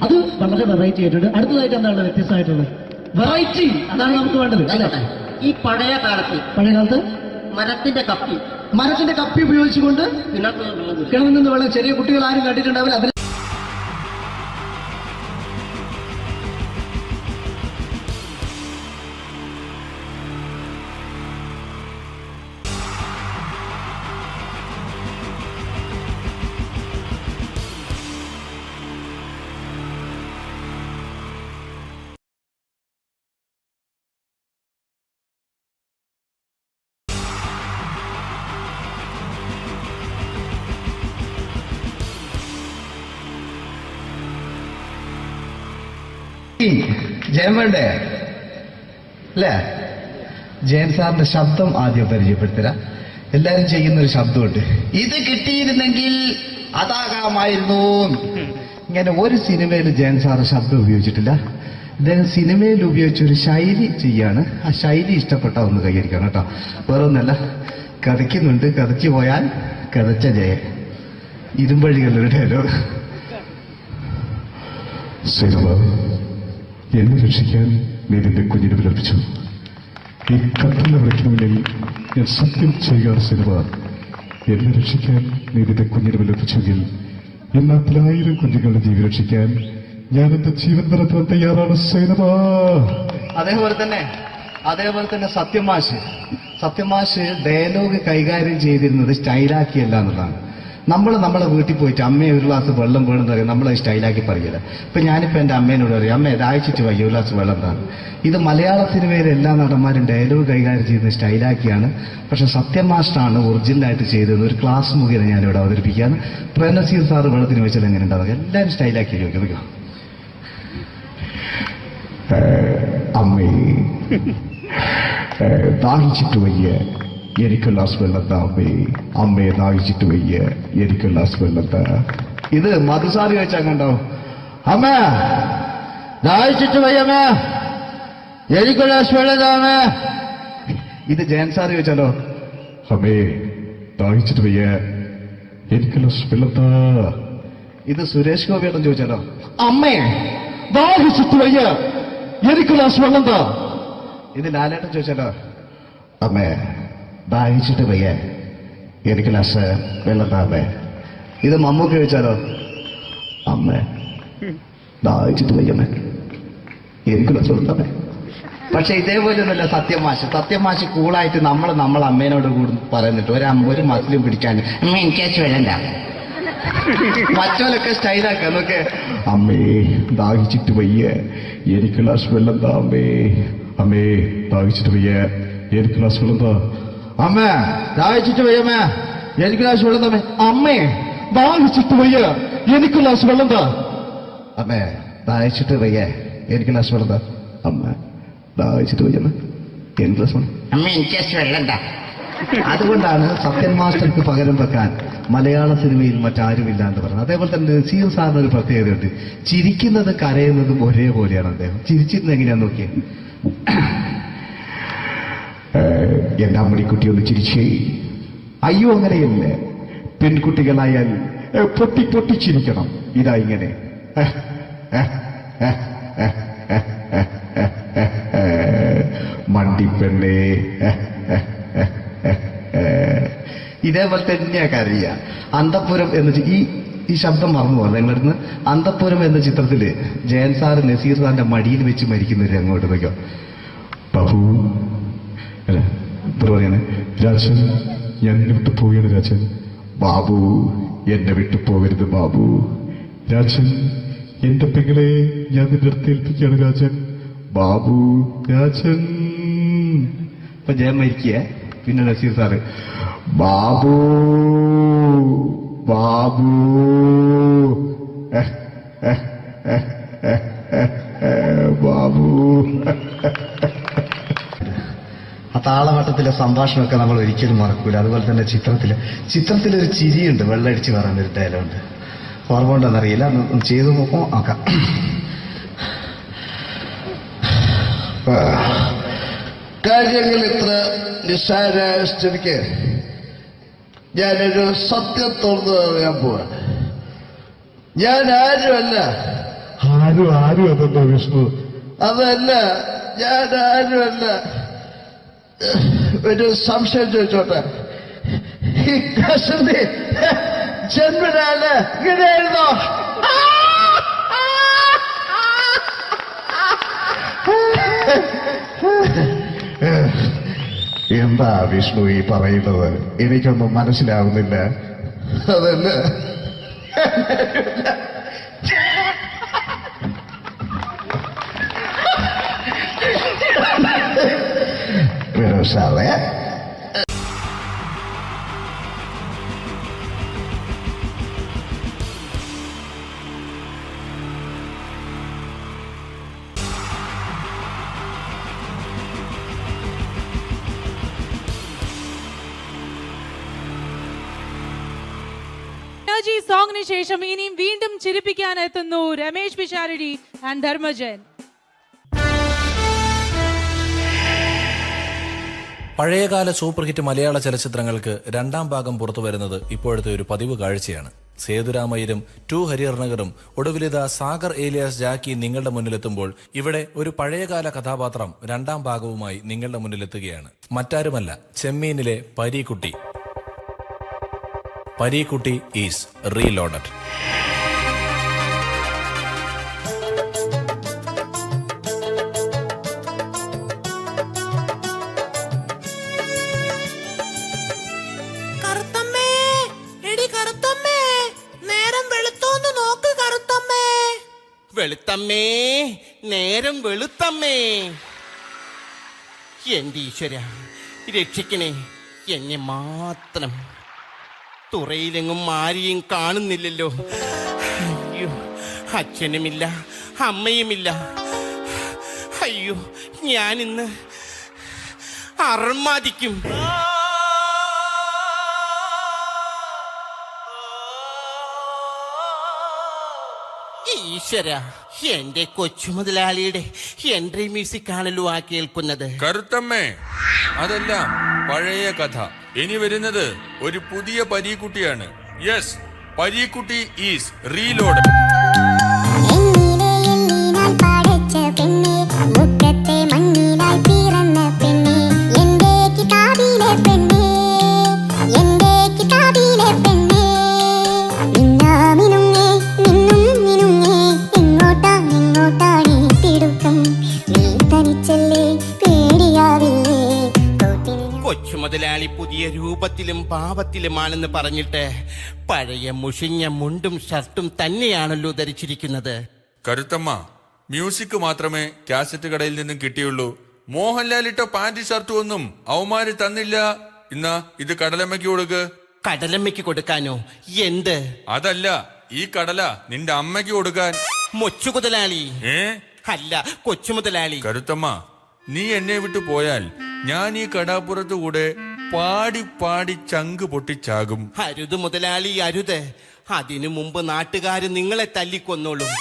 അത് വളരെ വെറൈറ്റി ആയിട്ടുണ്ട്. അടുത്തതായിട്ട് എന്താണ് വ്യത്യസ്തമായിട്ടുള്ളത്? വെറൈറ്റി അതാണ് നമുക്ക് വേണ്ടത്. ഈ പഴയ കാലത്ത് മരത്തിന്റെ കപ്പി ഉപയോഗിച്ചുകൊണ്ട് കിണറിൽ നിന്ന് വെള്ളം, ചെറിയ കുട്ടികൾ ആരും കണ്ടിട്ടുണ്ടാവില്ല. അതിൽ ജയൻ വേണ്ടേ അല്ലേ? ജയൻ സാറിന്റെ ശബ്ദം ആദ്യം പരിചയപ്പെടുത്തരാ. എല്ലാരും ചെയ്യുന്ന ഒരു ശബ്ദമുണ്ട്. ഇത് കിട്ടിയിരുന്നെങ്കിൽ അതാകാമായിരുന്നു. ഇങ്ങനെ ഒരു സിനിമയിൽ ജയൻ സാറ് ശബ്ദം ഉപയോഗിച്ചിട്ടില്ല. ഇദ്ദേഹം സിനിമയിൽ ഉപയോഗിച്ച ഒരു ശൈലി ചെയ്യാണ്. ആ ശൈലി ഇഷ്ടപ്പെട്ട ഒന്ന് കൈകരിക്കണം കേട്ടോ. വേറെ ഒന്നല്ല, കഥയ്ക്കുന്നുണ്ട്. കഥയ്ക്ക് പോയാൽ കഥച്ച ജയൻ. ഇരുമ്പഴികളുടെ ഡയലോഗ്. എന്നെ രക്ഷിക്കാൻ നീ നിന്റെ കുഞ്ഞിനെ വിലപിച്ചു. ഈ കത്തുന്ന വിളക്കിന് മുന്നിൽ ഞാൻ സത്യം ചെയ്യുക സിനിമ. എന്നെ രക്ഷിക്കാൻ നീ നിന്റെ കുഞ്ഞിനെ വിലപിച്ചെങ്കിൽ എന്നാൽ 1000 കുഞ്ഞുങ്ങളുടെ ജീവൻ രക്ഷിക്കാൻ ഞാൻ എന്റെ ജീവൻ നടത്താൻ തയ്യാറാണ് സിനിമ. അതേപോലെ തന്നെ സത്യമാശ് സത്യമാഷ് ഡയലോഗ് കൈകാര്യം ചെയ്തിരുന്നത് സ്റ്റൈലാക്കിയല്ല എന്നുള്ളതാണ്. നമ്മൾ നമ്മളെ വീട്ടിൽ പോയിട്ട് അമ്മയെ ഒരു ഗ്ലാസ് വെള്ളം വേണമെന്ന് പറയും, നമ്മളത് സ്റ്റൈലാക്കി പറയില്ല. ഇപ്പൊ ഞാനിപ്പോ എന്റെ അമ്മേനോട് പറയും, അമ്മ ദാഹിച്ചിട്ട് വയ്യ ഒരു ഗ്ലാസ് വെള്ളം എന്താണ്. ഇത് മലയാള സിനിമയിലെ എല്ലാ നടന്മാരും ഡയലോഗ് കൈകാര്യം ചെയ്യുന്നത് സ്റ്റൈലാക്കിയാണ്. പക്ഷെ സത്യമാഷ്ടാണ് ഒറിജിനലായിട്ട് ചെയ്തത്. ഒരു ക്ലാസ് മുഖേന ഞാനിവിടെ അവതരിപ്പിക്കുകയാണ്. പ്രേംനസീർ സാറ് വെള്ളത്തിന് വെച്ചാൽ എങ്ങനെ ഉണ്ടാവുക, എല്ലാവരും സ്റ്റൈലാക്കി ചോദിക്കുക. അമ്മേ ദാഹിച്ചിട്ട് വയ്യ എനിക്ക് ഗ്ലാസ് വെള്ളം താ അമ്മേ. അമ്മയെ ദാഹിച്ചിട്ട് വയ്യ എനിക്ക് ഗ്ലാസ് വെള്ളം താ. ഇത് മധുസാറി വെച്ചാൽ കണ്ടോ, അമ്മ ദാഹിച്ചിട്ട് വയ്യമ്മ എനിക്ക് ഗ്ലാസ് വെള്ളം താ അമ്മ. ഇത് ജയൻ സാറി വെച്ചാലോ, അമ്മേ ദാഹിച്ചിട്ട് വയ്യ എനിക്ക് ഗ്ലാസ് വെള്ളം താ. ഇത് സുരേഷ് ഗോപിയോടും ചോദിച്ചാലോ, അമ്മേ ദാഹിച്ചിട്ട് വയ്യ എനിക്ക് ഗ്ലാസ് വെള്ളം താ. ഇത് ലാലേട്ടൻ ചോദിച്ചാലോ, അമ്മേ ദാഹിച്ചിട്ട് വയ്യ എനിക്ക് ഗ്ലാസ് വെള്ളം താ അമ്മേ. ഇത് മമ്മൂക്ക് ചോദിച്ചാലോ, അമ്മേ ദാഹിച്ചിട്ട് വയ്യമ്മേ എനിക്ക് ഗ്ലാസ് വെള്ളം താ അമ്മേ. പക്ഷെ ഇതേപോലെ ഒന്നുമല്ല സത്യമാഷ് കൂളായിട്ട് നമ്മളെ അമ്മേനോട് കൂടി പറയുന്നിട്ട് ഒരു മസിലും പിടിക്കാൻ അമ്മ എനിക്ക് വേണ്ട. മറ്റോലൊക്കെ സ്റ്റൈലാക്കാം നോക്കെ. അമ്മേ ദാഹിച്ചിട്ട് വയ്യ എനിക്ക് ഗ്ലാസ് വെള്ളം താ അമ്മേ. അമ്മേ ദാഹിച്ചിട്ട് വയ്യ എനിക്ക് ഗ്ലാസ് വെള്ളം താ. അമ്മ ദാഹിച്ചിട്ട് വയ്യമ്മ എനിക്ക് ഗ്ലാസ് വെള്ളം താ. അമ്മേ ദാഹിച്ചിട്ട് വയ്യ എനിക്ക് ഗ്ലാസ് വെള്ളം താ. അമ്മേ ദാഹിച്ചിട്ട് വയ്യ എനിക്ക് ഗ്ലാസ് വെള്ളം താ. അമ്മ ദാഹിച്ചിട്ട് വയ്യമ്മ എനിക്ക് ഗ്ലാസ് വെള്ളം. അമ്മ എനിക്ക് വെള്ളം താ. അതുകൊണ്ടാണ് സത്യൻ മാസ്റ്റർക്ക് പകരം വെക്കാൻ മലയാള സിനിമയിൽ മറ്റാരുമില്ല എന്ന് പറയുന്നത്. അതേപോലെ തന്നെ നസീർ സാറിന് ഒരു പ്രത്യേകതയുണ്ട്, ചിരിക്കുന്നത് കരയുന്നതും ഒരേപോലെയാണ് അദ്ദേഹം. ചിരിച്ചിരുന്നത് എങ്ങനെയാന്ന് നോക്കിയേ. എന്റെ അമ്മടിക്കുട്ടി ഒന്ന് ചിരിച്ചേ. അയ്യോ അങ്ങനെയല്ല, പെൺകുട്ടികളായാൽ പൊട്ടി പൊട്ടിച്ചിരിക്കണം. ഇതാ ഇങ്ങനെ മണ്ടിപ്പെണ്ണേ. ഇതേപോലെ തന്നെയാ കരയ. അന്തപ്പുരം എന്ന ഈ ശബ്ദം മറന്നു പോകുന്നത് നിങ്ങളിരുന്ന്. അന്തപ്പുരം എന്ന ചിത്രത്തില് ജയൻ സാർ നസീർ സാറിന്റെ മടിയിൽ വെച്ച് മരിക്കുന്നവര് അങ്ങോട്ട് നോക്കോ. ബാബു അല്ല എന്താ പറയണേ, രാജൻ ഞാൻ എന്നെ വിട്ടു പോവുകയാണ് രാജൻ. ബാബു എന്നെ വിട്ടു പോകരുത് ബാബു. രാജൻ എന്റെ പെങ്ങളെ ഞാൻ നിന്റെ അടുത്ത് ഏൽപ്പിക്കുകയാണ് രാജൻ. ബാബു രാജൻ. ഇപ്പൊ ജയൻ മരിക്കുക, പിന്നെ നസീർ സാറ് ബാബു ബാബു ബാബു. ആ താളവട്ടത്തിലെ സംഭാഷണമൊക്കെ നമ്മൾ ഒരിക്കലും മറക്കൂല. അതുപോലെ തന്നെ ചിത്രത്തിലൊരു ചിരിയുണ്ട്, വെള്ളടിച്ച് പറയുന്നൊരു ഡയലോഗുണ്ട്. ഓർമ്മ ഉണ്ടെന്നറിയില്ല, ഒന്ന് ചെയ്തു നോക്കാം. കാര്യങ്ങൾ ഇത്ര നിസ്സാരമായ സ്ഥിതിക്ക് ഞാനൊരു സത്യം തുറന്നു പറയാൻ പോവാ. ഞാൻ ആരുമല്ല. ആരും അതല്ലോ വിഷ്ണു. അതല്ല, ഞാൻ ആരുമല്ല. ഒരു സംശയം ചോദിച്ചോട്ടെ, ഈ കസന്തി ജന്മനാല് ഇങ്ങനെയായിരുന്നോ? എന്താ വിഷ്ണു ഈ പറയുന്നത്? എനിക്കൊന്നും മനസ്സിലാവുന്നില്ല. അതല്ല, സാറേ സോങ്ങിന് ശേഷം ഇനിയും വീണ്ടും ചിരിപ്പിക്കാൻ എത്തുന്നു രമേശ് പിഷാരടി ആൻഡ് ധർമ്മജൻ. പഴയകാല സൂപ്പർ ഹിറ്റ് മലയാള ചലച്ചിത്രങ്ങൾക്ക് രണ്ടാം ഭാഗം പുറത്തു വരുന്നത് ഇപ്പോഴത്തെ ഒരു പതിവ് കാഴ്ചയാണ്. സേതുരാമയ്യരും 2 ഹരിഹർനഗറും ഒടുവിലിത സാഗർ ഏലിയാസ് ജാക്കി നിങ്ങളുടെ മുന്നിലെത്തുമ്പോൾ ഇവിടെ ഒരു പഴയകാല കഥാപാത്രം രണ്ടാം ഭാഗവുമായി നിങ്ങളുടെ മുന്നിലെത്തുകയാണ്. മറ്റാരുമല്ല, ചെമ്മീനിലെ പരീക്കുട്ടി. Pareekutty is reloaded. വെളുത്തമ്മേ, നേരം വെളുത്തമ്മേ. എന്റെ ഈശ്വര, രക്ഷിക്കണേ എന്നെ മാത്രം. തുറയിലെങ്ങും ആരെയും കാണുന്നില്ലല്ലോ. അയ്യോ, അച്ഛനുമില്ല, അമ്മയുമില്ല. അയ്യോ, ഞാനിന്ന് അർമാദിക്കും. ഈശ്വര, എന്റെ കൊച്ചു മുതലാളിയുടെ എൻട്രി മ്യൂസിക് ആണല്ലോ ആ കേൾക്കുന്നത്. കറുത്തമ്മേ, അതെല്ലാം പഴയ കഥ. ഇനി വരുന്നത് ഒരു പുതിയ പരീക്കുട്ടിയാണ്. Yes, Pareekutty is reload. കൊച്ചു മുതലാളി പുതിയ രൂപത്തിലും ഭാവത്തിലുമാണെന്ന് പറഞ്ഞിട്ട് പഴയ മുഷിഞ്ഞ മുണ്ടും ഷർട്ടും തന്നെയാണല്ലോ ധരിച്ചിരിക്കുന്നത്. കരുത്തമ്മ, മ്യൂസിക് മാത്രമേ കാസറ്റ് കടയിൽ നിന്നും കിട്ടിയുള്ളൂ. മോഹൻലാലിട്ട പാന്റ് ഷർട്ടും ഒന്നും അവന്മാര് തന്നില്ല. ഇന്നാ ഇത് കടലമ്മയ്ക്ക് കൊടുക്ക്. കടലമ്മയ്ക്ക് കൊടുക്കാനോ? എന്ത്? അതല്ല, ഈ കടല നിന്റെ അമ്മയ്ക്ക് കൊടുക്കാൻ. മൊച്ചു മുതലാളി. അല്ല, കൊച്ചു മുതലാളി. കരുത്തമ്മ, നീ എന്നെ വിട്ടു പോയാൽ ഞാൻ ഈ കടാപ്പുറത്ത് കൂടെ പാടി പാടി ചങ്ക് പൊട്ടിച്ചാകും. അരുത് മുതലാളി, അരുത്. അതിനു മുമ്പ് നാട്ടുകാര് നിങ്ങളെ തല്ലിക്കൊന്നോളും.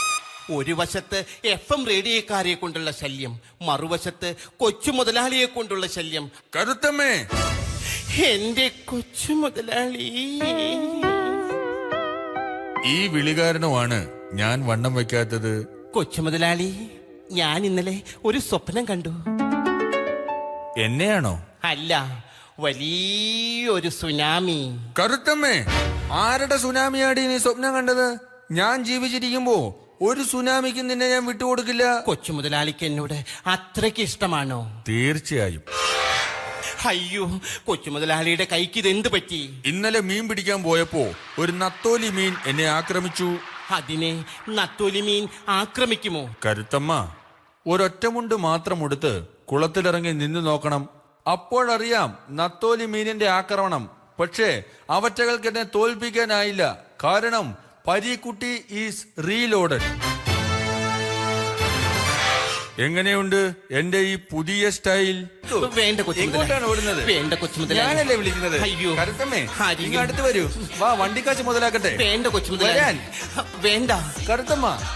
ഒരു വശത്ത് FM റേഡിയോക്കാരെ കൊണ്ടുള്ള ശല്യം, മറുവശത്ത് കൊച്ചു മുതലാളിയെ കൊണ്ടുള്ള ശല്യം. കരുത്തമ്മേ, എന്റെ കൊച്ചു മുതലാളി. ഈ വിളി കാരണമാണ് ഞാൻ വണ്ണം വെക്കാത്തത്. കൊച്ചു മുതലാളി, ഞാൻ ഇന്നലെ ഒരു സ്വപ്നം കണ്ടു. എന്നെയാണോ? അല്ല, വലിയൊരു സുനാമി. കറുത്തമ്മേ, ആരുടെ സുനാമിയാടി നീ സ്വപ്നം കണ്ടത്? ഞാൻ ജീവിച്ചിരിക്കുമ്പോ ഒരു സുനാമിക്ക് നിന്നെ ഞാൻ വിട്ടുകൊടുക്കില്ല. കൊച്ചു മുതലാളിക്ക് എന്നോട് അത്രയ്ക്ക് ഇഷ്ടമാണോ? തീർച്ചയായും. അയ്യോ, കൊച്ചു മുതലാളിയുടെ കൈക്ക് ഇതെന്ത് പറ്റി? ഇന്നലെ മീൻ പിടിക്കാൻ പോയപ്പോ ഒരു നത്തോലി മീൻ എന്നെ ആക്രമിച്ചു. അതിനെ നത്തോലി മീൻ ആക്രമിക്കുമോ? കരുത്തമ്മ, ഒരൊറ്റമുണ്ട് മാത്രം ഉടുത്ത് കുളത്തിലിറങ്ങി നിന്ന് നോക്കണം. അപ്പോഴറിയാം നത്തോലി മീനിന്റെ ആക്രമണം. പക്ഷേ അവറ്റകൾക്ക് എന്നെ തോൽപ്പിക്കാനായില്ല. കാരണം പരീക്കുട്ടി ഈസ് റീലോഡഡ്. എങ്ങനെയുണ്ട് എന്റെ ഈ പുതിയ സ്റ്റൈൽ? വേണ്ട കൊച്ചു ഓടുന്നത്? വേണ്ട കൊച്ചു മുതലാളി. ഞാനല്ലേ വിളിക്കുന്നത്? അയ്യോ, കരുത്തമ്മേ, അടുത്ത് വരൂ. വാ, വണ്ടിക്കാശ് മുതലാക്കട്ടെ. വേണ്ട കൊച്ചു മുതലാളി. വേണ്ട കരുത്തമ്മ.